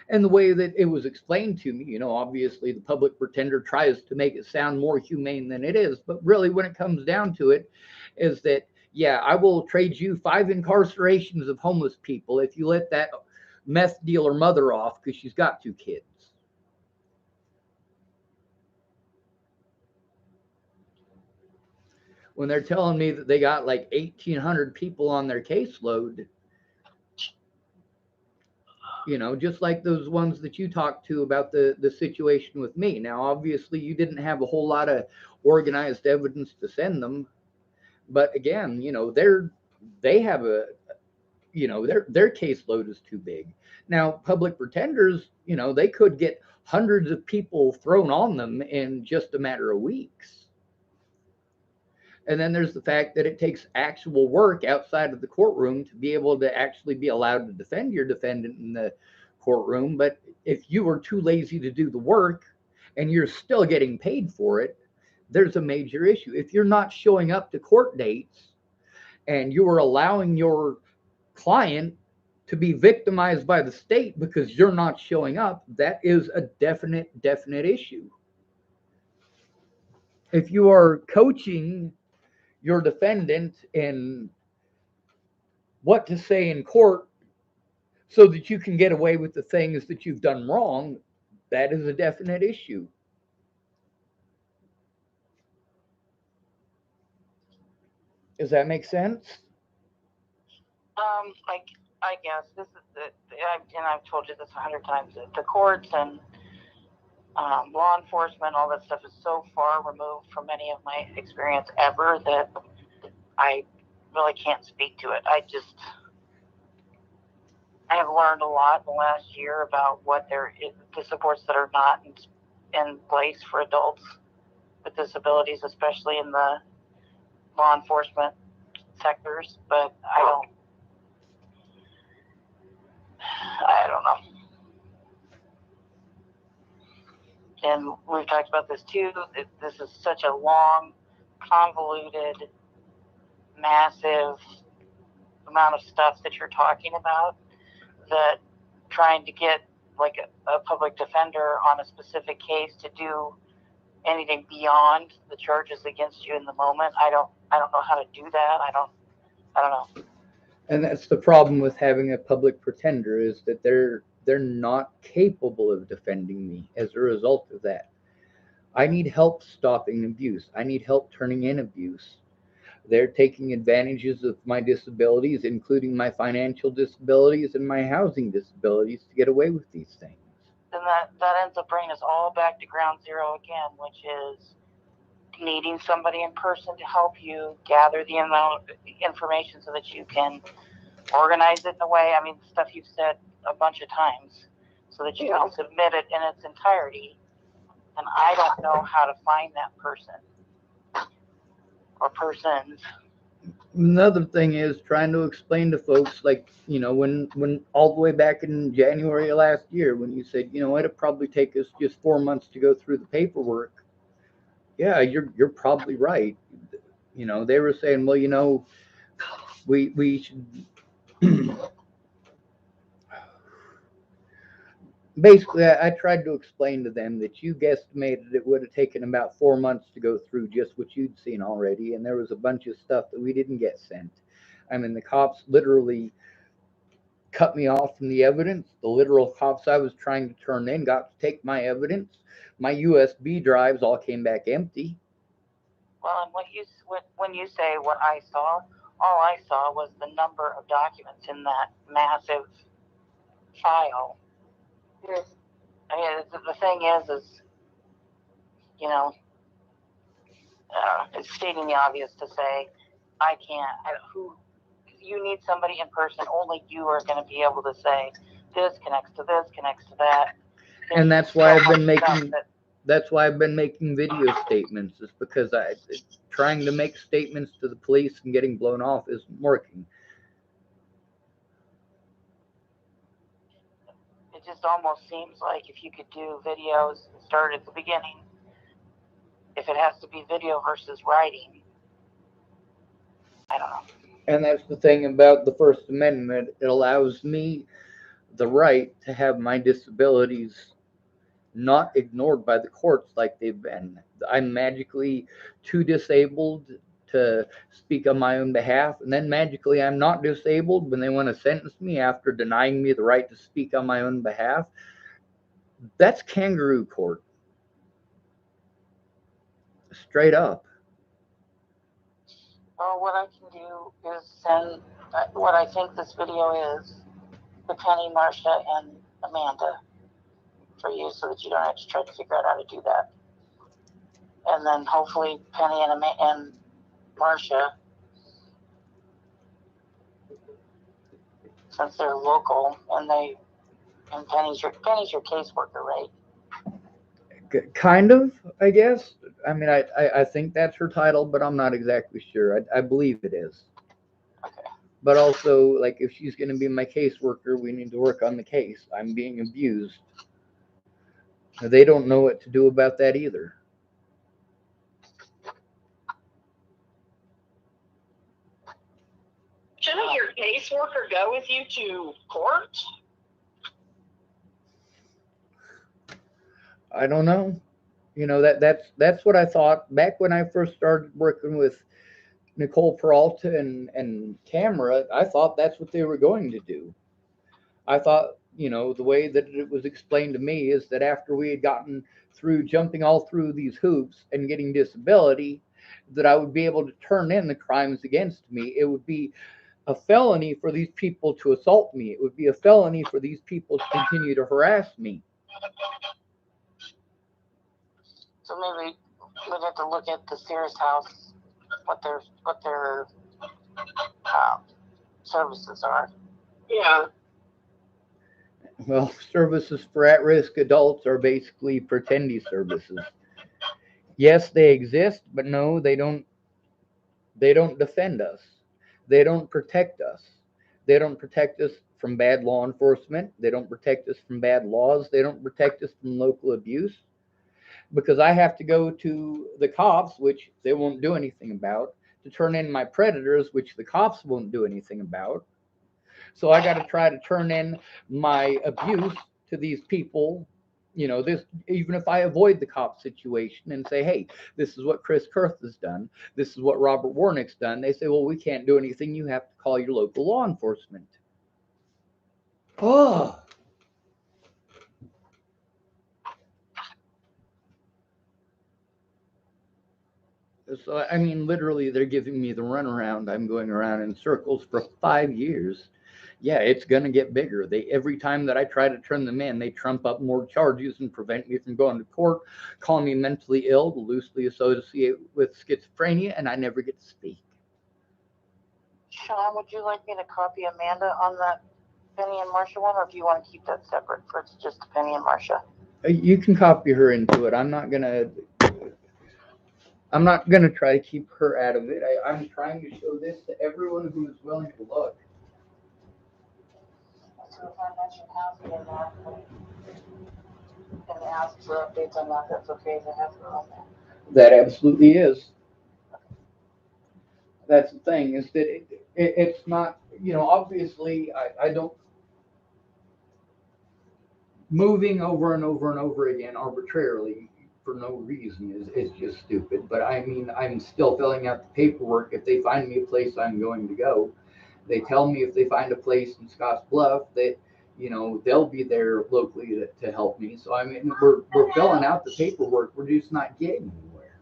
And the way that it was explained to me, obviously the public pretender tries to make it sound more humane than it is. But really, when it comes down to it, is that, yeah, I will trade you 5 incarcerations of homeless people if you let that meth dealer mother off because she's got 2 kids. When they're telling me that they got like 1,800 people on their caseload, just like those ones that you talked to about the situation with me. Now, obviously, you didn't have a whole lot of organized evidence to send them. But again, they have their caseload is too big. Now, public pretenders, they could get hundreds of people thrown on them in just a matter of weeks. And then there's the fact that it takes actual work outside of the courtroom to be able to actually be allowed to defend your defendant in the courtroom. But if you were too lazy to do the work and you're still getting paid for it, there's a major issue. If you're not showing up to court dates and you are allowing your client to be victimized by the state because you're not showing up, that is a definite issue. If you are coaching your defendant in what to say in court so that you can get away with the things that you've done wrong, that is a definite issue. Does that make sense? I guess this is and I've told you this 100 times. The courts and law enforcement, all that stuff is so far removed from any of my experience ever that I really can't speak to it. I have learned a lot in the last year about what the supports that are not in place for adults with disabilities, especially in the law enforcement sectors. But I don't know. And we've talked about this too. This is such a long, convoluted, massive amount of stuff that you're talking about, that trying to get like a public defender on a specific case to do anything beyond the charges against you in the moment, I don't know how to do that. I don't know. And that's the problem with having a public pretender, is that they're not capable of defending me as a result of that. I need help stopping abuse. I need help turning in abuse. They're taking advantages of my disabilities, including my financial disabilities and my housing disabilities, to get away with these things. And that ends up bringing us all back to ground zero again, which is needing somebody in person to help you gather the amount of information so that you can organize it in a way. I mean, stuff you've said a bunch of times, so that you can submit it in its entirety. And I don't know how to find that person or persons. Another thing is trying to explain to folks, like, when all the way back in January of last year, when you said, it'd probably take us just 4 months to go through the paperwork. Yeah, you're probably right. They were saying, well, we should basically, I tried to explain to them that you guesstimated it would have taken about 4 months to go through just what you'd seen already, and there was a bunch of stuff that we didn't get sent. I mean, the cops literally cut me off from the evidence. The literal cops I was trying to turn in got to take my evidence. My USB drives all came back empty. Well, and when you say what I saw, all I saw was the number of documents in that massive file. Yes. I mean, the thing is it's stating the obvious to say, you need somebody in person. Only you are going to be able to say, this connects to this, connects to that. And that's why I've been making video statements, is because trying to make statements to the police and getting blown off isn't working. It just almost seems like if you could do videos and start at the beginning, if it has to be video versus writing, I don't know. And that's the thing about the First Amendment. It allows me the right to have my disabilities not ignored by the courts like they've been. I'm magically too disabled to speak on my own behalf, and then magically I'm not disabled when they want to sentence me after denying me the right to speak on my own behalf. That's kangaroo court. Straight up. Well, what I can do is send what I think this video is to Penny, Marcia, and Amanda for you, so that you don't have to try to figure out how to do that. And then hopefully Penny and Marcia, since they're local, and Penny's your caseworker, right? Kind of, I guess. I mean, I think that's her title, but I'm not exactly sure. I believe it is. Okay. But also, like, if she's going to be my caseworker, we need to work on the case. I'm being abused. They don't know what to do about that either. Shouldn't your caseworker go with you to court? I don't know. You know, that's what I thought back when I first started working with Nicole Peralta and Tamara. I thought that's what they were going to do. I thought, you know, the way that it was explained to me is that after we had gotten through jumping all through these hoops and getting disability, that I would be able to turn in the crimes against me. It would be a felony for these people to assault me. It would be a felony for these people to continue to harass me. So maybe we'd have to look at the Sears house, what their services are. Yeah. Well, services for at-risk adults are basically pretendy services. Yes, they exist, but no, they don't defend us. They don't protect us. They don't protect us from bad law enforcement. They don't protect us from bad laws. They don't protect us from local abuse. Because I have to go to the cops, which they won't do anything about, to turn in my predators, which the cops won't do anything about. So I got to try to turn in my abuse to these people. You know, this, even if I avoid the cop situation and say, hey, this is what Chris Kurth has done, this is what Robert Warnick's done, they say, well, we can't do anything. You have to call your local law enforcement. Oh. So, I mean, literally, they're giving me the runaround. I'm going around in circles for 5 years. Yeah, it's going to get bigger. Every time that I try to turn them in, they trump up more charges and prevent me from going to court, call me mentally ill, loosely associated with schizophrenia, and I never get to speak. Sean, would you like me to copy Amanda on that Penny and Marcia one, or do you want to keep that separate for it's just Penny and Marcia? You can copy her into it. I'm not gonna try to keep her out of it. I'm trying to show this to everyone who is willing to look. So if I mention housing in that, and ask for updates on that, that's okay to have her on there. That absolutely is. That's the thing, is that it's not, you know, obviously I don't, moving over and over and over again arbitrarily for no reason is just stupid. But I mean, I'm still filling out the paperwork. If they find me a place, I'm going to go. They tell me if they find a place in Scotts Bluff that, you know, they'll be there locally to help me. So I mean, we're filling out the paperwork. We're just not getting anywhere.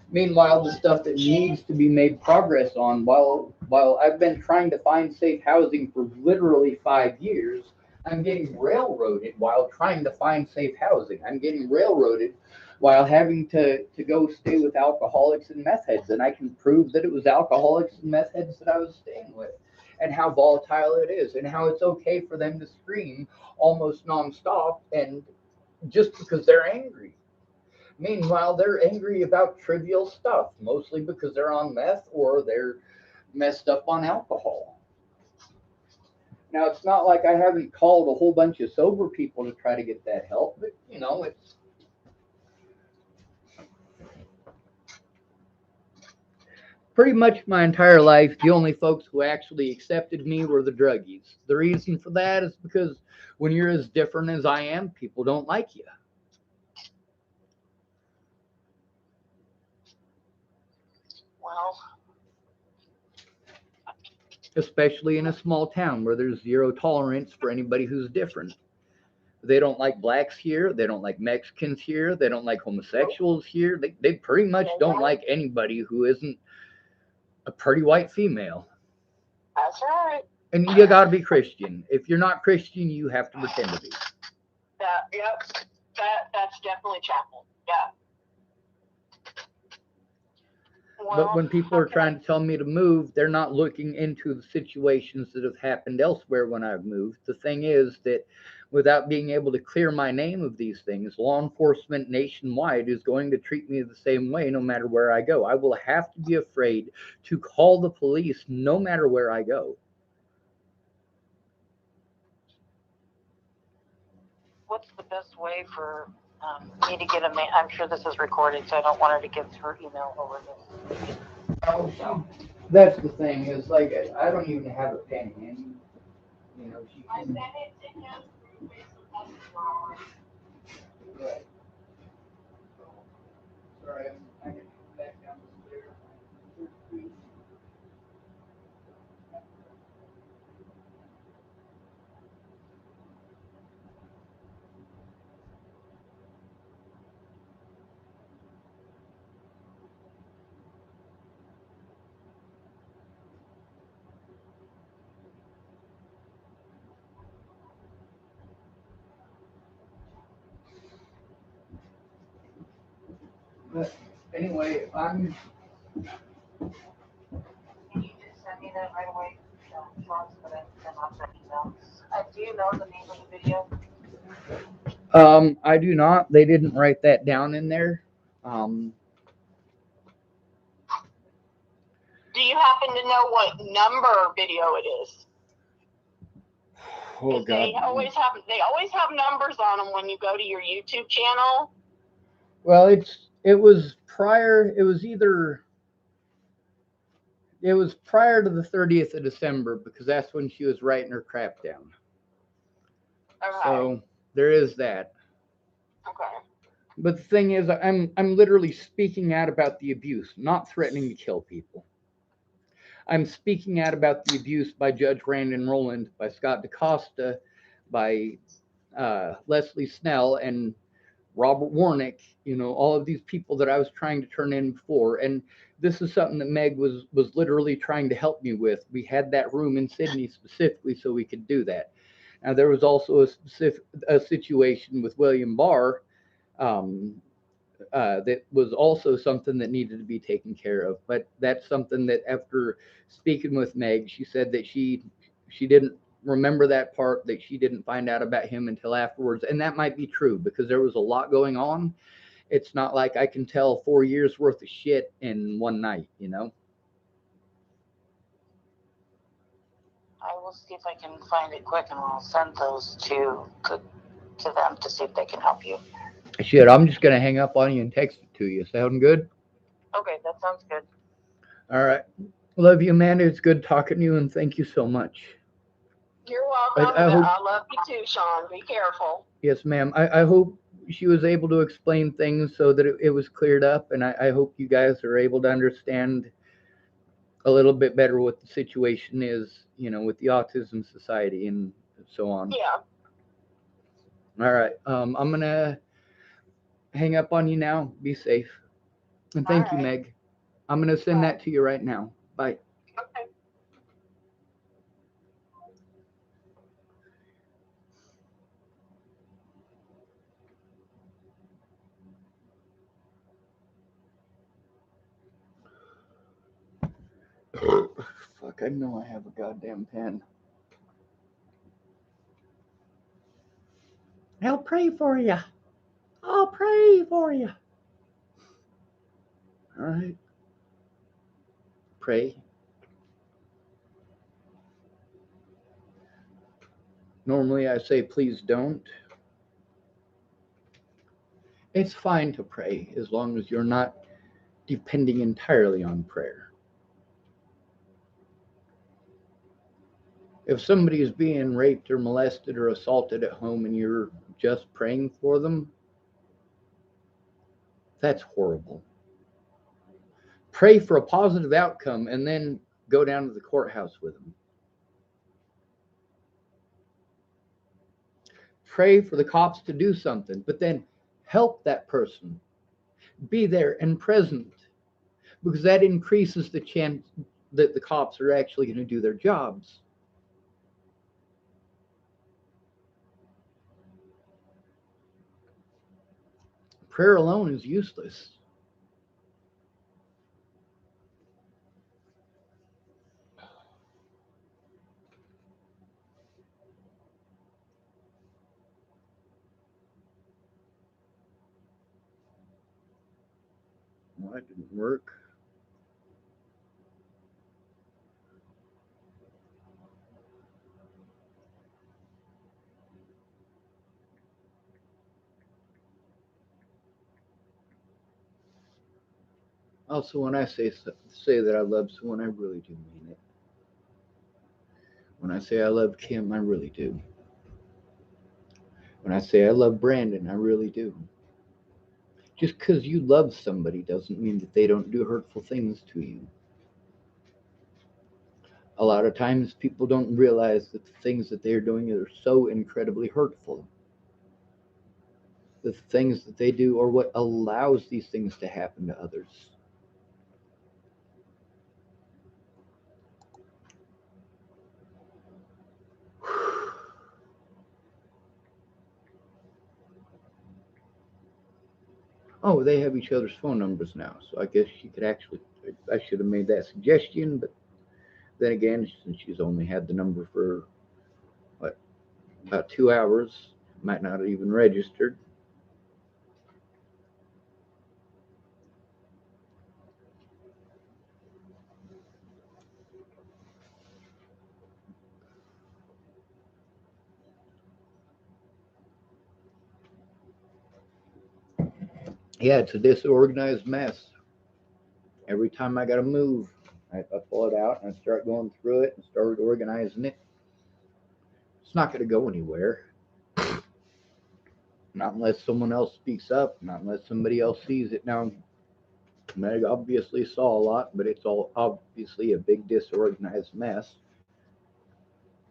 Meanwhile, the stuff that needs to be made progress on, while I've been trying to find safe housing for literally 5 years, I'm getting railroaded while trying to find safe housing. I'm getting railroaded while having to go stay with alcoholics and meth heads. And I can prove that it was alcoholics and meth heads that I was staying with, and how volatile it is, and how it's okay for them to scream almost nonstop, and just because they're angry. Meanwhile, they're angry about trivial stuff, mostly because they're on meth or they're messed up on alcohol. Now, it's not like I haven't called a whole bunch of sober people to try to get that help, but, you know, it's pretty much my entire life, the only folks who actually accepted me were the druggies. The reason for that is because when you're as different as I am, people don't like you. Well, Especially in a small town where there's zero tolerance for anybody who's different. They don't like blacks here. They don't like Mexicans here. They don't like homosexuals here. They pretty much don't like anybody who isn't a pretty white female. that's right. And you got to be Christian. If you're not Christian, you have to pretend to be. Yep. That's definitely chapel. Yeah. But when people are trying to tell me to move, they're not looking into the situations that have happened elsewhere when I've moved. The thing is that without being able to clear my name of these things, law enforcement nationwide is going to treat me the same way no matter where I go. I will have to be afraid to call the police no matter where I go. What's the best way for me to get a mail? I'm sure this is recorded, so I don't want her to get her email over this. Oh, that's the thing, is like, I don't even have a pen handy. You know, she I can. sent it to him through Facebook Messenger. Right. Sorry, I can back down the stairs. But anyway, Can you just send me that right away, Sean, so that I can send off that email? Do you know the name of the video? I do not. They didn't write that down in there. Do you happen to know what number video it is? Oh Because they God. always have numbers on them when you go to your YouTube channel. Well, it was prior. It was prior to the 30th of December, because that's when she was writing her crap down. Okay. So there is that. Okay. But the thing is, I'm literally speaking out about the abuse, not threatening to kill people. I'm speaking out about the abuse by Judge Brandon Rowland, by Scott DaCosta, by Leslie Snell, and Robert Warnick. You know, all of these people that I was trying to turn in before. And this is something that Meg was literally trying to help me with. We had that room in Sydney specifically so we could do that. Now, there was also a situation with William Barr that was also something that needed to be taken care of. But that's something that, after speaking with Meg, she said that she didn't remember that part, that she didn't find out about him until afterwards. And that might be true, because there was a lot going on. It's not like I can tell 4 years worth of shit in one night, you know? I will see if I can find it quick, and I'll send those to them to see if they can help you. Shit, I'm just going to hang up on you and text it to you. Sound good? Okay, that sounds good. All right. Love you, Amanda. It's good talking to you, and thank you so much. You're welcome. I love you too, Sean. Be careful. Yes, ma'am. I hope she was able to explain things so that it was cleared up, and I hope you guys are able to understand a little bit better what the situation is, you know, with the Autism Society and so on. Yeah. All right. I'm gonna hang up on you now. Be safe, and thank you, Meg. I'm gonna send that to you right now. Bye. Okay. Fuck, I know I have a goddamn pen. I'll pray for you. I'll pray for you. All right. Pray. Normally I say please don't. It's fine to pray as long as you're not depending entirely on prayer. If somebody is being raped or molested or assaulted at home and you're just praying for them, that's horrible. Pray for a positive outcome and then go down to the courthouse with them. Pray for the cops to do something, but then help that person. Be there and present, because that increases the chance that the cops are actually going to do their jobs. Prayer alone is useless. Well, that didn't work. Also, when I say that I love someone, I really do mean it. When I say I love Kim, I really do. When I say I love Brandon, I really do. Just because you love somebody doesn't mean that they don't do hurtful things to you. A lot of times people don't realize that the things that they're doing are so incredibly hurtful. The things that they do are what allows these things to happen to others. Oh, they have each other's phone numbers now, so I guess she could actually. I should have made that suggestion, but then again, since she's only had the number for what, about 2 hours, might not have even registered. Yeah, it's a disorganized mess. Every time I got to move, I pull it out and I start going through it and start organizing it. It's not going to go anywhere. Not unless someone else speaks up, not unless somebody else sees it. Now, Meg obviously saw a lot, but it's all obviously a big disorganized mess.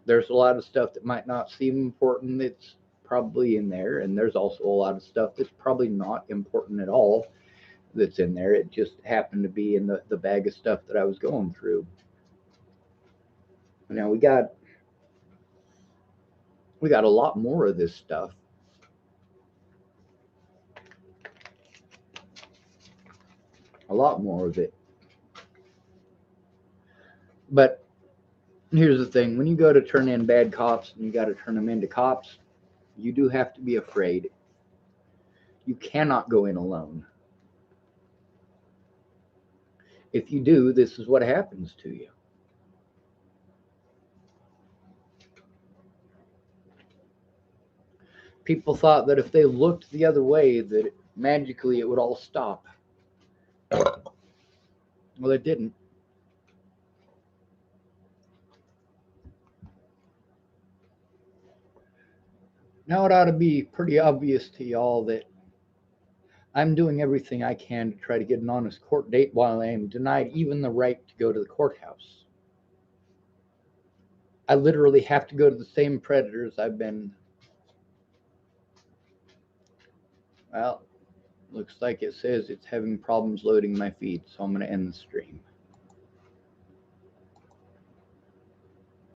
There's a lot of stuff that might not seem important that's probably in there, and there's also a lot of stuff that's probably not important at all that's in there. It just happened to be in the bag of stuff that I was going through. Now we got a lot more of this stuff. A lot more of it. But here's the thing, when you go to turn in bad cops and you got to turn them into cops, you do have to be afraid. You cannot go in alone. If you do, this is what happens to you. People thought that if they looked the other way, that magically it would all stop. Well, it didn't. Now it ought to be pretty obvious to y'all that I'm doing everything I can to try to get an honest court date while I am denied even the right to go to the courthouse. I literally have to go to the same predators I've been. Well, looks like it says it's having problems loading my feed, so I'm going to end the stream.